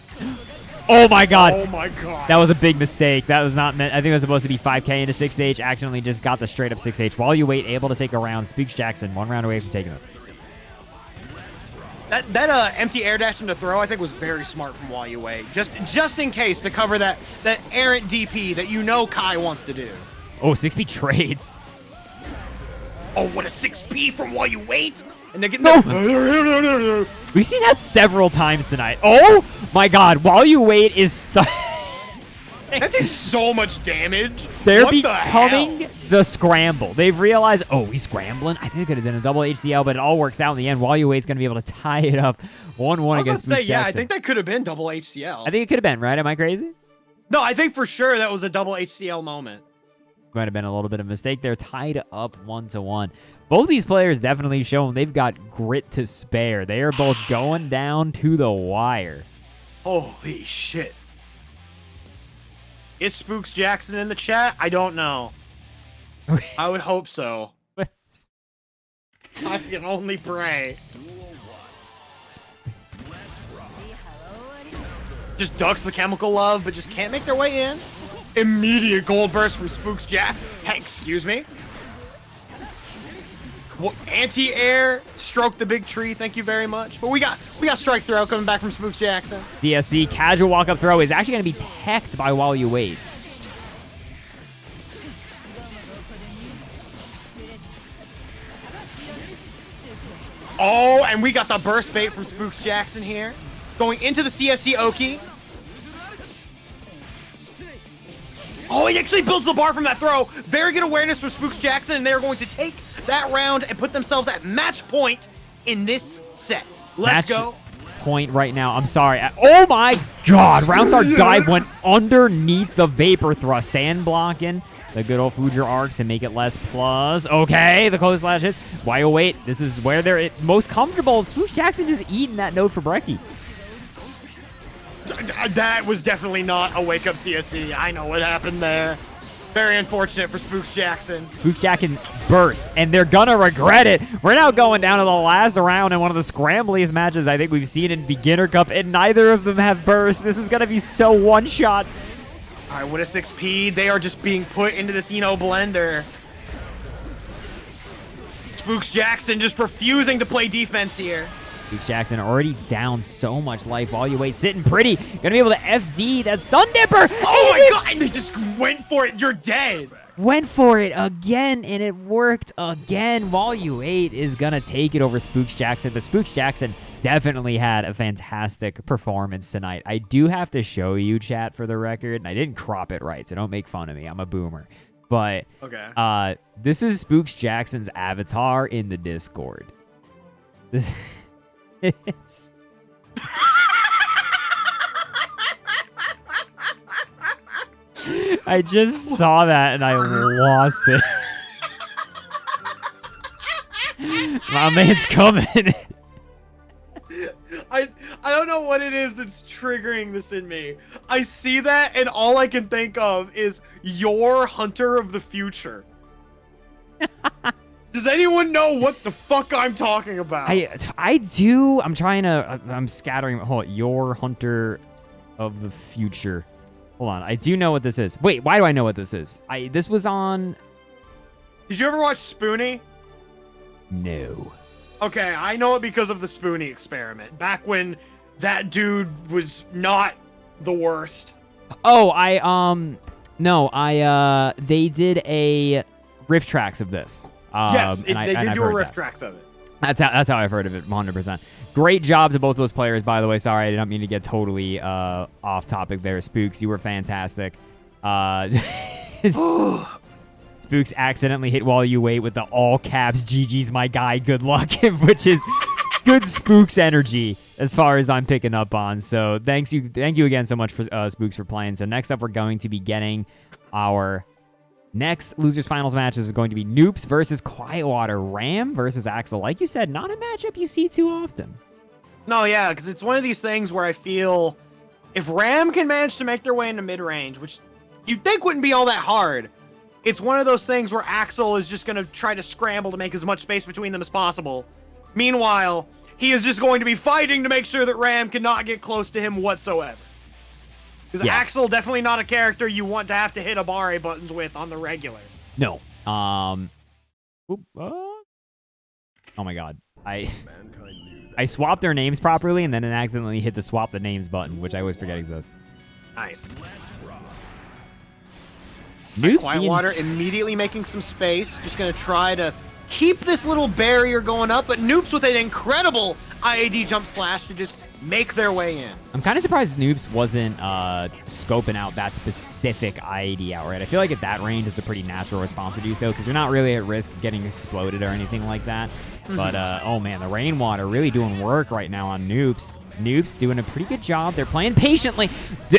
Oh, my God. Oh, my God. That was a big mistake. That was not meant. I think it was supposed to be 5K into 6H. Accidentally just got the straight up 6H. While you wait, able to take a round. Spooks Jackson, 1 round away from taking it. That empty air dash into throw, I think, was very smart from While You Wait. Just in case to cover that errant DP that you know Kai wants to do. Oh, 6P trades. Oh, what a 6P from While You Wait. And they're getting We've seen that several times tonight. Oh, my God. While You Wait is stuck. That did so much damage. They're what becoming the scramble. They've realized, oh, he's scrambling. I think they could have done a double HCL, but it all works out in the end. While You Wait's going to be able to tie it up 1-1 against Spooks Jackson. Yeah, I think that could have been double HCL. I think it could have been, right? Am I crazy? No, I think for sure that was a double HCL moment. Might have been a little bit of a mistake. They're tied up 1-1. Both these players definitely shown they've got grit to spare. They are both going down to the wire. Holy shit. Is Spooks Jackson in the chat? I don't know. I would hope so. I can only pray. Just ducks the chemical love, but just can't make their way in. Immediate gold burst from Spooks Jack. Hey, excuse me. Well, anti-air, stroke the big tree. Thank you very much. But we got strike throw coming back from Spooks Jackson. DSC casual walk-up throw is actually going to be teched by While You Wait. Oh, and we got the burst bait from Spooks Jackson here. Going into the CSC Oki. Oh, he actually builds the bar from that throw. Very good awareness from Spooks Jackson, and they're going to take that round and put themselves at match point in this set. Let's go. Point right now. I'm sorry. Oh my God. Roundstar dive went underneath the vapor thrust. Stand blocking the good old Fujer arc to make it less plus. Okay, the close slash hits. While You Wait, this is where they're most comfortable. Spooks Jackson just eating that node for brekkie. That was definitely not a wake-up CSC. I know what happened there. Very unfortunate for Spooks Jackson. Spooks Jackson burst, and they're going to regret it. We're now going down to the last round in one of the scrambliest matches I think we've seen in Beginner Cup, and neither of them have burst. This is going to be so one-shot. All right, what a 6P. They are just being put into this blender. Spooks Jackson just refusing to play defense here. Spooks Jackson already down so much life. While You Wait, sitting pretty. Gonna be able to FD that Stun Dipper. Oh my God, and they just went for it. You're dead. Went for it again, and it worked again. While You Wait is gonna take it over Spooks Jackson, but Spooks Jackson definitely had a fantastic performance tonight. I do have to show you, chat, for the record, and I didn't crop it right, so don't make fun of me. I'm a boomer. But okay. This is Spooks Jackson's avatar in the Discord. This is... I just saw that and I lost it. My man's coming. I don't know what it is that's triggering this in me. I see that and all I can think of is your Hunter of the Future. Does anyone know what the fuck I'm talking about? I do. I'm scattering. Hold on. Your Hunter of the Future. Hold on. I do know what this is. Wait, why do I know what this is? This was on... Did you ever watch Spoonie? No. Okay, I know it because of the Spoonie experiment. Back when that dude was not the worst. Oh, they did a riff tracks of this. Yes, they did do a riff tracks of it. That's how I've heard of it, 100%. Great job to both those players, by the way. Sorry, I didn't mean to get totally off topic there. Spooks, you were fantastic. Spooks accidentally hit While You Wait with the all caps, GG's my guy, good luck, which is good Spooks energy as far as I'm picking up on. So thank you again so much for Spooks for playing. So next up, we're going to be getting our next losers finals match is going to be Noops versus Quietwater. Ram versus Axel. Like you said, not a matchup you see too often. No, yeah, because it's one of these things where I feel if Ram can manage to make their way into mid-range, which you'd think wouldn't be all that hard, it's one of those things where Axel is just going to try to scramble to make as much space between them as possible. Meanwhile, he is just going to be fighting to make sure that Ram cannot get close to him whatsoever. Because Axel, definitely not a character you want to have to hit Abare buttons with on the regular. No. Oh my god. I swapped their names properly and then accidentally hit the swap the names button, which I always forget exists. Nice. Noobs immediately making some space. Just going to try to keep this little barrier going up, but Noobs with an incredible IAD jump slash to just make their way in. I'm kind of surprised Noobs wasn't scoping out that specific IAD outright. I feel like at that range, it's a pretty natural response to do so because you're not really at risk of getting exploded or anything like that. But, oh man, the Rainwater really doing work right now on Noobs. Noobs doing a pretty good job. They're playing patiently.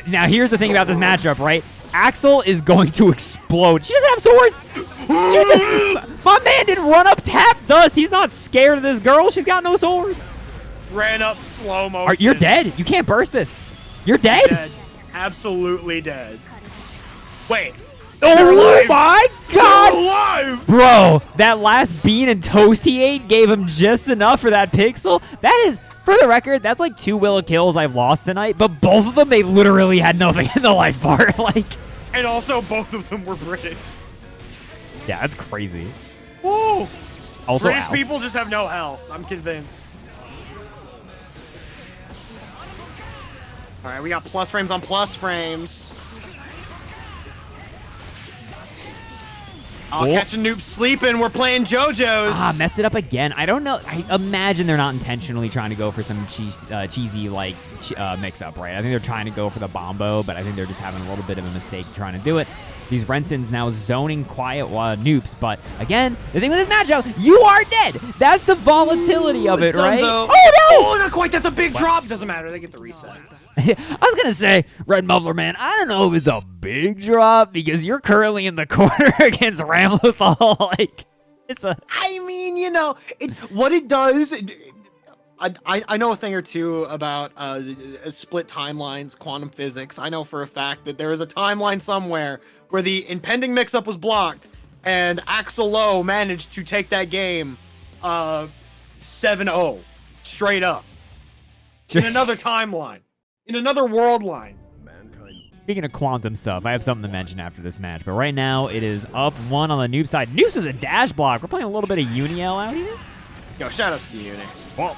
Now, here's the thing about this matchup, right? Axel is going to explode. She doesn't have swords. My man didn't run up tap thus. He's not scared of this girl. She's got no swords. Ran up slow motion. You're dead. You can't burst this. You're dead. Dead. Absolutely dead. Wait. Oh my god! They're alive! Bro, that last bean and toast he ate gave him just enough for that pixel. That is, for the record, that's like 2 Willow kills I've lost tonight, but both of them, they literally had nothing in the life bar. Like, and also, both of them were British. yeah, that's crazy. Woo! Also, British people just have no health. I'm convinced. All right, we got plus frames on plus frames. I'll catch a noob sleeping. We're playing JoJo's. Messed it up again. I don't know. I imagine they're not intentionally trying to go for some cheesy like mix-up, right? I think they're trying to go for the Bombo, but I think they're just having a little bit of a mistake trying to do it. These Rensons now zoning quiet Noops, but again, the thing with this matchup, you are dead. That's the volatility of it, right? Oh, no! Oh, not quite. That's a big drop. Doesn't matter. They get the reset. I was going to say, Red Muffler Man, I don't know if it's a big drop because you're currently in the corner against Ramlethal. Like, it's a... I mean, you know, what it does... I know a thing or two about split timelines, quantum physics. I know for a fact that there is a timeline somewhere where the impending mix-up was blocked, and Axel Lowe managed to take that game 7-0 straight up. In another timeline. In another world line. Speaking of quantum stuff, I have something to mention after this match, but right now it is up 1 on the noob side. Noobs with a dash block. We're playing a little bit of Uniel out here. Yo, shoutouts to Uni. Well,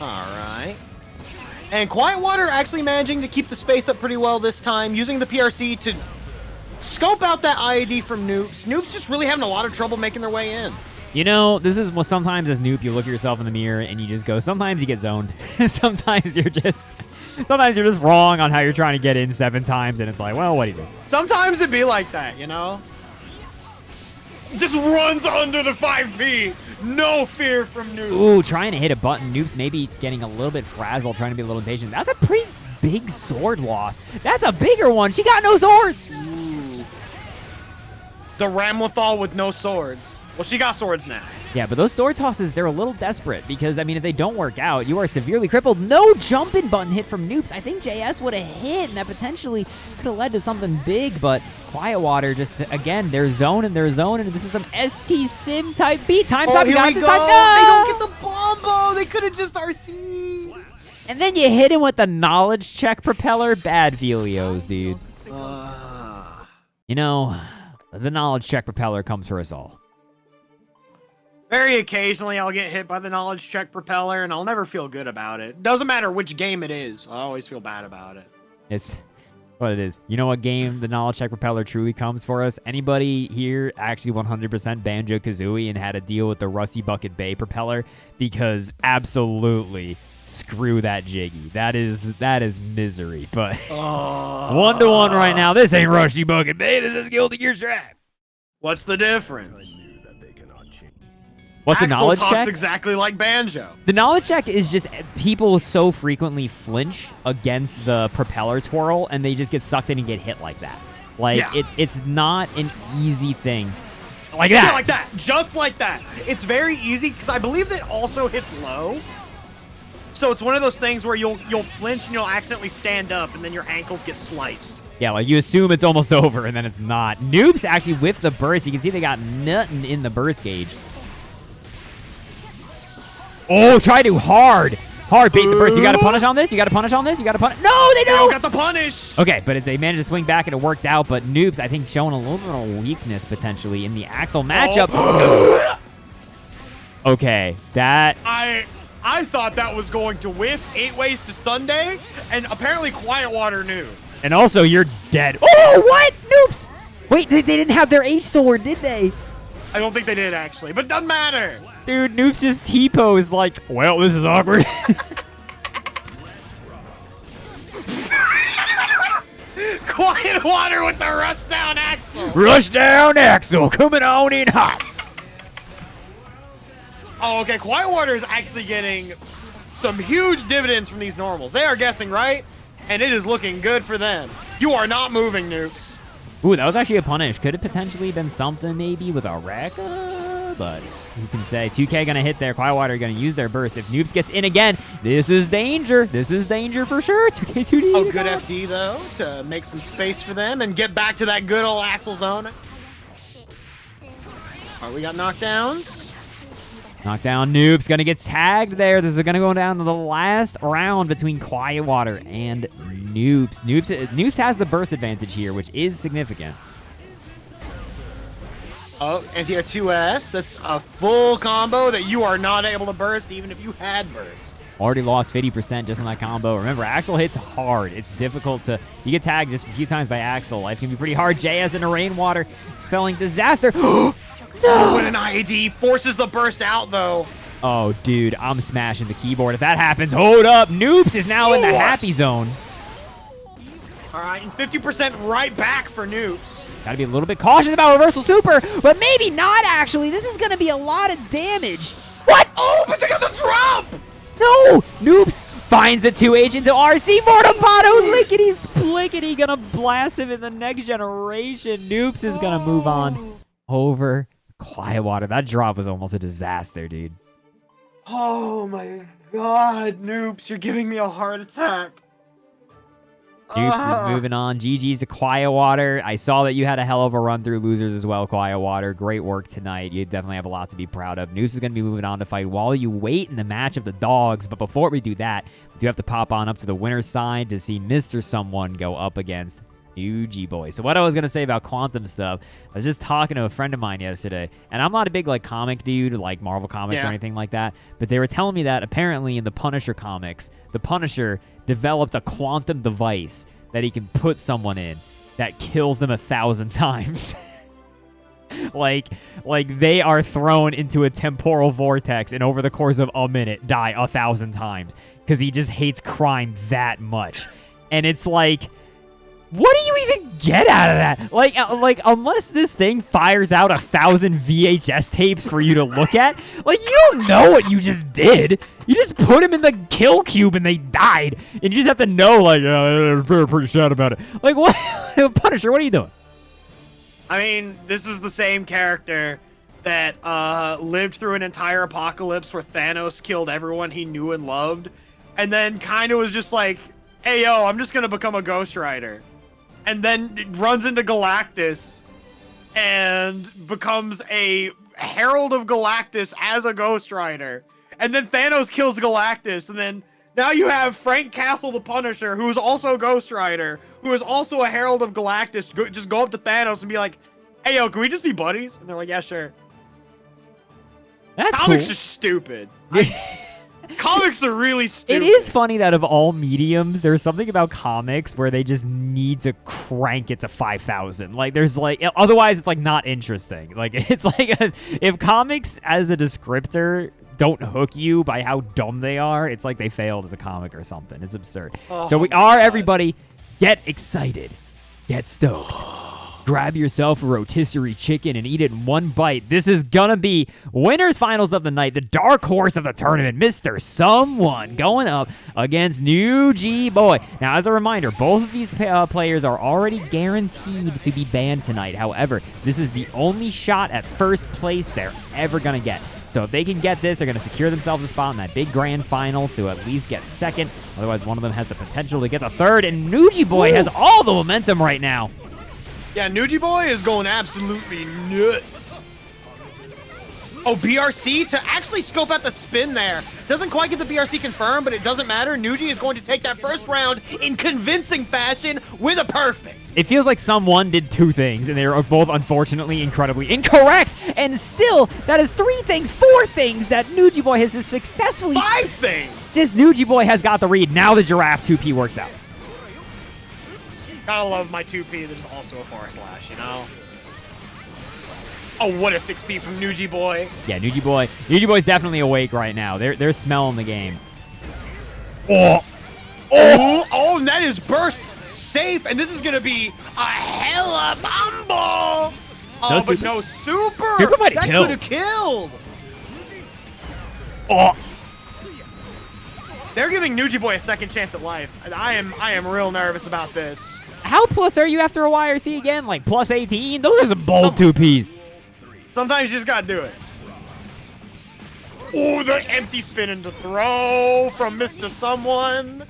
Alright. And Quietwater actually managing to keep the space up pretty well this time, using the PRC to scope out that IAD from Noobs. Noobs just really having a lot of trouble making their way in. you know, this is what sometimes as noob you look at yourself in the mirror and you just go, sometimes you get zoned. sometimes you're just wrong on how you're trying to get in 7 times, and it's like, well, what do you do? Sometimes it be like that, you know? Just runs under the 5 feet. No fear from Noobs. Ooh, trying to hit a button. Noobs maybe it's getting a little bit frazzled, trying to be a little impatient. That's a pretty big sword loss. That's a bigger one. She got no swords. Ooh. The Ramlethal with no swords. Well, she got swords now. Yeah, but those sword tosses, they're a little desperate because, I mean, if they don't work out, you are severely crippled. No jumping button hit from Noobs. I think JS would have hit, and that potentially could have led to something big, but Quietwater just, again, they're zoning. This is some ST Sim type beat. Time's up. Here we go. No! They don't get the Bombo. They could have just RC. And then you hit him with the knowledge check propeller. Bad Felios, dude. You know, the knowledge check propeller comes for us all. Very occasionally, I'll get hit by the knowledge check propeller, and I'll never feel good about it. Doesn't matter which game it is. I always feel bad about it. It's what it is. You know what game the knowledge check propeller truly comes for us? Anybody here actually 100% Banjo-Kazooie and had to deal with the Rusty Bucket Bay propeller? Because absolutely screw that Jiggy. That is misery. But 1-1 right now. This ain't Rusty Bucket Bay. This is Guilty Gear Strive. What's the difference? What's the knowledge Axel talks check? exactly like Banjo. The knowledge check is just people so frequently flinch against the propeller twirl, and they just get sucked in and get hit like that. Like, Yeah. it's not an easy thing. Like that. Yeah, like that. Just like that. It's very easy, because I believe that also hits low. So it's one of those things where you'll flinch and you'll accidentally stand up, and then your ankles get sliced. Yeah, like you assume it's almost over, and then it's not. Noobs actually whiffed the burst. You can see they got nothing in the burst gauge. Oh, try to hard bait the burst. You got to punish on this. You got to punish on this. You got to punish. No, they They don't. don't got the punish. Okay, but they managed to swing back and it worked out. But Noobs, I think, showing a little bit of weakness potentially in the Axel matchup. Oh. Okay, that. I thought that was going to whiff 8 Ways to Sunday, and apparently Quiet Water knew. And also, you're dead. Oh, what? Noobs. Wait, they didn't have their H sword, did they? I don't think they did, actually, but doesn't matter. Dude, Noobs just T-pose like, well, this is awkward. Quiet Water with the rush down Axel. Rush down, Axel, coming on in hot. Oh, okay. Quiet Water is actually getting some huge dividends from these normals. They are guessing right, and it is looking good for them. You are not moving, Noobs. Ooh, that was actually a punish. Could have potentially been something maybe with a wreck, but who can say? 2K going to hit there. Quiet Water going to use their burst. If Noobs gets in again, this is danger. This is danger for sure. 2K 2D. Oh, good FD, though, to make some space for them and get back to that good old Axel zone. All right, we got knockdowns. Knockdown Noobs going to get tagged there. This is going to go down to the last round between Quiet Water and Noobs. Noobs has the burst advantage here, which is significant. Oh, anti-air 2S. That's a full combo that you are not able to burst even if you had burst. Already lost 50% just on that combo. Remember, Axel hits hard. It's difficult to... You get tagged just a few times by Axel. Life can be pretty hard. JS into Rainwater. Spelling disaster. No! When an IAD forces the burst out, though. Oh, dude, I'm smashing the keyboard. If that happens, hold up. Noobs is now in the happy zone. All right, and 50% right back for Noobs. Gotta be a little bit cautious about reversal super, but maybe not, actually. This is gonna be a lot of damage. What? Oh, but they got the drop! No! Noobs finds the 2H into RC. Mortapato, lickety-splickety, gonna blast him in the next generation. Noobs is gonna move on over Quiet Water. That drop was almost a disaster, dude. Oh my god, Noobs, you're giving me a heart attack. Noobs is moving on. GG's to Quiet Water. I saw that you had a hell of a run through losers as well, Quiet Water. Great work tonight. You definitely have a lot to be proud of. Noobs is going to be moving on to fight while you wait in the match of the dogs. But before we do that, we do have to pop on up to the winner's side to see Mr. Someone go up against Nuji boy. So what I was going to say about quantum stuff, I was just talking to a friend of mine yesterday, and I'm not a big like comic dude, like Marvel comics or anything like that, but they were telling me that apparently in the Punisher comics, the Punisher developed a quantum device that he can put someone in that kills them 1,000 times. like they are thrown into a temporal vortex and over the course of a minute die 1,000 times because he just hates crime that much. And it's like, what do you even get out of that? Like unless this thing fires out 1,000 VHS tapes for you to look at, like, you don't know what you just did. You just put him in the kill cube and they died. And you just have to know, like, they're pretty sad about it. Like, what? Punisher, what are you doing? I mean, this is the same character that lived through an entire apocalypse where Thanos killed everyone he knew and loved, and then kind of was just like, hey, yo, I'm just going to become a Ghost Rider. And then it runs into Galactus and becomes a Herald of Galactus as a Ghost Rider. And then Thanos kills Galactus. And then now you have Frank Castle the Punisher, who is also Ghost Rider, who is also a Herald of Galactus, just go up to Thanos and be like, hey, yo, can we just be buddies? And they're like, yeah, sure. That's Comics cool. are stupid. Comics are really stupid. It is funny that of all mediums, there's something about comics where they just need to crank it to 5,000. Like, there's like, otherwise it's like not interesting. Like, it's like, if comics as a descriptor don't hook you by how dumb they are, it's like they failed as a comic or something. It's absurd. Oh, so we are, everybody, get excited. Get stoked. Grab yourself a rotisserie chicken and eat it in one bite. This is gonna be winners finals of the night. The dark horse of the tournament, Mr. Someone, going up against Nuji Boy. Now, as a reminder, both of these players are already guaranteed to be banned tonight. However, this is the only shot at first place they're ever gonna get. So if they can get this, they're going to secure themselves a spot in that big grand finals to at least get second. Otherwise, one of them has the potential to get the third. And Nuji Boy has all the momentum right now. Yeah, Nuji Boy is going absolutely nuts. Oh, BRC to actually scope out the spin there. Doesn't quite get the BRC confirmed, but it doesn't matter. Nuji is going to take that first round in convincing fashion with a perfect. It feels like someone did two things, and they are both, unfortunately, incredibly incorrect. And still, that is 3 things, 4 things that Nuji Boy has just successfully... 5 things! Just Nuji Boy has got the read. Now the Giraffe 2P works out. Gotta love my 2P that is also a far slash, you know? Oh, what a 6P from Nuji Boy. Yeah, Nuji Boy's definitely awake right now. They're smelling the game. Oh, and that is burst safe, and this is gonna be a hella mambo. Oh, but no super. Super might have killed. That could have killed. Oh. They're giving Nuji Boy a second chance at life. I am real nervous about this. How plus are you after a YRC again? Like plus 18? Those are some bold 2Ps. Sometimes you just gotta do it. Oh, the empty spin into throw from Mr. Someone.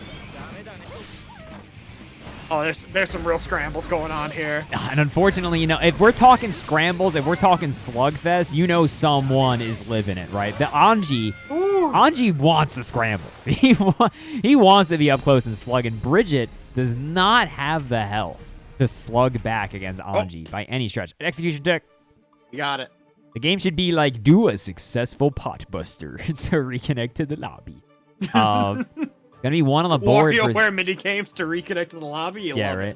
Oh, there's some real scrambles going on here. And unfortunately, you know, if we're talking scrambles, if we're talking slugfest, you know someone is living it, right? The Anji wants the scrambles. He wants to be up close and slugging. Bridget does not have the health to slug back against Anji by any stretch. Execution tech. You got it. The game should be like, do a successful pot buster to reconnect to the lobby. Gonna be one on the board. WarioWare mini games to reconnect to the lobby. Yeah,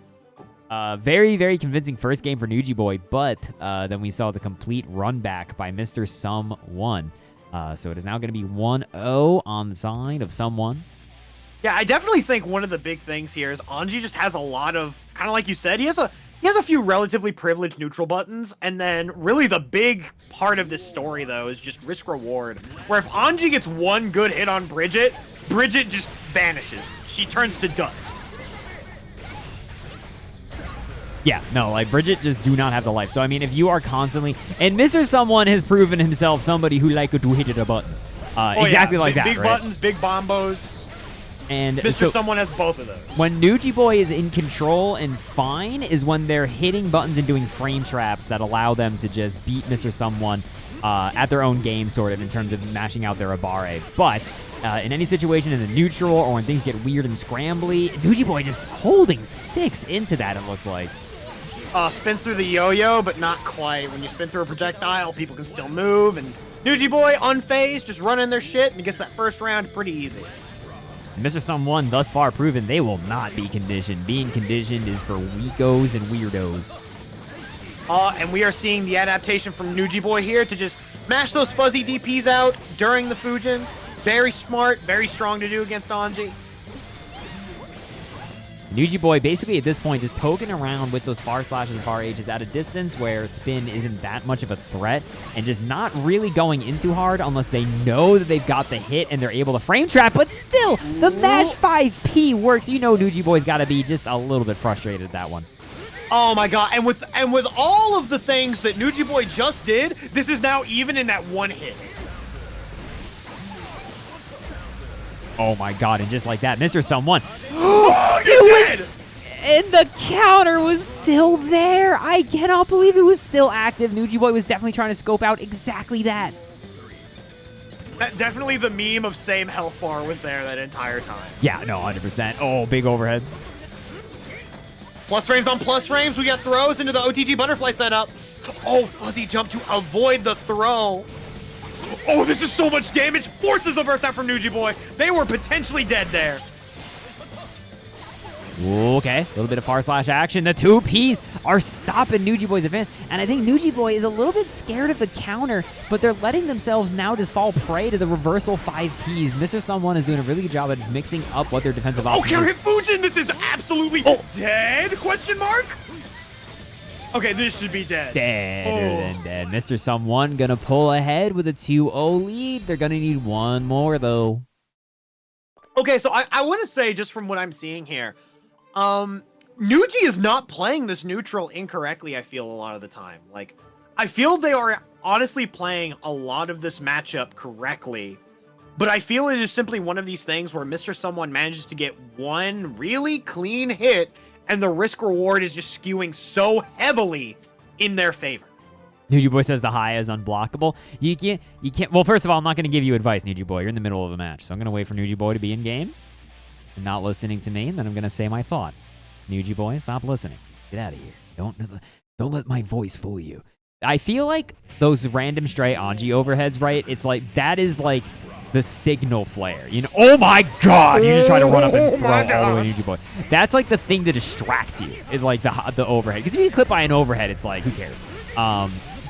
right. Very, very convincing first game for Nuji Boy, but then we saw the complete run back by Mr. Someone. So it is now going to be 1-0 on the side of Someone. Yeah, I definitely think one of the big things here is Anji just has a lot of, kind of like you said, he has a few relatively privileged neutral buttons, and then really the big part of this story, though, is just risk-reward, where if Anji gets one good hit on Bridget just vanishes. She turns to dust. Yeah, no, like, Bridget just do not have the life. So, I mean, if you are constantly... And Mr. Someone has proven himself somebody who like to hit the buttons. Exactly like that, big right? Buttons, big bombos. And Mr. Someone has both of those. When Nuji Boy is in control and fine is when they're hitting buttons and doing frame traps that allow them to just beat Mr. Someone at their own game, sort of, in terms of mashing out their Abare. But in any situation in the neutral or when things get weird and scrambly, Nuji Boy just holding 6 into that, it looked like. Spins through the yo-yo, but not quite. When you spin through a projectile, people can still move. And Nuji Boy, unfazed, just running their shit, and gets that first round pretty easy. Mr. Someone thus far proven they will not be conditioned. Being conditioned is for weakos and weirdos. And we are seeing the adaptation from Nuji Boy here to just mash those fuzzy DPs out during the Fujins. Very smart, very strong to do against Anji. Nuji Boy basically at this point just poking around with those far slashes and far H's at a distance where spin isn't that much of a threat and just not really going in too hard unless they know that they've got the hit and they're able to frame trap, but still, the mash 5P works. You know Nuji Boy's got to be just a little bit frustrated at that one. Oh my god, and with all of the things that Nuji Boy just did, this is now even in that one hit. Oh my god, and just like that, Mr. Someone. It was... And the counter was still there. I cannot believe it was still active. Nuji Boy was definitely trying to scope out exactly that. Definitely the meme of same health bar was there that entire time. Yeah, no, 100%. Oh, big overhead. Plus frames on plus frames. We got throws into the OTG butterfly setup. Oh, fuzzy jump to avoid the throw. Oh, this is so much damage. Forces the burst out from Nuji Boy. They were potentially dead there. Okay, a little bit of far slash action. The 2Ps are stopping Nuji Boy's advance. And I think Nuji Boy is a little bit scared of the counter, but they're letting themselves now just fall prey to the reversal 5Ps. Mr. Someone is doing a really good job at mixing up what their defensive options are. Oh, counter hit Fujin. This is absolutely dead? Question mark? Okay, this should be dead. Dead and dead. Mr. Someone gonna pull ahead with a 2-0 lead. They're gonna need one more, though. Okay, so I want to say, just from what I'm seeing here, Nuji is not playing this neutral incorrectly, I feel, a lot of the time. Like, I feel they are honestly playing a lot of this matchup correctly, but I feel it is simply one of these things where Mr. Someone manages to get one really clean hit, and the risk-reward is just skewing so heavily in their favor. Nuji Boy says the high is unblockable. You can't. Well, first of all, I'm not going to give you advice, Nuji Boy. You're in the middle of a match, so I'm going to wait for Nuji Boy to be in game and not listening to me, and then I'm going to say my thought. Nuji Boy, stop listening. Get out of here. Don't let my voice fool you. I feel like those random stray Anji overheads, right? It's like that is like the signal flare. You know? Oh my God! You just try to run up and throw all the way Nuji Boy. That's like the thing to distract you. It's like the overhead. Because if you get clipped by an overhead, it's like who cares?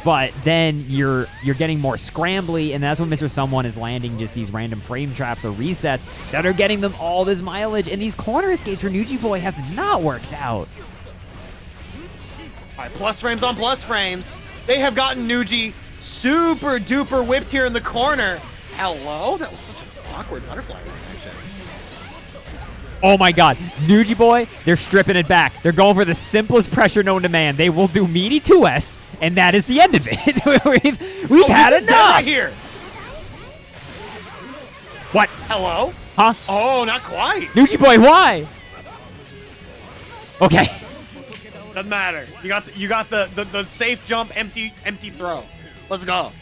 But then you're getting more scrambly, and that's when Mr. Someone is landing just these random frame traps or resets that are getting them all this mileage. And these corner escapes for Nuji Boy have not worked out. All right, plus frames on plus frames. They have gotten Nuji super duper whipped here in the corner. Hello? That was such an awkward butterfly reaction. Oh my God. Nuji Boy, they're stripping it back. They're going for the simplest pressure known to man. They will do meaty 2S, and that is the end of it. we've had enough. Right here. What? Hello? Huh? Oh, not quite. Nuji Boy, why? Okay. Doesn't matter. You got the safe jump, empty throw. Let's go.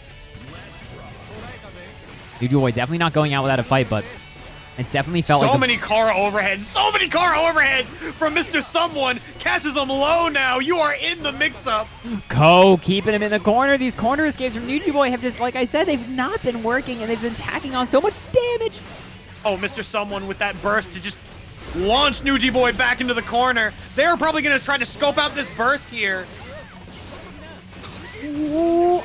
Nuji Boy definitely not going out without a fight, but it's definitely felt like so many car overheads from Mr. Someone. Catches him low now. You are in the mix-up. Ko keeping him in the corner. These corner escapes from Nuji Boy have just, like I said, they've not been working, and they've been tacking on so much damage. Oh, Mr. Someone with that burst to just launch Nuji Boy back into the corner. They're probably going to try to scope out this burst here. Ooh.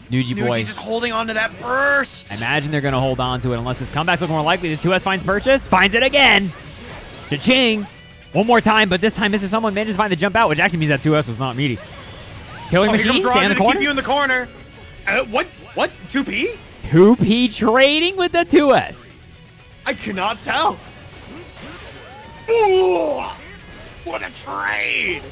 Nuji Boy just holding on to that burst. I imagine they're going to hold on to it unless this comeback's looking more likely. The 2S finds purchase. Finds it again. Cha-ching. One more time, but this time Mr. Someone manages to find the jump out, which actually means that 2S was not meaty. Killing machine, stay in the corner. Keep you in the corner. What? 2P? 2P trading with the 2S. I cannot tell. Ooh, what a trade.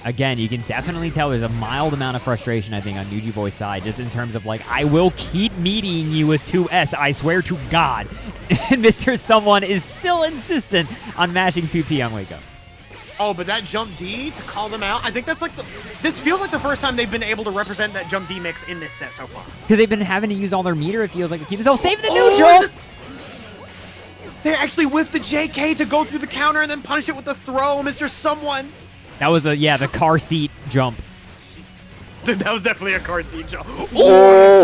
Again, you can definitely tell there's a mild amount of frustration, I think, on Nuji Boy's side, just in terms of, like, I will keep meeting you with 2S, I swear to God. And Mr. Someone is still insistent on mashing 2P on Wake Up. Oh, but that jump D to call them out, I think that's like this feels like the first time they've been able to represent that jump D mix in this set so far. Because they've been having to use all their meter, it feels like, to keep themselves safe in the neutral. They actually whiffed the JK to go through the counter and then punish it with the throw, Mr. Someone. That was the car seat jump. That was definitely a car seat jump. Oh,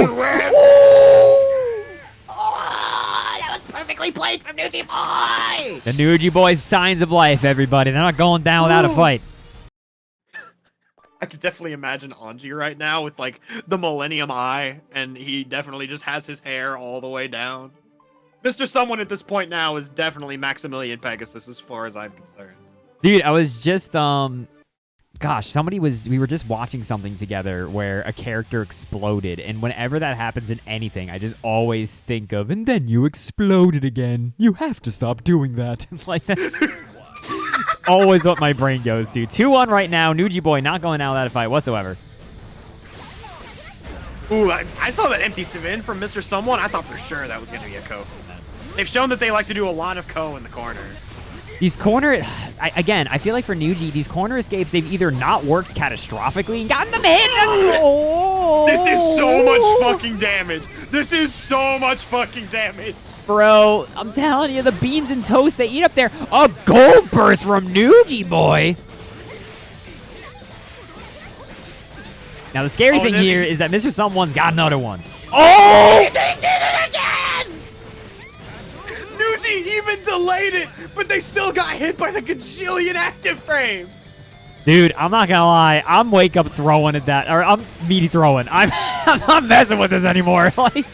that was perfectly played from Nuji Boy. The Nuji Boy's signs of life, everybody. They're not going down without a fight. I could definitely imagine Anji right now with, like, the Millennium Eye, and he definitely just has his hair all the way down. Mr. Someone at this point now is definitely Maximilian Pegasus as far as I'm concerned. Dude, I was just, we were just watching something together where a character exploded, and whenever that happens in anything, I just always think of, and then you exploded again. You have to stop doing that. Like, that's always what my brain goes to. 2-1 right now. Nuji Boy not going out without a fight whatsoever. Ooh, I saw that empty Savin from Mr. Someone. I thought for sure that was going to be a Ko from that. They've shown that they like to do a lot of Ko in the corner. These corner... I feel like for Nuji, these corner escapes, they've either not worked catastrophically and gotten them hit. Oh! This is so much fucking damage. This is so much fucking damage. Bro, I'm telling you, the beans and toast they eat up there. A gold burst from Nuji Boy. Now, the scary thing here is that Mr. Someone's got another one. Oh! They did it again! Nuji even delayed it, but they still got hit by the gajillion active frame. Dude, I'm not gonna lie. I'm wake up throwing at that, or I'm meaty throwing. I'm not messing with this anymore. Like,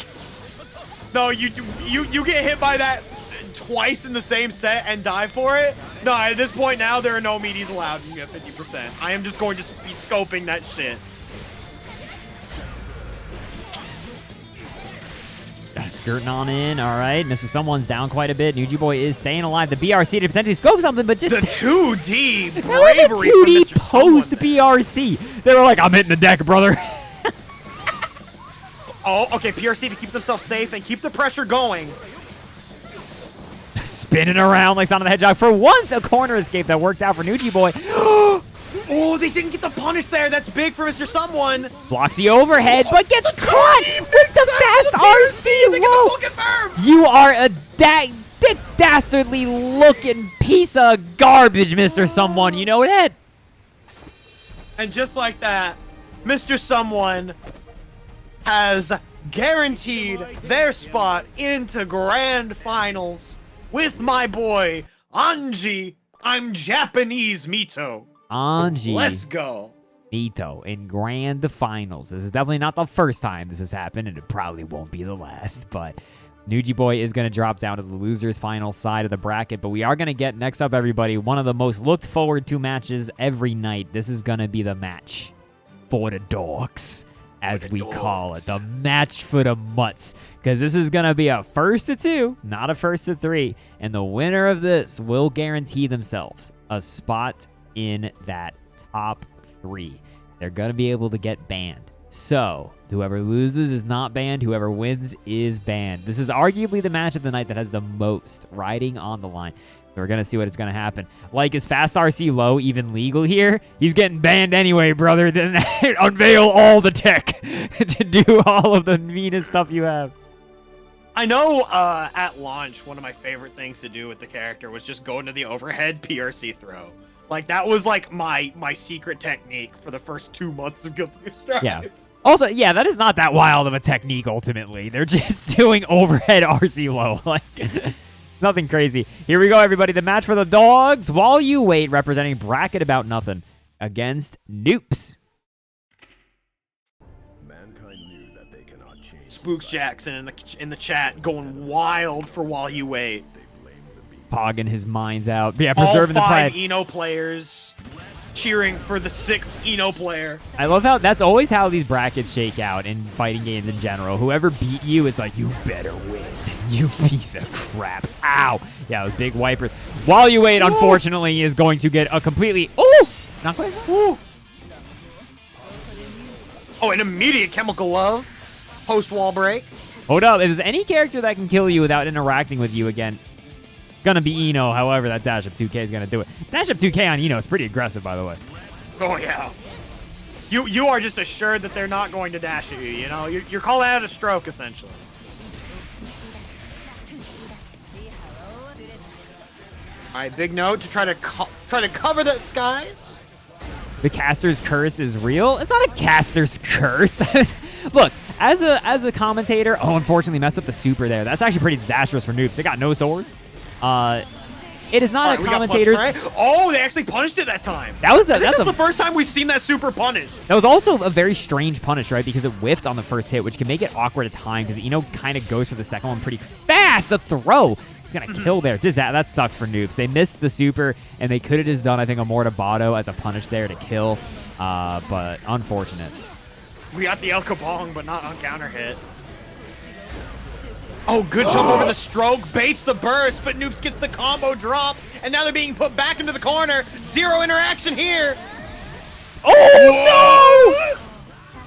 no, you get hit by that twice in the same set and die for it. No, at this point now, there are no meaties allowed at 50%. I am just going to be scoping that shit. Skirting on in. All right. Mr. Someone's down quite a bit. Nuji Boy is staying alive. The BRC to potentially scope something, but just... The 2D bravery that was a 2D from Mr. post Someone. BRC. They were like, I'm hitting the deck, brother. Oh, okay. PRC to keep themselves safe and keep the pressure going. Spinning around like Sonic the Hedgehog. For once, a corner escape that worked out for Nuji Boy. Oh, they didn't get the punish there. That's big for Mr. Someone. Blocks the overhead, but gets caught with the fast RC. They get the Whoa. full confirm. You are a dick dastardly looking piece of garbage, Mr. Someone. You know that? And just like that, Mr. Someone has guaranteed their spot into grand finals with my boy, Anji. I'm Japanese Mito. Anji. Let's go. Mito in grand finals. This is definitely not the first time this has happened, and it probably won't be the last, but Nuji Boy is going to drop down to the losers final side of the bracket, but we are going to get, next up, everybody, one of the most looked forward to matches every night. This is going to be the match for the dogs, as we call it. The match for the mutts, because this is going to be a first to 2, not a first to 3, and the winner of this will guarantee themselves a spot in that top 3. They're going to be able to get banned. So, whoever loses is not banned. Whoever wins is banned. This is arguably the match of the night that has the most riding on the line. So we're going to see what is going to happen. Like, is Fast RC Low even legal here? He's getting banned anyway, brother. Then unveil all the tech to do all of the meanest stuff you have. I know at launch, one of my favorite things to do with the character was just go into the overhead PRC throw. Like, that was like my secret technique for the first 2 months of Guilty Gear Strive. Yeah. Also, yeah, that is not that wild of a technique, ultimately. They're just doing overhead RC low. Like, nothing crazy. Here we go, everybody. The match for the dogs. While you wait, representing Bracket About Nothing against Noobs. Mankind knew that they cannot change Spooks Jackson in the chat going wild for While You Wait. Pogging his minds out. Yeah, All preserving the 5 pride. Eno players cheering for the 6th Eno player. I love how that's always how these brackets shake out in fighting games in general. Whoever beat you, it's like, you better win. You piece of crap. Ow. Yeah, those big wipers. While you wait, unfortunately, is going to get a completely... Ooh! Not quite. Ooh. Oh, an immediate chemical love. Post-wall break. Hold up. If there's any character that can kill you without interacting with you again, gonna be Eno. However, that dash up 2K is gonna do it. Dash up 2K on Eno is pretty aggressive, by the way. Oh, yeah. You are just assured that they're not going to dash at you, you know? You're calling out a stroke, essentially. All right, big note to try to cover the skies. The caster's curse is real. It's not a caster's curse. Look, as a commentator, unfortunately messed up the super there. That's actually pretty disastrous for Noobs. They got no swords. It is not a commentator's. Oh, they actually punished it that time. That's the first time we've seen that super punished. That was also a very strange punish, right? Because it whiffed on the first hit, which can make it awkward at time. Because Eno kind of goes for the second one pretty fast. The throw. He's gonna kill there. That sucks for Noobs. They missed the super, and they could have just done, I think, a Mortabato as a punish there to kill. But unfortunate. We got the El Kabong, but not on counter hit. Oh, good jump over the stroke, baits the burst, but Noobs gets the combo drop, and now they're being put back into the corner. 0 interaction here. Oh, no!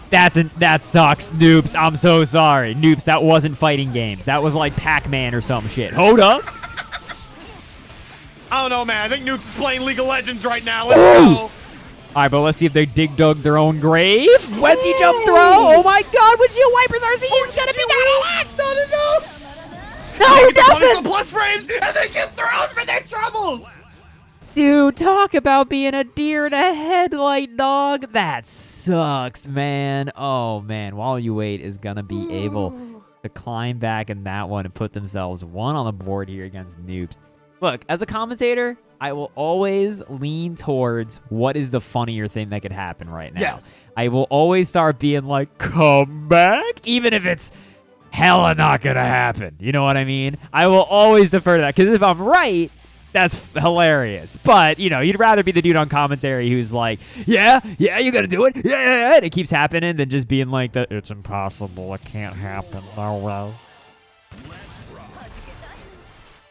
That sucks, Noobs. I'm so sorry. Noobs, that wasn't fighting games. That was like Pac-Man or some shit. Hold up. I don't know, man. I think Noobs is playing League of Legends right now. Let's go. All right, but let's see if they dug their own grave. Wendy jump throw. Oh my God, Windshield Wipers RC is gonna be not enough. No, nothing. Plus frames, and they get thrown for their troubles. Dude, talk about being a deer in a headlight, dog. That sucks, man. Oh man, While You Wait is gonna be able to climb back in that one and put themselves one on the board here against Noobs. Look, as a commentator, I will always lean towards what is the funnier thing that could happen right now. Yes. I will always start being like, come back, even if it's hella not gonna happen. You know what I mean? I will always defer to that, because if I'm right, That's hilarious. But, you know, you'd rather be the dude on commentary who's like, yeah, you gotta do it. Yeah. And it keeps happening than just being like, it's impossible. It can't happen. No way.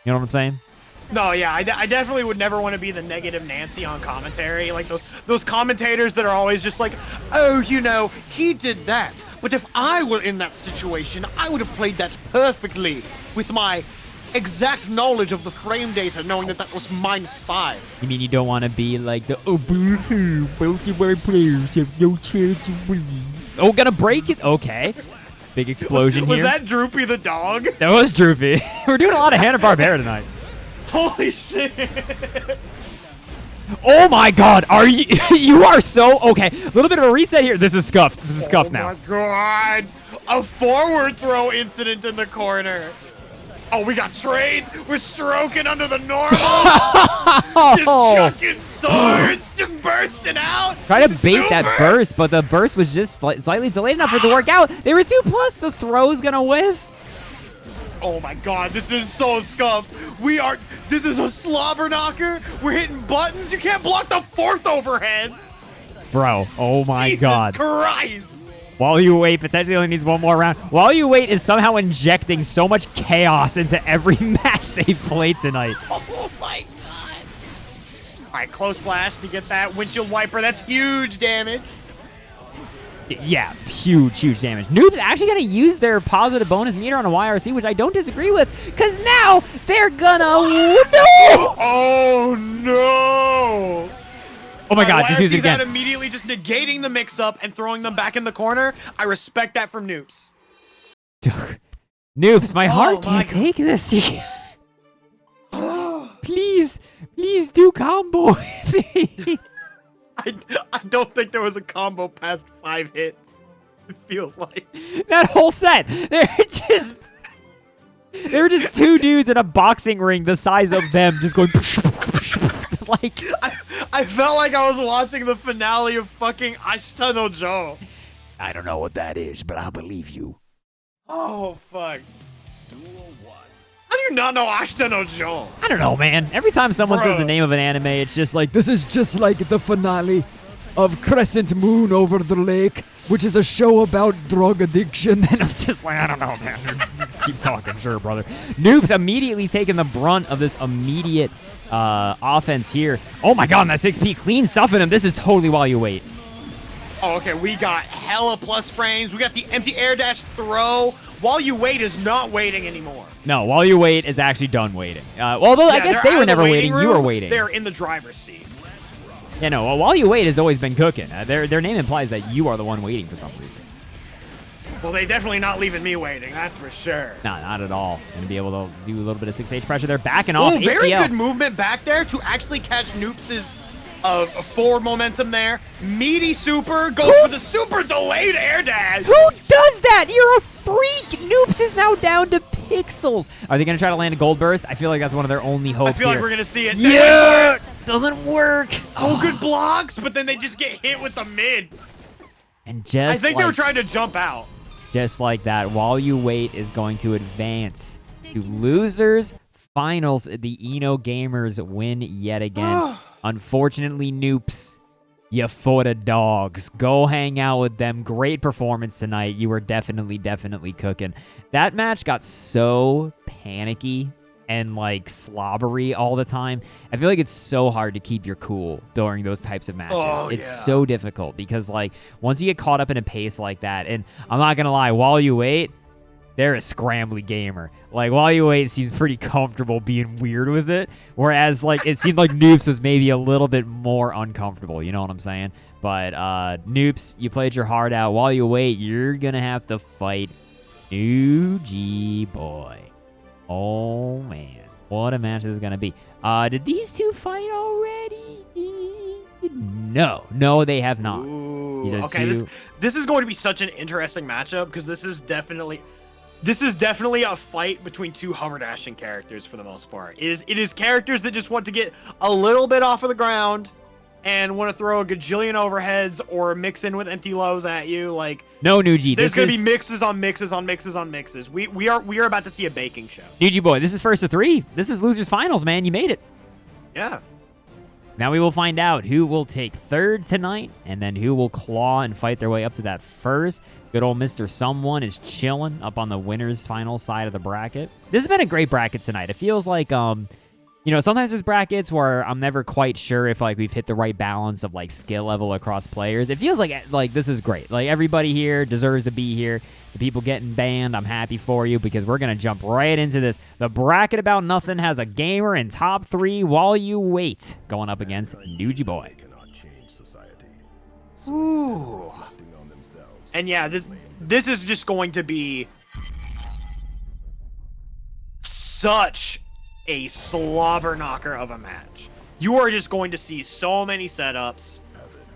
You know what I'm saying? No, yeah, I definitely would never want to be the negative Nancy on commentary. Like those commentators that are always just like, oh, you know, he did that. But if I were in that situation, I would have played that perfectly with my exact knowledge of the frame data, knowing that was -5. You mean you don't want to be like the both of our players have no chance of winning? Oh, gonna break it? Okay. Big explosion was here. Was that Droopy the dog? That was Droopy. We're doing a lot of Hanna-Barbera tonight. Holy shit. Oh my god, are you you are so okay. A little bit of a reset here. This is scuffed. This is scuffed now. Oh my god. A forward throw incident in the corner. Oh, we got trades. We're stroking under the normal. Just chucking swords. Just bursting out. Try to bait that burst, but the burst was just slightly delayed enough for it to work out. They were 2+. The throw's gonna whiff. Oh my god, this is so scuffed. This is a slobber knocker. We're hitting buttons. You can't block the 4th overhead. Bro, oh my god. Jesus Christ. While You Wait potentially only needs one more round. While You Wait is somehow injecting so much chaos into every match they've played tonight. Oh my god. All right, close slash to get that windshield wiper. That's huge damage. Yeah, huge damage. Noobs actually going to use their positive bonus meter on a YRC, which I don't disagree with, because now they're gonna... No! Oh, no! Oh my god, just use it again. Immediately just negating the mix-up and throwing them back in the corner. I respect that from Noobs. Noobs, my heart can't take this. Please do combo. I don't think there was a combo past 5 hits. It feels like that whole set. They were just two dudes in a boxing ring the size of them, just going like. I felt like I was watching the finale of fucking Ashita no Joe. I don't know what that is, but I believe you. Oh fuck. How do you not know Ashita no Joe? I don't know, man. Every time someone says the name of an anime, it's just like, this is just like the finale of Crescent Moon Over the Lake, which is a show about drug addiction. And I'm just like, I don't know, man. Keep talking, sure, brother. Noobs immediately taking the brunt of this immediate offense here. Oh my god, and that 6P clean stuff in him. This is totally While You Wait. Oh, okay, we got hella plus frames. We got the empty air dash throw. While You Wait is not waiting anymore. No, While You Wait is actually done waiting. Although I guess they were never waiting. You were waiting. They're in the driver's seat. Yeah, no, well, While You Wait has always been cooking. Their name implies that you are the one waiting for some reason. Well, they definitely not leaving me waiting, that's for sure. No, not at all. Going to be able to do a little bit of 6H pressure. They're backing off. Very ACL. good movement back there to actually catch Noops' forward momentum there. Meaty super, goes for the super delayed air dash. Who does that? You're a freak. Noops is now down to pixels. Are they going to try to land a gold burst? I feel like that's one of their only hopes I feel like here. we're going to see it. Yeah! Doesn't work. Oh, good blocks, but then they just get hit with the mid. And just I think they were trying to jump out. Just like that, While You Wait is going to advance to losers finals. The Eno Gamers win yet again. Unfortunately, Noops, you for the dogs. Go hang out with them. Great performance tonight. You were definitely cooking. That match got so panicky and like slobbery all the time. I feel like it's so hard to keep your cool during those types of matches. It's so difficult because like once you get caught up in a pace like that, and I'm not gonna lie, While You Wait, they're a scrambly gamer. Like While You Wait seems pretty comfortable being weird with it, whereas like it seemed like Noops was maybe a little bit more uncomfortable. You know what I'm saying? But Noops, you played your heart out. While You Wait, you're gonna have to fight Nuji boy. Oh, man. What a match this is going to be. Did these two fight already? No, they have not. Ooh, okay, this is going to be such an interesting matchup because this is definitely a fight between two hover dashing characters for the most part. It is characters that just want to get a little bit off of the ground and want to throw a gajillion overheads or mix in with empty lows at you. Like no, Nuji. There's going to be mixes on mixes on mixes on mixes. We are about to see a baking show. Nuji boy, this is first of 3. This is losers finals, man. You made it. Yeah. Now we will find out who will take third tonight, and then who will claw and fight their way up to that first. Good old Mr. Someone is chilling up on the winner's final side of the bracket. This has been a great bracket tonight. It feels like, you know, sometimes there's brackets where I'm never quite sure if, like, we've hit the right balance of, like, skill level across players. It feels like this is great. Like, everybody here deserves to be here. The people getting banned, I'm happy for you because we're going to jump right into this. The bracket about nothing has a gamer in top 3 while you wait, going up against Nuji Boy. Cannot change society. Ooh. On themselves. And yeah, this is just going to be such a slobber knocker of a match. You are just going to see so many setups,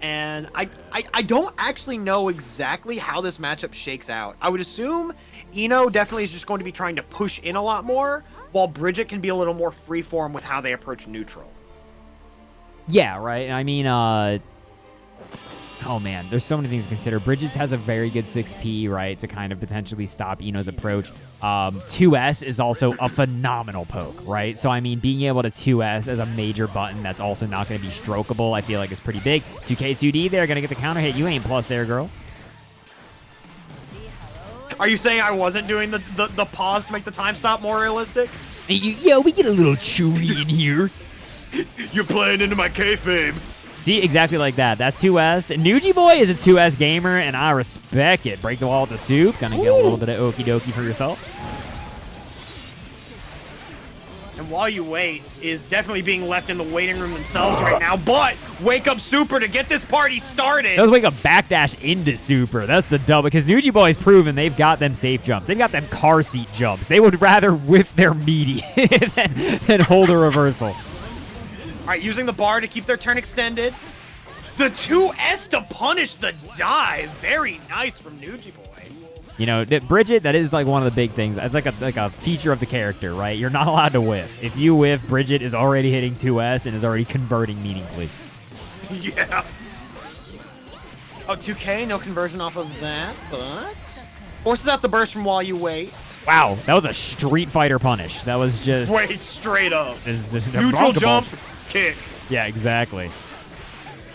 and I don't actually know exactly how this matchup shakes out. I would assume Eno definitely is just going to be trying to push in a lot more, while Bridget can be a little more freeform with how they approach neutral. Yeah, right. I mean, oh man, there's so many things to consider. Bridges has a very good 6P, right, to kind of potentially stop Eno's approach. 2S is also a phenomenal poke, right? So, I mean, being able to 2S as a major button that's also not going to be strokeable, I feel like is pretty big. 2K2D, they're going to get the counter hit. You ain't plus there, girl. Are you saying I wasn't doing the pause to make the time stop more realistic? Yeah, we get a little chewy in here. You're playing into my kayfabe. See, exactly like that. That 2S. Nuji Boy is a 2S gamer, and I respect it. Break the wall with the soup. Gonna get a little bit of okie dokie for yourself. And while you wait is definitely being left in the waiting room themselves right now, but Wake Up Super to get this party started. That was Wake Up backdash into Super. That's the double, because Nuji Boy's proven they've got them safe jumps. They've got them car seat jumps. They would rather whiff their meaty than hold a reversal. All right, using the bar to keep their turn extended. The 2S to punish the dive. Very nice from Nuji Boy. You know, Bridget, that is like one of the big things. It's like a feature of the character, right? You're not allowed to whiff. If you whiff, Bridget is already hitting 2S and is already converting meaningfully. Yeah. Oh, 2K, no conversion off of that, but forces out the burst from while you wait. Wow, that was a Street Fighter punish. That was just... Wait, straight up. Neutral jump, kick. Yeah, exactly.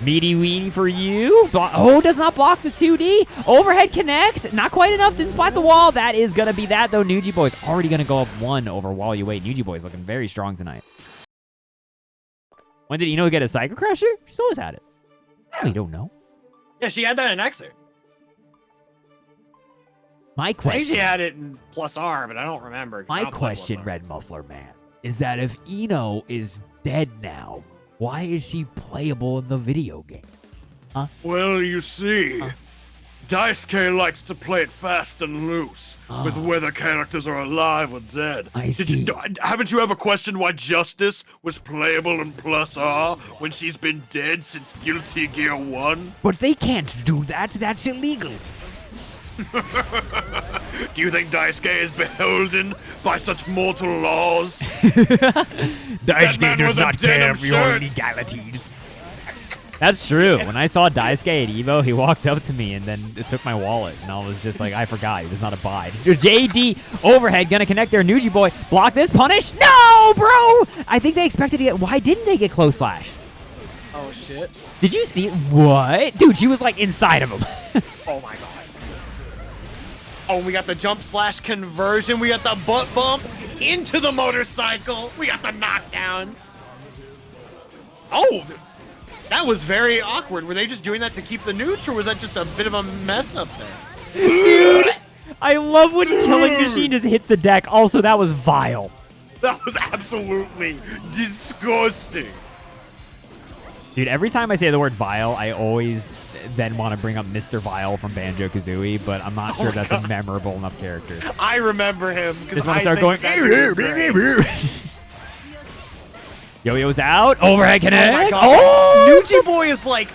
Meaty weenie for you. Oh, does not block the 2D. Overhead connects. Not quite enough. Didn't spot the wall. That is going to be that, though. Nuji Boy's already going to go up 1 over while you wait. Nuji Boy's looking very strong tonight. When did Eno get a Psycho Crusher? She's always had it. We don't know. Yeah, she had that in Exer. My question. She had it in Plus R, but I don't remember. My question, Red Muffler Man, is that if Eno is dead now, why is she playable in the video game? Huh? Well, you see, Daisuke likes to play it fast and loose, with whether characters are alive or dead. I see. Haven't you ever questioned why Justice was playable in Plus R when she's been dead since Guilty Gear 1? But they can't do that. That's illegal. Do you think Daisuke is beholden by such mortal laws? Daisuke does not care for your legalities. That's true. When I saw Daisuke at Evo, he walked up to me and then it took my wallet. And I was just like, I forgot. He does not abide. JD overhead gonna connect there. Nuji Boy. Block this. Punish. No, bro. I think they expected to get... Why didn't they get close slash? Oh, shit. Did you see it? What? Dude, she was like inside of him. Oh, my God. Oh, we got the jump slash conversion. We got the butt bump into the motorcycle. We got the knockdowns. Oh, that was very awkward. Were they just doing that to keep the neutral, or was that just a bit of a mess up there? Dude, I love when Killing Machine just hits the deck. Also, that was vile. That was absolutely disgusting. Dude, every time I say the word vile, I always then want to bring up Mr. Vile from Banjo-Kazooie, but I'm not sure that's a memorable enough character. I remember him. Just want to start going... Yo-Yo's out. Overhead connect. Oh! Nuji Boy is like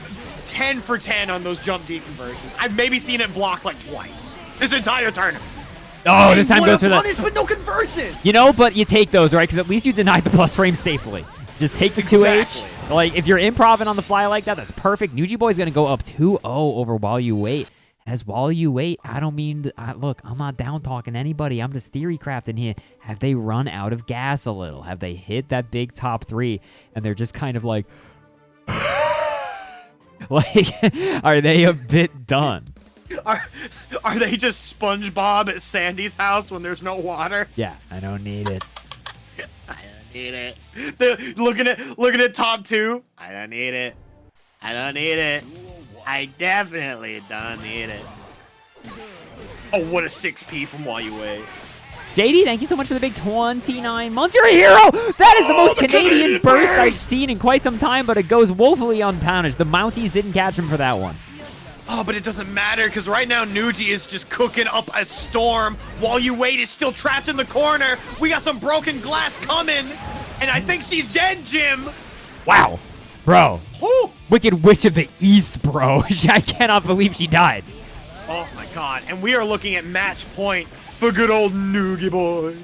10 for 10 on those jump D conversions. I've maybe seen it blocked like twice this entire tournament. Oh, this time goes for the... But no conversion. You know, but you take those, right? Because at least you denied the plus frame safely. Just take the 2H. Exactly. Like, if you're improving on the fly like that, that's perfect. Nuji Boy's going to go up 2-0 over while you wait. as while you wait, I don't mean to, look, I'm not down talking to anybody. I'm just theory crafting here. Have they run out of gas a little? Have they hit that big top 3 and they're just kind of like, like, are they a bit done? Are they just SpongeBob at Sandy's house when there's no water? Yeah, I don't need it. I don't need it. They're looking at top 2. I don't need it. I don't need it. I definitely don't need it. Oh, what a 6P from while you wait. JD, thank you so much for the big 29 months. You're a hero! That is the most Canadian burst I've seen in quite some time, but it goes woefully unpunished. The Mounties didn't catch him for that one. Oh, but it doesn't matter, because right now Nuji is just cooking up a storm. While you wait is still trapped in the corner. We got some broken glass coming, and I think she's dead, Jim. Wow. Bro. Whew. Wicked Witch of the East, bro. I cannot believe she died. Oh, my God. And we are looking at match point for good old Nuji boy.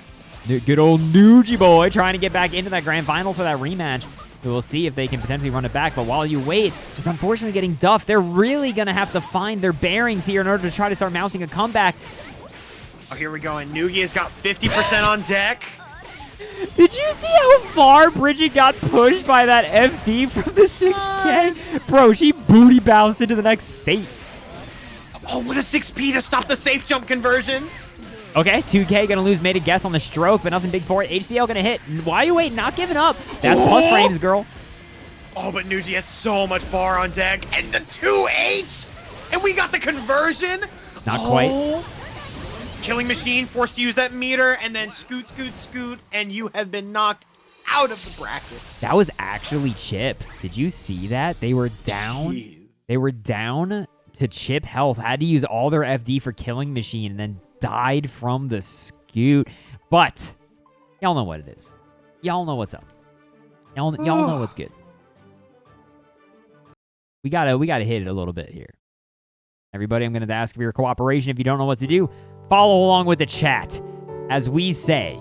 Good old Nuji boy trying to get back into that grand finals for that rematch. We'll see if they can potentially run it back, but while you wait, it's unfortunately getting duffed. They're really going to have to find their bearings here in order to try to start mounting a comeback. Oh, here we go, and Nugi has got 50% on deck. Did you see how far Bridget got pushed by that FD from the 6K? Bro, she booty bounced into the next state. Oh, what a 6P to stop the safe jump conversion. Okay, 2K gonna lose made a guess on the stroke, but nothing big for it. HCL gonna hit. Why you wait? Not giving up. That's plus frames, girl. Oh, but Nuji has so much bar on deck. And the 2H! And we got the conversion! Not quite. Killing Machine forced to use that meter, and then scoot, scoot, scoot, and you have been knocked out of the bracket. That was actually Chip. Did you see that? They were down. Jeez. They were down to Chip health. Had to use all their FD for Killing Machine, and then died from the scoot. But y'all know what it is. Y'all know what's up. Y'all know what's good. We gotta hit it a little bit here. Everybody, I'm gonna ask for your cooperation. If you don't know what to do, follow along with the chat as we say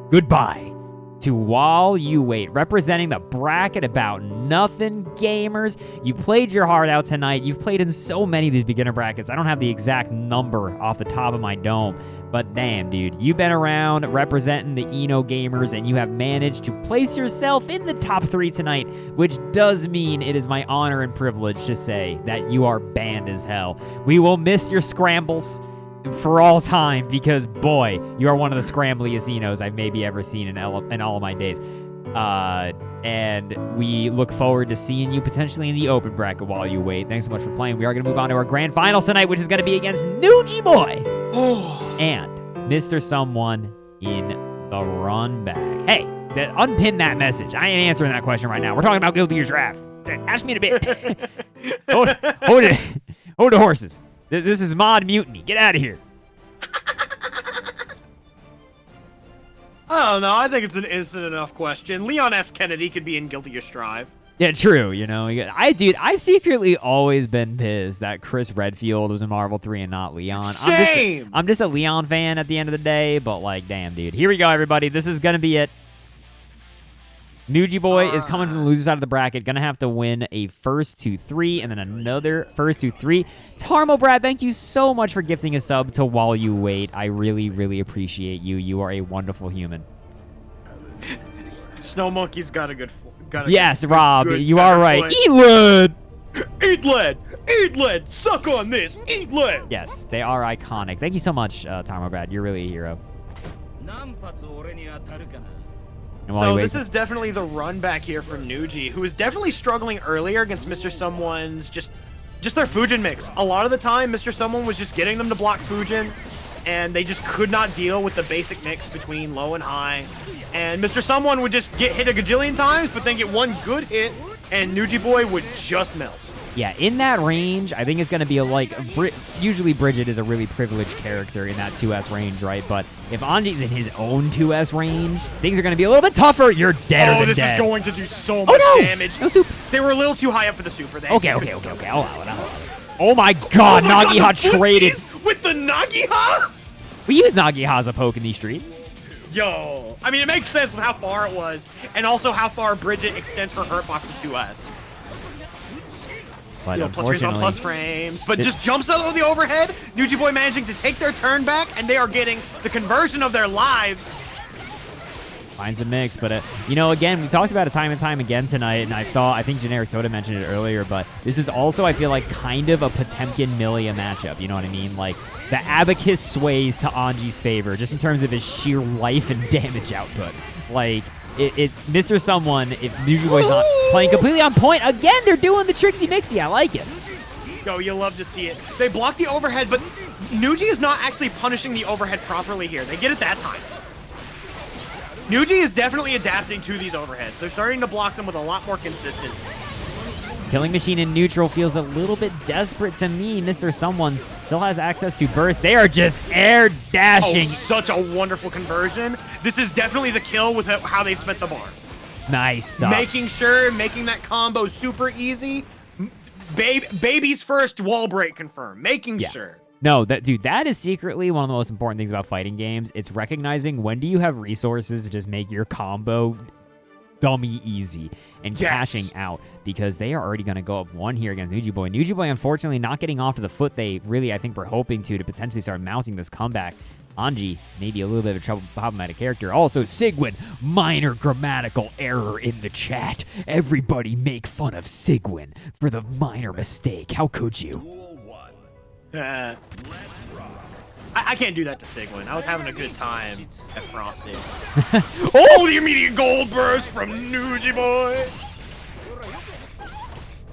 goodbye to While You Wait, representing the bracket about nothing gamers. You played your heart out tonight. You've played in so many of these beginner brackets. I don't have the exact number off the top of my dome, but damn, dude, you've been around representing the Eno gamers, and you have managed to place yourself in the top 3 tonight, which does mean it is my honor and privilege to say that you are banned as hell. We will miss your scrambles for all time, because boy, you are one of the scrambliest Enos I've maybe ever seen in all of my days. And we look forward to seeing you potentially in the open bracket while you wait. Thanks so much for playing. We are going to move on to our grand finals tonight, which is going to be against Nuji Boy and Mr. Someone in the run back. Hey, unpin that message. I ain't answering that question right now. We're talking about Guilty Gear Draft. Ask me in a bit. hold it. Hold the horses. This is mod mutiny. Get out of here. I don't know. I think it's an instant enough question. Leon S. Kennedy could be in Guilty Gear Strive. Yeah, true. You know, I've secretly always been pissed that Chris Redfield was in Marvel 3 and not Leon. Same. I'm just a Leon fan at the end of the day, but like, damn, dude. Here we go, everybody. This is gonna be it. Nuji Boy is coming from the loser side of the bracket. Gonna have to win a first 2-3 and then another first 2-3. Tarmo Brad, thank you so much for gifting a sub to While You Wait. I really, really appreciate you. You are a wonderful human. Snow Monkey's got a good. Yes, Rob, you are right. Play. Eat lead! Eat lead! Eat lead! Suck on this! Eat lead! Yes, they are iconic. Thank you so much, Tarmo Brad. You're really a hero. So this is definitely the run back here from Nuji, who is definitely struggling earlier against Mr. Someone's just their Fujin mix. A lot of the time, Mr. Someone was just getting them to block Fujin, and they just could not deal with the basic mix between low and high. And Mr. Someone would just get hit a gajillion times, but then get one good hit, and Nuji Boy would just melt. Yeah, in that range, I think it's going to be usually Bridget is a really privileged character in that 2S range, right? But if Anji's in his own 2S range, things are going to be a little bit tougher. You're dead or this dead. is going to do so much damage. No soup. They were a little too high up for the super. Okay. I'll allow it. Oh my god, Nagiha traded. With the Nagiha? We use Nagiha as a poke in these streets. Yo. I mean, it makes sense with how far it was, and also how far Bridget extends her hurt box to 2S. But plus frames on unfortunately, plus frames, but just jumps out of the overhead. Nuji Boy managing to take their turn back, and they are getting the conversion of their lives. finds a mix. But, you know, again, we talked about it time and time again tonight, and I think Generic Soda mentioned it earlier, but this is also, I feel like, kind of a Potemkin-Milia matchup. You know what I mean? Like, the Abacus sways to Anji's favor, just in terms of his sheer life and damage output. Like, it's Mr. Someone, if Nuji Boy's not playing completely on point, again, they're doing the Trixie Mixie. I like it. Yo, you love to see it. They block the overhead, but Nuji is not actually punishing the overhead properly here. They get it that time. Nuji is definitely adapting to these overheads. They're starting to block them with a lot more consistency. Killing Machine in neutral feels a little bit desperate to me. Mr. Someone still has access to burst. They are just air dashing. Oh, such a wonderful conversion. This is definitely the kill with how they spent the bar. Nice stuff. Making that combo super easy. Baby's first wall break confirm. Making sure. No, that is secretly one of the most important things about fighting games. It's recognizing when do you have resources to just make your combo dummy easy and cashing out, because they are already going to go up one here against Nuji Boy. Nuji Boy, unfortunately, not getting off to the foot they really, I think, were hoping to potentially start mounting this comeback. Anji, maybe a little bit of a problematic character. Also, Sigwin, minor grammatical error in the chat. Everybody make fun of Sigwin for the minor mistake. How could you? Duel 1. I can't do that to Sigwin. I was having a good time at Frosty. Oh, the immediate gold burst from Nuji Boy.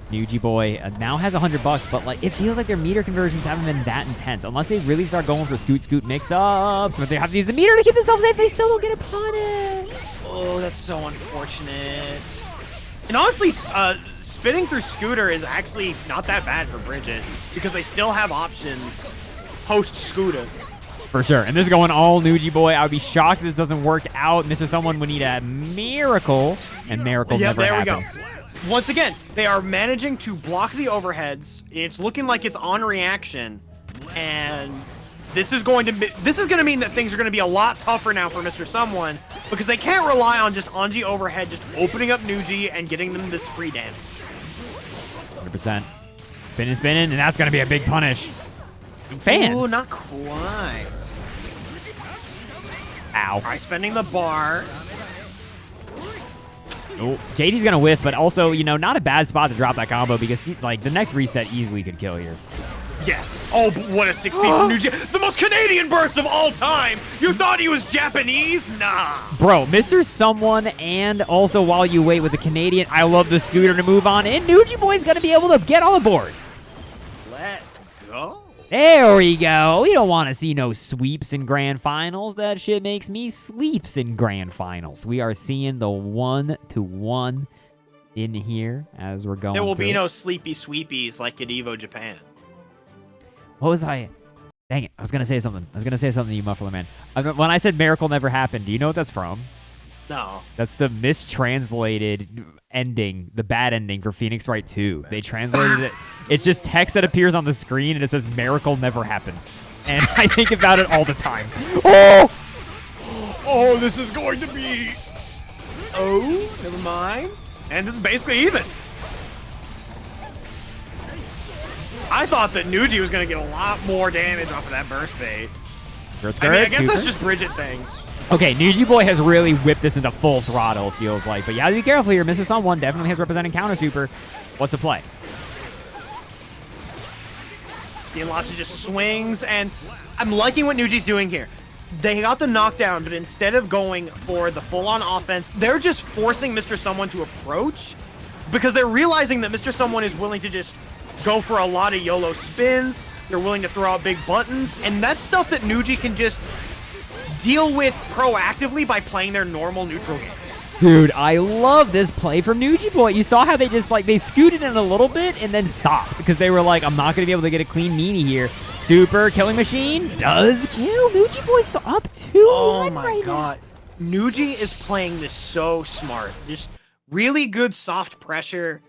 Nuji Boy now has $100, but like it feels like their meter conversions haven't been that intense unless they really start going for scoot mix-ups. But they have to use the meter to keep themselves safe. They still don't get a punish. Oh, that's so unfortunate. And honestly, spinning through Scooter is actually not that bad for Bridget because they still have options post-Scooter. For sure. And this is going all Nuji Boy. I would be shocked if this doesn't work out. Mr. Someone would need a miracle, and miracle never happens. We go. Once again, they are managing to block the overheads. It's looking like it's on reaction, and this is going to mean that things are going to be a lot tougher now for Mr. Someone because they can't rely on just Anji overhead just opening up Nuji and getting them this free damage. 100%. Spinning, and that's going to be a big punish. Fans. Ooh, not quite. Ow. All right, spending the bar. Oh, JD's going to whiff, but also, you know, not a bad spot to drop that combo because, like, the next reset easily could kill here. Yes. Oh, what a 6-speed from Nuji. The most Canadian burst of all time. You thought he was Japanese? Nah. Bro, Mr. Someone, and also while you wait with the Canadian, I love the Scooter to move on in. Nuji Boy's going to be able to get on the board. Let's go. There we go. We don't want to see no sweeps in grand finals. That shit makes me sleeps in grand finals. We are seeing the 1-1 in here as we're going. There will be no sleepy sweepies like at Evo Japan. What was I? Dang it. I was going to say something. To you, Muffler Man. When I said miracle never happened, do you know what that's from? No. That's the mistranslated ending, the bad ending for Phoenix Wright 2. They translated it. It's just text that appears on the screen, and it says, miracle never happened. And I think about it all the time. Oh! Oh, this is going to be... Oh, never mind. And this is basically even. I thought that Nuji was going to get a lot more damage off of that burst bait. I guess that's just Bridget things. Okay, Nuji Boy has really whipped this into full throttle, it feels like. But you gotta be careful here. Mr. Someone definitely has representing counter super. What's the play? Seeing lots of just swings, and I'm liking what Nuji's doing here. They got the knockdown, but instead of going for the full-on offense, they're just forcing Mr. Someone to approach because they're realizing that Mr. Someone is willing to just go for a lot of YOLO spins. They're willing to throw out big buttons, and that's stuff that Nuji can just deal with proactively by playing their normal neutral game. Dude, I love this play from Nuji Boy. You saw how they just, like, they scooted in a little bit and then stopped because they were like, I'm not going to be able to get a clean meanie here. Super killing machine does kill. Nuji Boy's up 2-1 Oh my right god. Nuji is playing this so smart. Just really good soft pressure.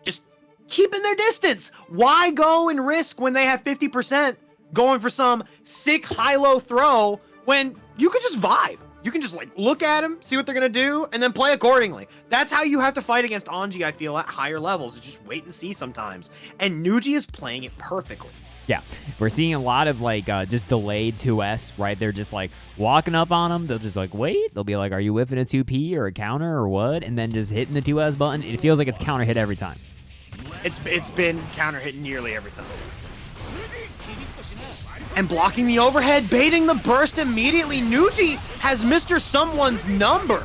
Just keeping their distance. Why go and risk when they have 50% going for some sick high-low throw when you could just vibe? You can just like look at them, see what they're gonna do, and then play accordingly. That's how you have to fight against Anji, I feel, at higher levels. Is just wait and see sometimes. And Nuji is playing it perfectly. Yeah, we're seeing a lot of like just delayed 2S, right? They're just like walking up on them. They'll just like wait. They'll be like, "Are you whiffing a 2P or a counter or what?" And then just hitting the 2S button. It feels like it's counter hit every time. It's been counter hit nearly every time. And blocking the overhead, baiting the burst immediately. Nuji has Mr. Someone's number.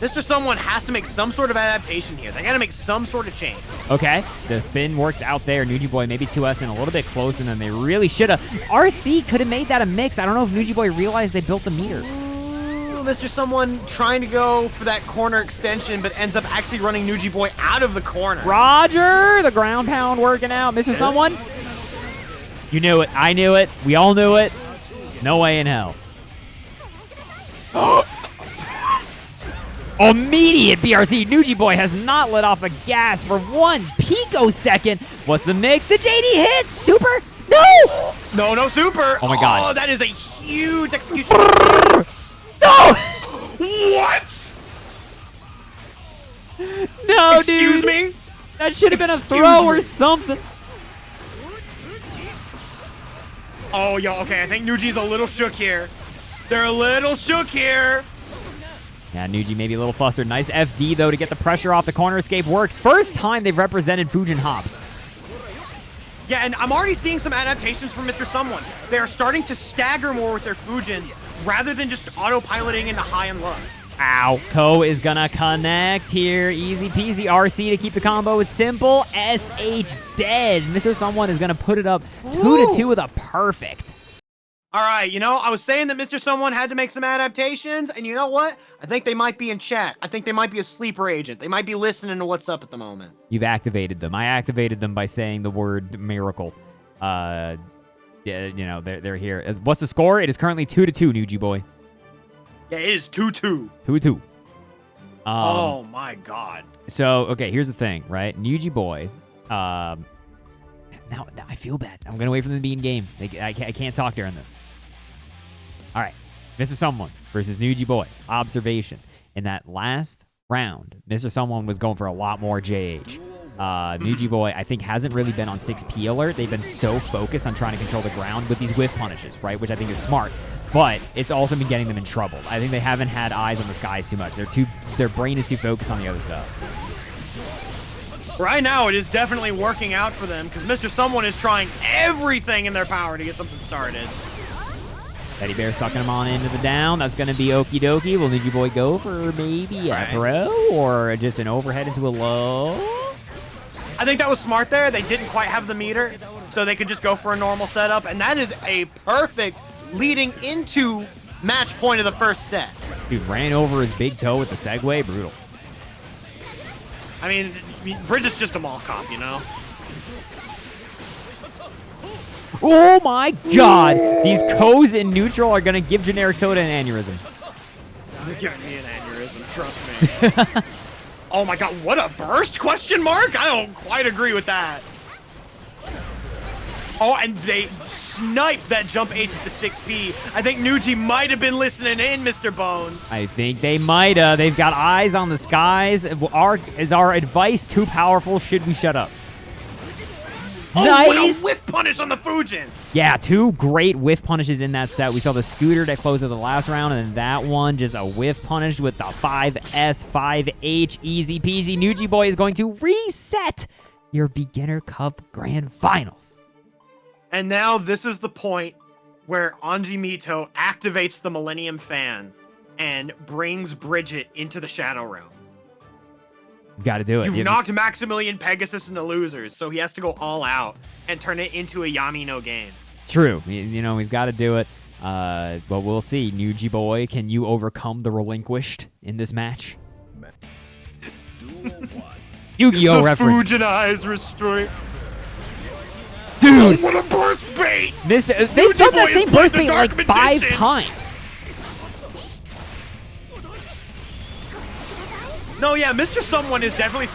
Mr. Someone has to make some sort of adaptation here. They got to make some sort of change. Okay, the spin works out there. Nuji Boy maybe 2S in a little bit closer than they really should have. RC could have made that a mix. I don't know if Nuji Boy realized they built the meter. Ooh, Mr. Someone trying to go for that corner extension, but ends up actually running Nuji Boy out of the corner. Roger, the ground pound working out. Mr. Someone, you knew it. I knew it. We all knew it. No way in hell. Immediate BRC. Nuji Boy has not let off a gas for 1 picosecond. What's the mix? The JD hits. Super. No. No super. Oh my God. Oh, that is a huge execution. No. What? No, Excuse dude. me? That should have been a Excuse throw me. or something. Oh, yo, okay. I think Nuji's a little shook here. They're a little shook here. Yeah, Nuji maybe a little flustered. Nice FD, though, to get the pressure off. The corner escape works. First time they've represented Fujin Hop. Yeah, and I'm already seeing some adaptations from Mr. Someone. They are starting to stagger more with their Fujins rather than just autopiloting into high and low. Ow. Ko is gonna connect here. Easy peasy. RC to keep the combo simple. SH dead. Mr. Someone is gonna put it up 2-2 with a perfect. All right, you know, I was saying that Mr. Someone had to make some adaptations, and you know what? I think they might be in chat. I think they might be a sleeper agent. They might be listening to what's up at the moment. You've activated them. I activated them by saying the word miracle. Yeah, you know, they're here. What's the score? It is currently 2-2, Nuji Boy. Yeah, it is 2-2. 2-2. Oh my God. So, okay, here's the thing, right? Nuji Boy, now I feel bad. I'm gonna wait for them to be in game. I can't talk during this. All right, Mr. Someone versus Nuji Boy. Observation. In that last round, Mr. Someone was going for a lot more JH. Nuji Boy, I think, hasn't really been on 6P alert. They've been so focused on trying to control the ground with these whiff punishes, right? Which I think is smart. But it's also been getting them in trouble. I think they haven't had eyes on the skies too much. Their brain is too focused on the other stuff. Right now, it is definitely working out for them because Mr. Someone is trying everything in their power to get something started. Teddy Bear sucking him on into the down. That's going to be okie dokie. Will Nuji Boy go for maybe a throw or just an overhead into a low? I think that was smart there. They didn't quite have the meter, so they could just go for a normal setup, and that is a perfect leading into match point of the first set. Dude ran over his big toe with the segue. Brutal. I mean, Bridge is just a mall cop, you know? Oh my God! These Ko's in neutral are going to give Generic Soda an aneurysm. They're giving me an aneurysm, trust me. Oh my God, what a burst? Question mark? I don't quite agree with that. Oh, and they sniped that jump H at the 6P. I think Nuji might have been listening in, Mr. Bones. I think they might have. They've got eyes on the skies. Is our advice too powerful? Should we shut up? Oh, Nice! what a whip punish on the Fujin. Yeah, 2 great whiff punishes in that set. We saw the scooter that closed out the last round, and then that one, just a whiff punish with the 5S, 5H, easy peasy. Nuji Boy is going to reset your Beginner Cup Grand Finals. And now this is the point where Anji Mito activates the Millennium Fan and brings Bridget into the Shadow Realm. Got to do it. You've knocked Maximilian Pegasus into losers, so he has to go all out and turn it into a Yami no game. True. You know, he's got to do it. But we'll see. Nuji Boy, can you overcome the relinquished in this match? Yu-Gi-Oh! reference. Fujin eyes restraint. Dude! Oh, what a burst bait! They've Nuji done Boy that is same playing burst the bait Dark like 5 Magician. times. No, yeah, Mr. Someone is definitely...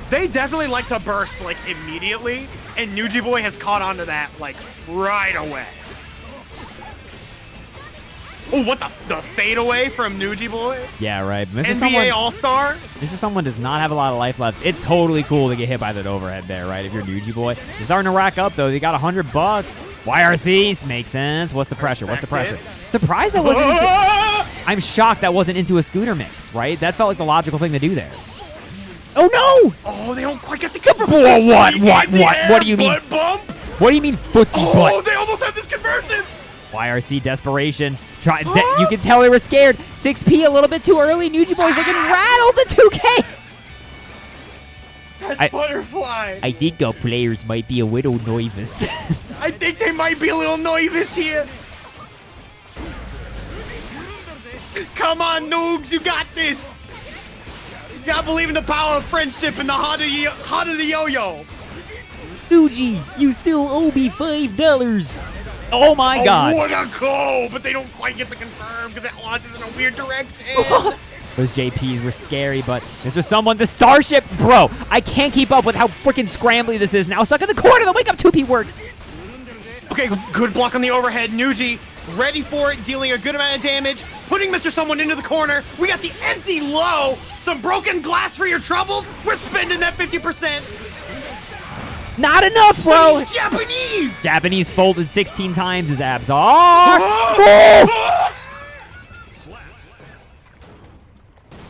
They definitely like to burst, like, immediately, and Nuji Boy has caught on to that, like, right away. Oh, what the fadeaway from Nuji boy? Yeah, right. NBA All-Star? Mr. Someone does not have a lot of life left. It's totally cool to get hit by that overhead there, right? If you're Nuji boy. They're starting to rack up, though. They got $100. YRCs. Makes sense. What's the pressure? What's the pressure? Surprised that wasn't into... I'm shocked that wasn't into a scooter mix, right? That felt like the logical thing to do there. Oh, no! Oh, they don't quite get the cover. Whoa, what? What do you mean? Bump? What do you mean footsie butt? Oh, they almost have this conversion. YRC desperation. You can tell they were scared. 6P a little bit too early. Nuji boys looking rattled the 2K. That butterfly. I think our players might be a little nervous. I think they might be a little nervous here. Come on, noobs, you got this. You gotta believe in the power of friendship and the heart of the yo-yo. Nuji, you still owe me $5. Oh my God. What a goal, but they don't quite get the confirm because it launches in a weird direction. Those JPs were scary, but Mr. Someone, the Starship, bro, I can't keep up with how freaking scrambly this is now. Stuck in the corner, the wake up 2P works. Okay, good block on the overhead. Nuji ready for it, dealing a good amount of damage, putting Mr. Someone into the corner. We got the empty low, some broken glass for your troubles. We're spending that 50%. Not enough, bro. He's Japanese. Japanese folded 16 times. His abs are. Oh!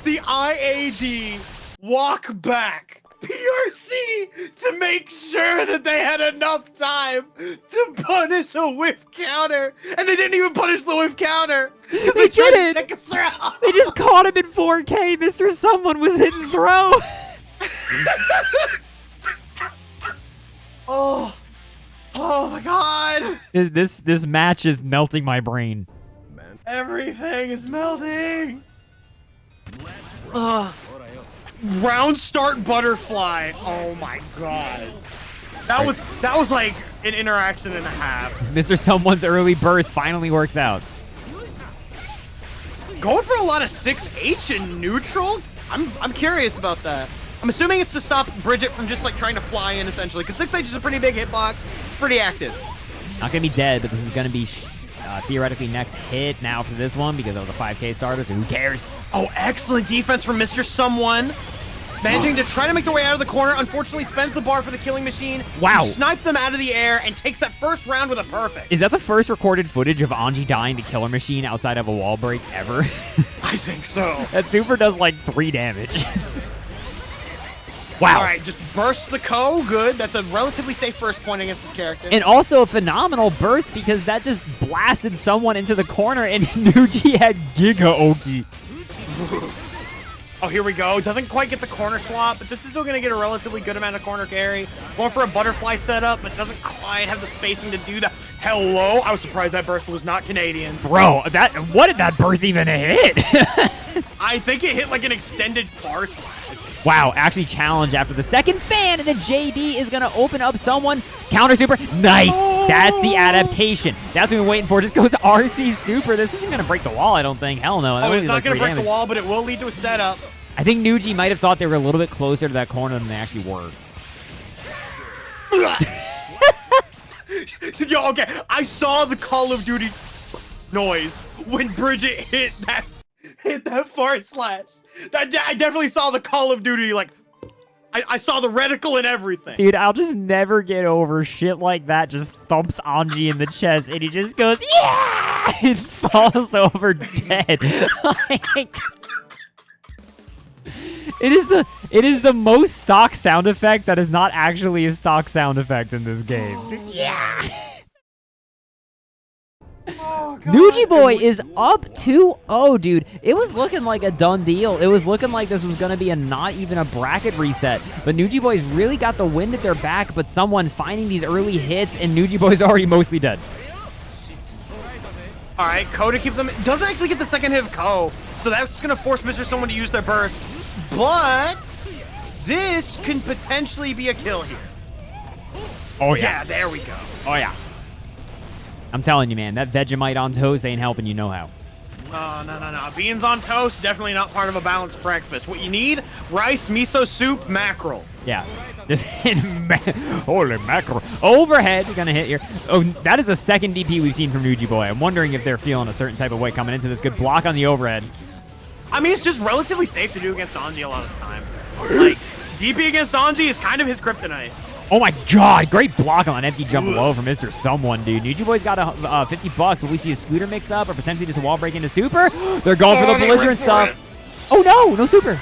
The IAD walk back. PRC to make sure that they had enough time to punish a whiff counter. And they didn't even punish the whiff counter. They didn't. Take a throw. They just caught him in 4K. Mr. Someone was hitting throw. Oh my God! This match is melting my brain. Everything is melting. Round start butterfly. Oh my God! That was like an interaction and a half. Mr. Someone's early burst finally works out. Going for a lot of 6H in neutral. I'm curious about that. I'm assuming it's to stop Bridget from just like trying to fly in essentially, because 6H is a pretty big hitbox. It's pretty active. Not gonna be dead, but this is gonna be theoretically next hit now for this one because of the 5K starter, so who cares? Oh, excellent defense from Mr. Someone. Managing to try to make their way out of the corner. Unfortunately, spends the bar for the killing machine. Wow. Sniped them out of the air and takes that first round with a perfect. Is that the first recorded footage of Anji dying to killer machine outside of a wall break ever? I think so. That super does like 3 damage. Wow. All right, just burst the Ko. Good. That's a relatively safe first point against this character. And also a phenomenal burst because that just blasted someone into the corner and Nuji had Giga Oki. Oh, here we go. Doesn't quite get the corner swap, but this is still going to get a relatively good amount of corner carry. Going for a butterfly setup, but doesn't quite have the spacing to do that. Hello? I was surprised that burst was not Canadian. Bro, what did that burst even hit? I think it hit like an extended bar slash. Wow, actually challenge after the second fan, and then JD is going to open up someone. Counter super. Nice. Oh. That's the adaptation. That's what we've been waiting for. Just goes RC super. This isn't going to break the wall, I don't think. Hell no. Oh, it's not going to break the wall, but it will lead to a setup. I think Nuji might have thought they were a little bit closer to that corner than they actually were. Yo, okay. I saw the Call of Duty noise when Bridget hit that far slash. I definitely saw the Call of Duty, like, I saw the reticle and everything. Dude, I'll just never get over shit like that. Just thumps Anji in the chest, and he just goes, yeah! And falls over dead. Like, it is the most stock sound effect that is not actually a stock sound effect in this game. Just, yeah! Oh, God. Nuji boy is up 2-0, dude. It was looking like a done deal. It was looking like this was going to be not even a bracket reset. But Nuji boys really got the wind at their back, but someone finding these early hits, and Nuji boy's already mostly dead. All right, Ko to keep them. Doesn't actually get the second hit of Ko, so that's going to force Mr. Someone to use their burst. But this can potentially be a kill here. Oh, yeah. Yeah, there we go. Oh, yeah. I'm telling you, man, that Vegemite on toast ain't helping you no how. No. Beans on toast, definitely not part of a balanced breakfast. What you need, rice, miso soup, mackerel. Yeah. Just hit holy mackerel. Overhead gonna hit here. Oh, that is the second DP we've seen from Nuji Boy. I'm wondering if they're feeling a certain type of way coming into this. Good block on the overhead. I mean, it's just relatively safe to do against Anji a lot of the time. Like, DP against Anji is kind of his kryptonite. Oh my god, great block on an empty jump low from Mr. Someone, dude. Nuji Boy's got a 50 bucks. Will we see a scooter mix up or potentially just a wall break into super? They're going for the belligerent stuff. Oh no, no super.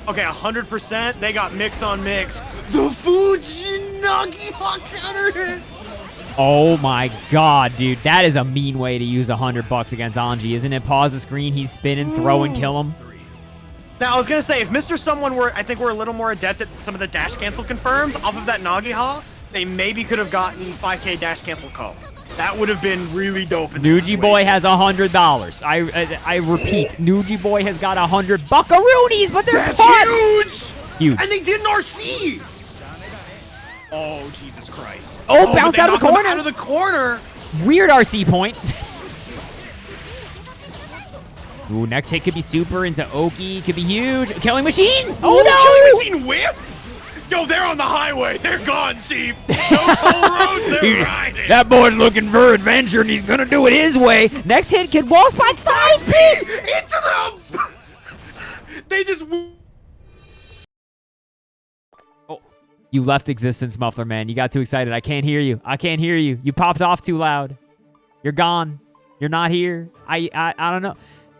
Okay, 100%. They got mix on mix. The Fujinagi hot counter hit. Oh my god, dude. That is a mean way to use $100 against Anji, isn't it? Pause the screen, he's spinning, throw and kill him. Now, I was going to say, if Mr. Someone were, I think we're a little more adept at some of the dash cancel confirms off of that Nagiha, they maybe could have gotten 5k dash cancel call. That would have been really dope. Nuji Boy has $100. I repeat, Nuji Boy has got 100 buckaroonies, but they're caught. Huge! Huge. And they didn't RC! Oh, Jesus Christ. Oh, bounce out of the corner. Out of the corner. Weird RC point. Ooh, next hit could be super into Oki. Could be huge. Killing Machine. Oh, no. Killing Machine whip? Yo, they're on the highway. They're gone, Chief. No toll roads. They're riding. That boy's looking for adventure, and he's going to do it his way. Next hit could wall spot 5P. Into them. They just... Oh, you left existence, Muffler Man. You got too excited. I can't hear you. I can't hear you. You popped off too loud. You're gone. You're not here. I don't know.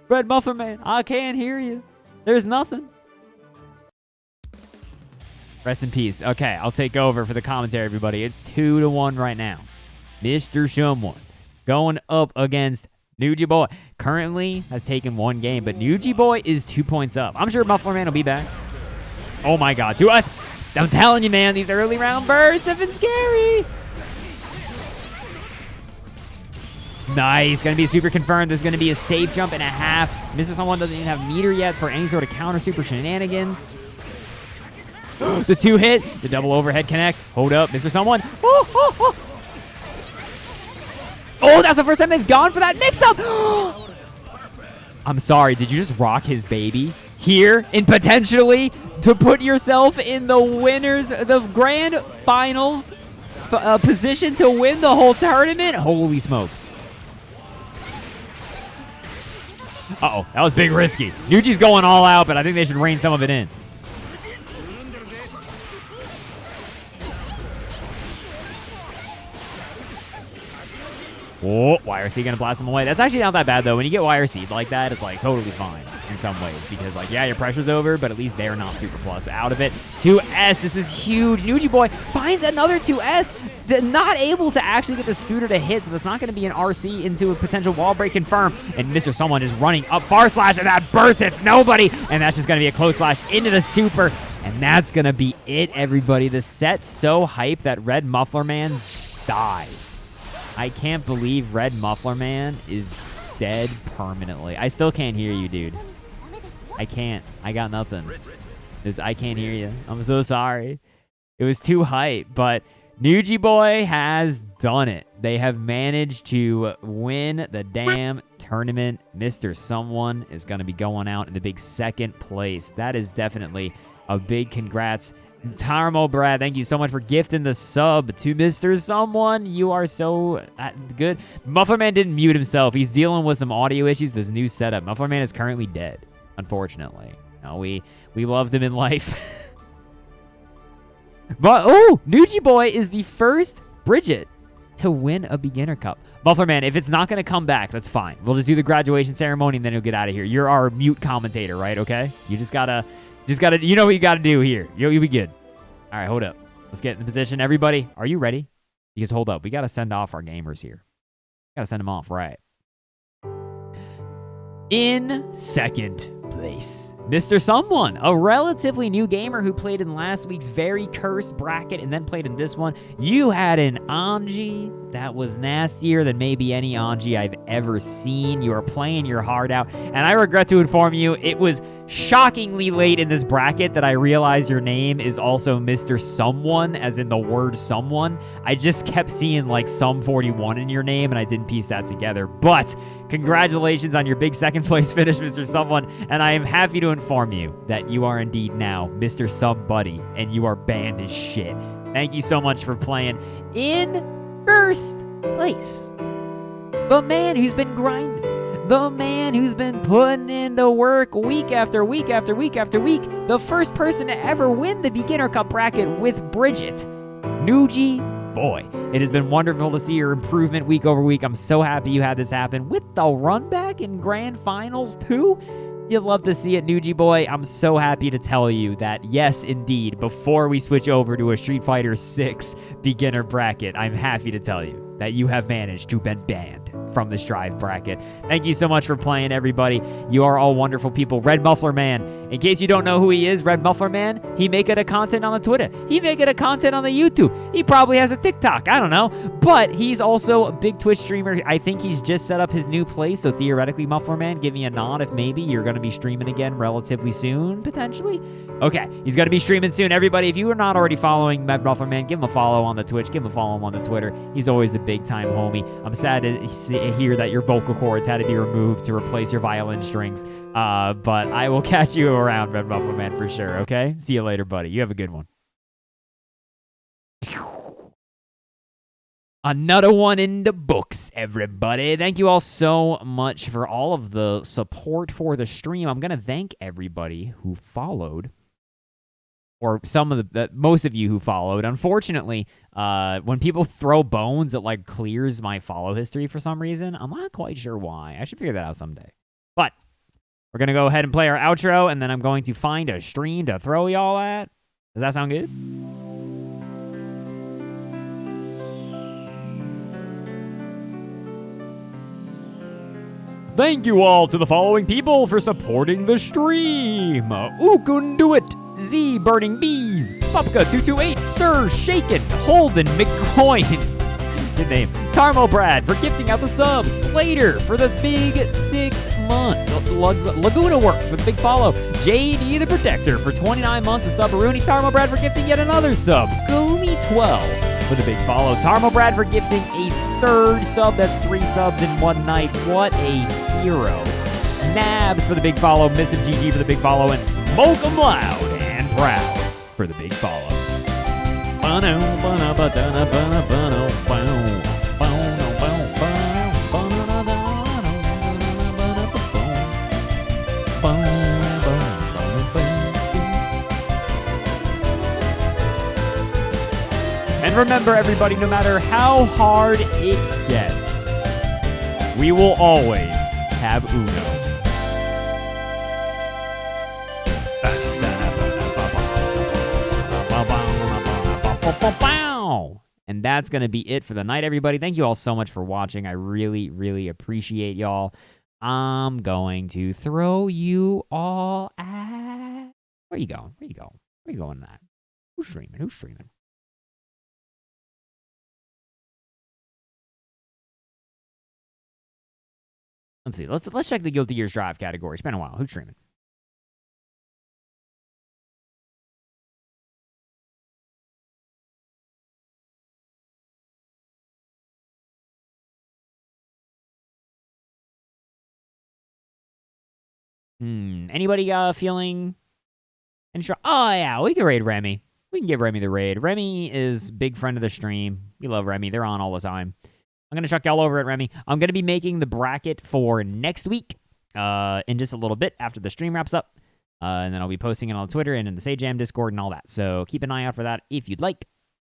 Red Muffler Man, I can't hear you. There's nothing. Rest in peace. Okay, I'll take over for the commentary, everybody. It's 2-1 right now. Mr. Someone going up against Nuji Boy. Currently has taken one game, but Nuji Boy is 2 points up. I'm sure Muffler Man will be back. Oh my god, to us. I'm telling you, man, these early round bursts have been scary. Nice. Going to be super confirmed. There's going to be a safe jump and a half. Mr. Someone doesn't even have meter yet for any sort of counter super shenanigans. The 2 hit. The double overhead connect. Hold up. Mr. Someone. Oh, that's the first time they've gone for that mix-up. I'm sorry. Did you just rock his baby here and potentially to put yourself in the winners, the grand finals position to win the whole tournament? Holy smokes. Uh-oh, that was big risky. Nuji's going all out, but I think they should rein some of it in. Oh, YRC gonna blast him away. That's actually not that bad, though. When you get YRC'd like that, it's like totally fine in some ways. Because, like, yeah, your pressure's over, but at least they're not super plus out of it. 2S, this is huge. Nuji Boy finds another 2S. Not able to actually get the scooter to hit, so that's not going to be an RC into a potential wall break confirm. And Mr. Someone is running up far slash, and that burst hits nobody. And that's just going to be a close slash into the super. And that's going to be it, everybody. The set's so hyped that Red Muffler Man died. I can't believe Red Muffler Man is dead permanently. I still can't hear you, dude. I can't. I got nothing. I can't hear you. I'm so sorry. It was too hype, but Nuji Boy has done it. They have managed to win the damn tournament. Mr. Someone is going to be going out in the big second place. That is definitely a big congrats. Tarmo Brad, thank you so much for gifting the sub to Mr. Someone. You are so good. Mufflerman didn't mute himself. He's dealing with some audio issues. This new setup. Mufflerman is currently dead, unfortunately. No, we loved him in life. But, oh, Nuji Boy is the first Bridget to win a beginner cup. Mufflerman, if it's not going to come back, that's fine. We'll just do the graduation ceremony and then you'll get out of here. You're our mute commentator, right? Okay? You just gotta, you know what you gotta do here. You'll be good. All right, hold up. Let's get in the position. Everybody, are you ready? Because hold up. We got to send off our gamers here. Got to send them off, right? In second place, Mr. Someone, a relatively new gamer who played in last week's very cursed bracket and then played in this one. You had an Anji that was nastier than maybe any Anji I've ever seen. You are playing your heart out, and I regret to inform you, it was shockingly late in this bracket that I realized your name is also Mr. Someone, as in the word someone. I just kept seeing like Sum 41 in your name, and I didn't piece that together. But Congratulations on your big second place finish, Mr. Someone, and I am happy to inform you that you are indeed now Mr. Somebody, and you are banned as shit. Thank you so much for playing in first place. The man who's been grinding. The man who's been putting in the work week after week after week after week. The first person to ever win the Beginner Cup bracket with Bridget. Nuji, boy, it has been wonderful to see your improvement week over week. I'm so happy you had this happen with the run back in grand finals too. You'd love to see it, Nuji boy. I'm so happy to tell you that, yes, indeed, before we switch over to a Street Fighter 6 beginner bracket, I'm happy to tell you that you have managed to be banned from the Strive bracket. Thank you so much for playing, everybody. You are all wonderful people. RedMufflerMan, in case you don't know who he is, RedMufflerMan, he make it a content on the Twitter. He make it a content on the YouTube. He probably has a TikTok. I don't know. But he's also a big Twitch streamer. I think he's just set up his new place, so theoretically, Mufflerman, give me a nod if maybe you're going to be streaming again relatively soon, potentially. Okay, he's going to be streaming soon. Everybody, if you are not already following RedMufflerMan, give him a follow on the Twitch. Give him a follow on the Twitter. He's always the big-time homie. I'm sad to hear that your vocal cords had to be removed to replace your violin strings. But I will catch you around, RedMufflerMan, for sure, okay? See you later, buddy. You have a good one. Another one in the books, everybody. Thank you all so much for all of the support for the stream. I'm going to thank everybody who followed, or most of you who followed. Unfortunately, when people throw bones, it like clears my follow history for some reason. I'm not quite sure why. I should figure that out someday. But we're going to go ahead and play our outro, and then I'm going to find a stream to throw y'all at. Does that sound good? Thank you all to the following people for supporting the stream. Ukunduit, Z Burning Bees, Pupka228, Sir Shaken, Holden McCoy. Good name. Tarmo Brad for gifting out the subs. Slater for the big 6 months. Laguna Works for the big follow. JD the Protector for 29 months of Subaruni. Tarmo Brad for gifting yet another sub. Goomy12 for the big follow. Tarmo Brad for gifting a third sub. That's 3 subs in one night. What a hero. Nabs for the big follow. Missive GG for the big follow. And Smoke 'em Loud and Proud for the big follow. And remember, everybody, no matter how hard it gets, we will always have Uno. And that's going to be it for the night, everybody. Thank you all so much for watching. I really, really appreciate y'all. I'm going to throw you all at... Where you going? Where you going? Where you going at? Who's streaming? Who's streaming? Let's see. Let's check the Guilty Gear Strive category. It's been a while. Who's streaming? Anybody feeling... Oh, yeah, we can raid Remy. We can give Remy the raid. Remy is big friend of the stream. We love Remy. They're on all the time. I'm going to chuck y'all over at Remy. I'm going to be making the bracket for next week in just a little bit after the stream wraps up. And then I'll be posting it on Twitter and in the Sajam Discord and all that. So keep an eye out for that if you'd like.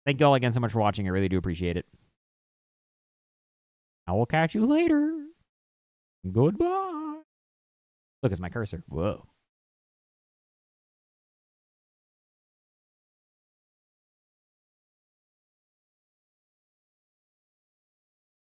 Thank you all again so much for watching. I really do appreciate it. I will catch you later. Goodbye. Look, it's my cursor. Whoa.